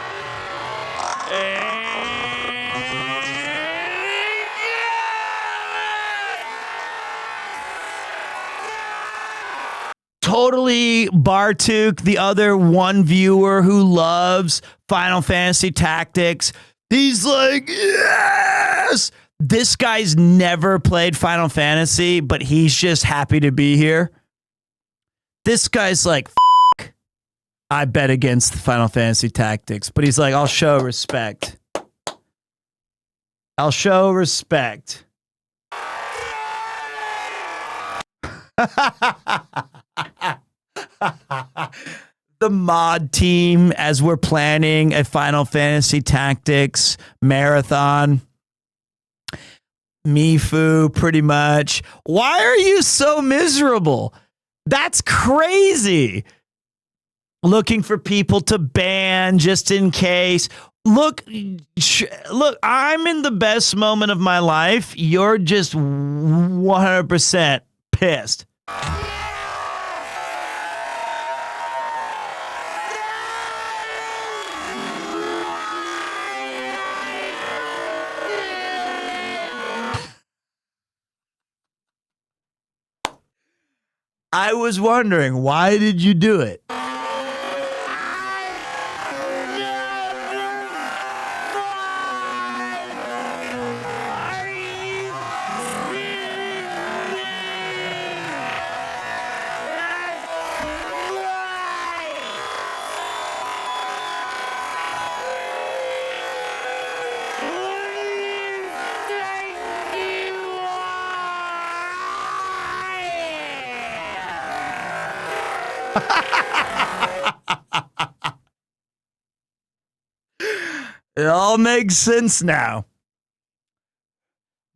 Totally Bartuk, the other one viewer who loves Final Fantasy Tactics. He's like, yes! This guy's never played Final Fantasy, but he's just happy to be here. This guy's like, F***, I bet against the Final Fantasy Tactics. But he's like, I'll show respect. I'll show respect. The mod team as we're planning a Final Fantasy Tactics marathon. Mifu, pretty much. Why are you so miserable? That's crazy. Looking for people to ban just in case. Look, I'm in the best moment of my life. You're just 100% pissed. I was wondering, why did you do it? It all makes sense now.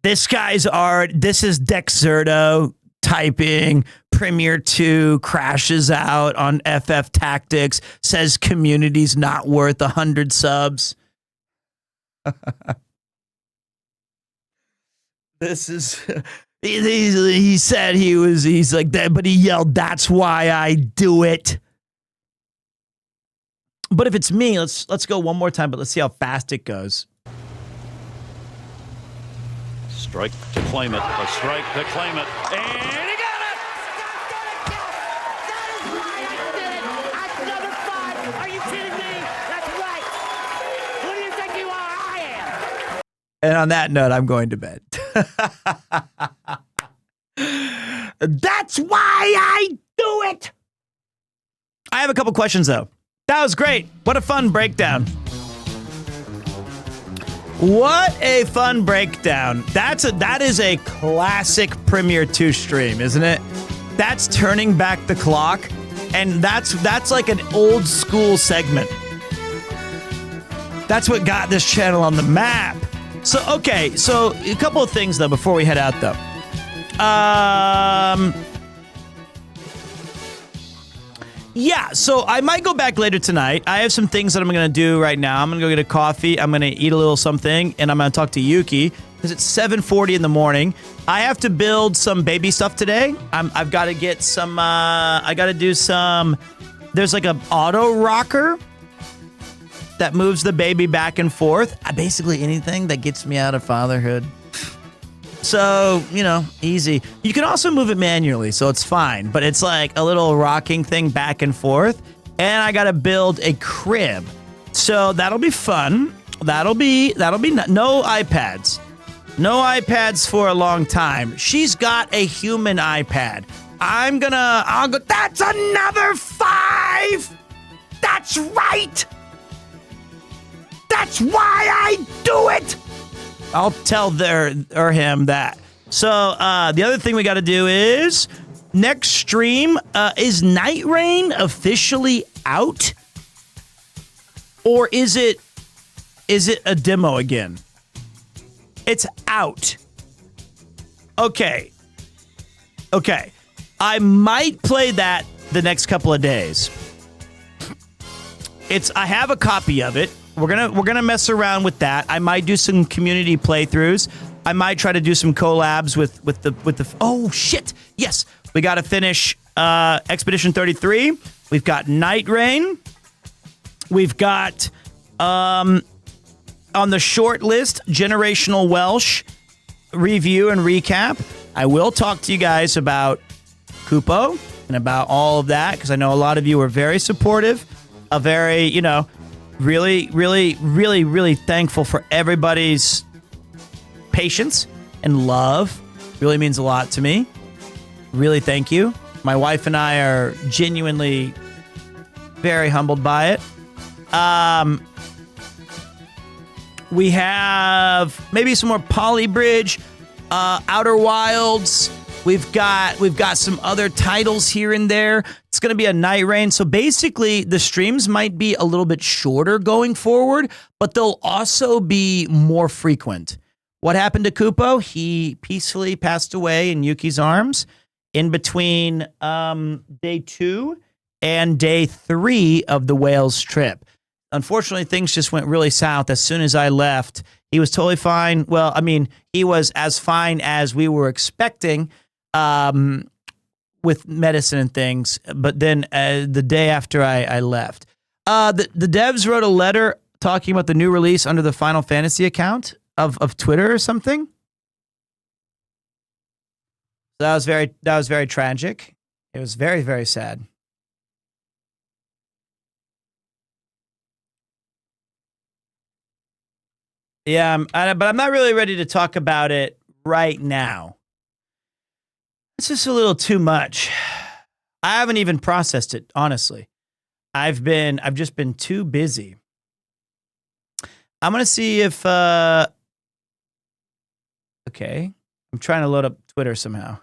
This is Dexerto typing Premiertwo crashes out on FF Tactics, says community's not worth 100 subs. This is he said he's like that, but he yelled, that's why I do it. But if it's me, let's go one more time, but let's see how fast it goes. Strike to claim it. A strike to claim it. And he got it! That's another 5. Are you kidding me? That's right. Who do you think you are? I am. And on that note, I'm going to bed. That's why I do it. I have a couple questions, though. That was great. What a fun breakdown. What a fun breakdown. That is a classic Premiertwo stream, isn't it? That's turning back the clock, and that's like an old school segment. That's what got this channel on the map. So, okay, so a couple of things, though, before we head out, though. Yeah, so I might go back later tonight. I have some things that I'm going to do right now. I'm going to go get a coffee. I'm going to eat a little something, and I'm going to talk to Yuki because it's 7:40 in the morning. I have to build some baby stuff today. I've got to get some, I got to do some, there's like an auto rocker that moves the baby back and forth. Basically anything that gets me out of fatherhood. So, easy. You can also move it manually, so it's fine. But it's like a little rocking thing back and forth. And I got to build a crib. So that'll be fun. That'll be no iPads. No iPads for a long time. She's got a human iPad. I'll go, that's another 5! That's right! That's why I do it! I'll tell him that. So the other thing we got to do is next stream, is Night Rain officially out? Or is it a demo again? It's out. Okay. I might play that the next couple of days. I have a copy of it. We're gonna mess around with that. I might do some community playthroughs. I might try to do some collabs with the. Oh shit! Yes, we got to finish Expedition 33. We've got Night Rain. We've got on the short list Generational Welsh review and recap. I will talk to you guys about Kupo and about all of that because I know a lot of you are very supportive. Really, really, really, really thankful for everybody's patience and love. Really means a lot to me. Really thank you. My wife and I are genuinely very humbled by it. We have maybe some more Polybridge, Outer Wilds. We've got some other titles here and there. It's going to be a Night Rain. So basically, the streams might be a little bit shorter going forward, but they'll also be more frequent. What happened to Kupo? He peacefully passed away in Yuki's arms in between day 2 and day 3 of the Wales trip. Unfortunately, things just went really south as soon as I left. He was totally fine. Well, I mean, he was as fine as we were expecting with medicine and things. But then the day after I left, the devs wrote a letter talking about the new release under the Final Fantasy account of Twitter or something. That was very tragic. It was very, very sad. Yeah, but I'm not really ready to talk about it right now. It's just a little too much. I haven't even processed it, honestly. I've just been too busy. I'm gonna see if okay. I'm trying to load up Twitter somehow.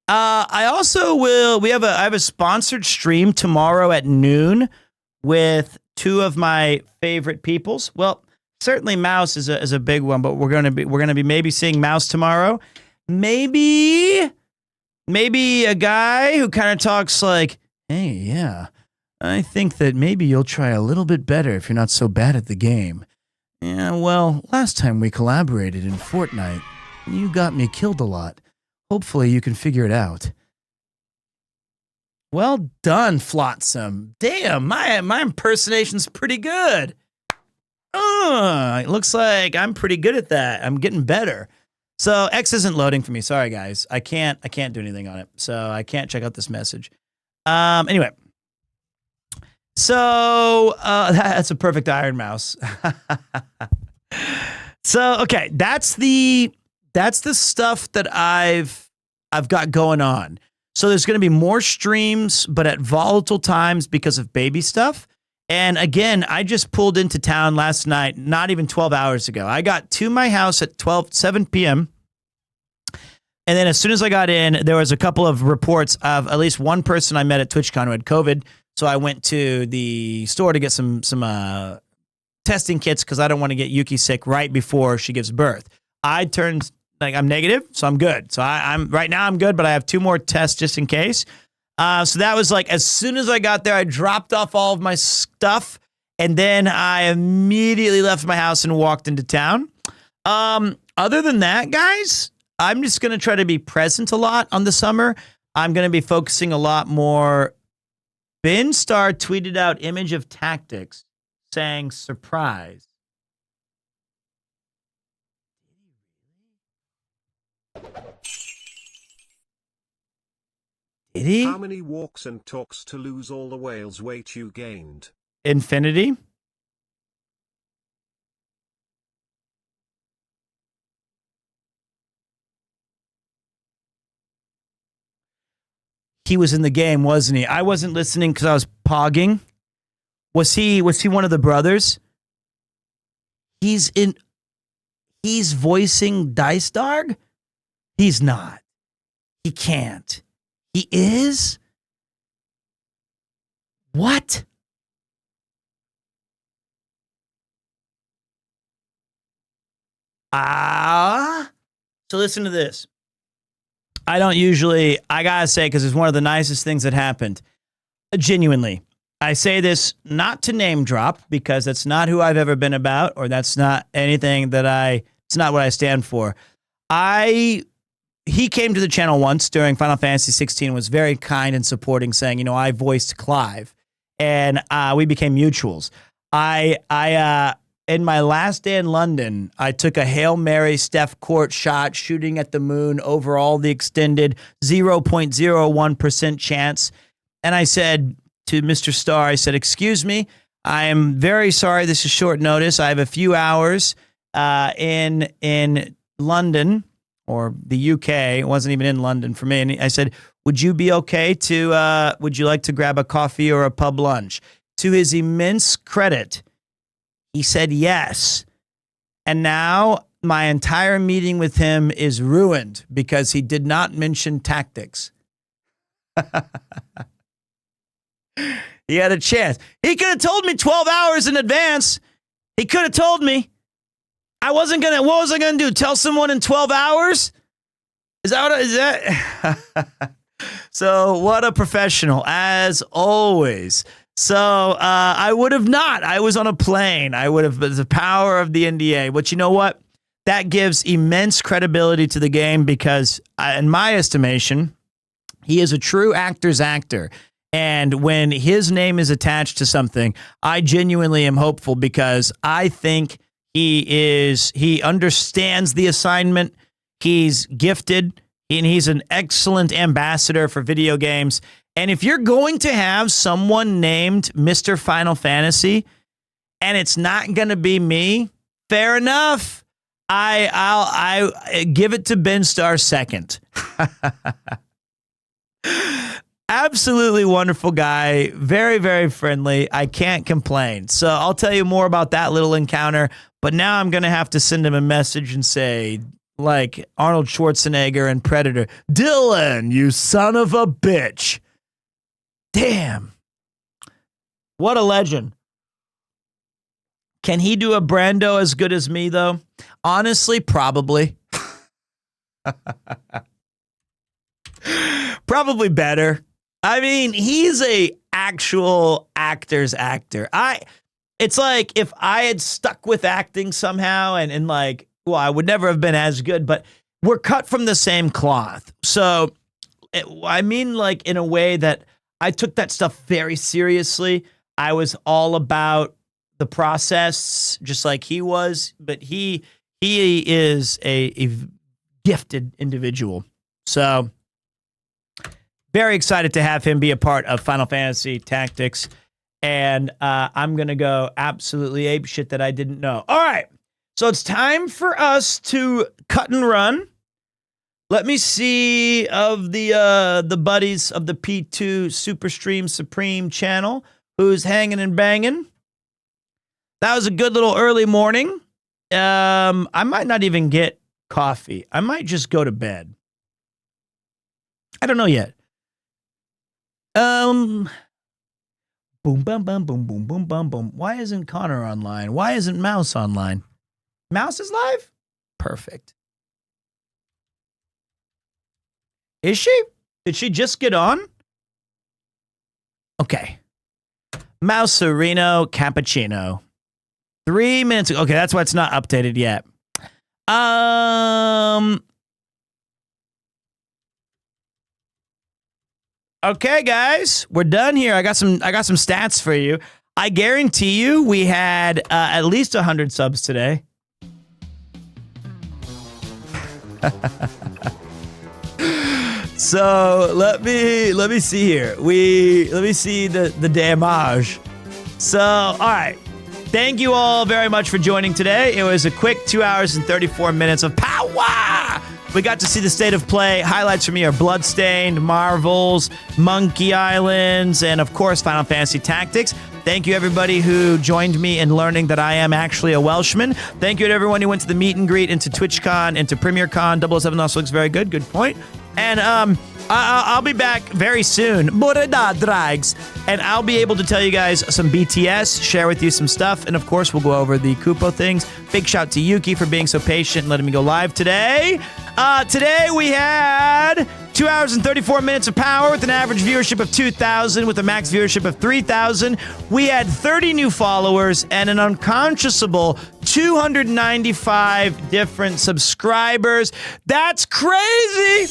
I also will. I have a sponsored stream tomorrow at noon with 2 of my favorite peoples. Well, certainly Mouse is a big one, but we're gonna be maybe seeing Mouse tomorrow. Maybe a guy who kind of talks like, "Hey, yeah, I think that maybe you'll try a little bit better if you're not so bad at the game." Yeah, well, last time we collaborated in Fortnite, you got me killed a lot. Hopefully you can figure it out. Well done, Flotsam. Damn, my impersonation's pretty good. It looks like I'm pretty good at that. I'm getting better. So X isn't loading for me. Sorry, guys. I can't do anything on it. So I can't check out this message. Anyway. So that's a perfect Iron Mouse. So okay, that's the stuff that I've got going on. So there's going to be more streams, but at volatile times because of baby stuff. And again, I just pulled into town last night, not even 12 hours ago. I got to my house at 7 p.m. And then as soon as I got in, there was a couple of reports of at least one person I met at TwitchCon who had COVID. So I went to the store to get some testing kits because I don't want to get Yuki sick right before she gives birth. I'm negative, so I'm good. So I'm right now I'm good, but I have 2 more tests just in case. So that was like, as soon as I got there, I dropped off all of my stuff, and then I immediately left my house and walked into town. Other than that, guys, I'm just going to try to be present a lot on the summer. I'm going to be focusing a lot more. Binstar tweeted out image of tactics. saying surprise. Did he? How many walks and talks to lose all the whale's weight you gained? Infinity? He was in the game, wasn't he? I wasn't listening because I was pogging. Was he one of the brothers? He's voicing Dice Dog? He's not. He can't. He is? What? So listen to this. I gotta say, because it's one of the nicest things that happened. Genuinely. I say this not to name drop, because that's not who I've ever been about, or that's not anything that it's not what I stand for. He came to the channel once during Final Fantasy 16, was very kind and supporting, saying, I voiced Clive, and we became mutuals. In my last day in London, I took a Hail Mary Steph Court shot shooting at the moon over all the extended 0.01% chance. And I said to Mr. Starr, I said, excuse me, I am very sorry this is short notice. I have a few hours in London or the UK. It wasn't even in London for me. And I said, would you be okay would you like to grab a coffee or a pub lunch? To his immense credit, he said yes. And now my entire meeting with him is ruined because he did not mention tactics. He had a chance. He could have told me 12 hours in advance. He could have told me. What was I going to do? Tell someone in 12 hours? Is that? So what a professional, as always. So I would have not. I was on a plane. I would have, the power of the NDA. But you know what? That gives immense credibility to the game because, in my estimation, he is a true actor's actor. And when his name is attached to something, I genuinely am hopeful because I think he understands the assignment. He's gifted and he's an excellent ambassador for video games. And if you're going to have someone named Mr. Final Fantasy and it's not going to be me, fair enough. I'll give it to Ben Starr second. Absolutely wonderful guy. Very, very friendly. I can't complain. So I'll tell you more about that little encounter. But now I'm going to have to send him a message and say, like Arnold Schwarzenegger and Predator, Dylan, you son of a bitch. Damn. What a legend. Can he do a Brando as good as me, though? Honestly, probably. Probably better. I mean, he's a actual actor's actor. It's like if I had stuck with acting somehow and like, well, I would never have been as good, but we're cut from the same cloth. So, I mean, like in a way that I took that stuff very seriously. I was all about the process, just like he was, but he is a gifted individual. So, very excited to have him be a part of Final Fantasy Tactics. And I'm going to go absolutely apeshit that I didn't know. All right. So it's time for us to cut and run. Let me see of the buddies of the P2 Superstream Supreme channel who's hanging and banging. That was a good little early morning. I might not even get coffee. I might just go to bed. I don't know yet. Boom, bum, bum, boom, boom, boom, bum, boom. Why isn't Connor online? Why isn't Mouse online? Mouse is live? Perfect. Is she? Did she just get on? Okay. Mouserino Cappuccino. 3 minutes ago. Okay, that's why it's not updated yet. Okay, guys, we're done here. I got some stats for you. I guarantee you we had at least 100 subs today. So let me see here. Let me see the damage. So, all right. Thank you all very much for joining today. It was a quick 2 hours and 34 minutes of power. We got to see the state of play. Highlights for me are Bloodstained, Marvels, Monkey Islands, and of course, Final Fantasy Tactics. Thank you, everybody who joined me in learning that I am actually a Welshman. Thank you to everyone who went to the meet and greet, into TwitchCon, into PremierCon. 007 also looks very good. Good point. And I'll be back very soon. Drags. And I'll be able to tell you guys some BTS, share with you some stuff, and of course, we'll go over the Kupo things. Big shout to Yuki for being so patient and letting me go live today. Today we had 2 hours and 34 minutes of power with an average viewership of 2,000 with a max viewership of 3,000. We had 30 new followers and an unconscionable 295 different subscribers. That's crazy!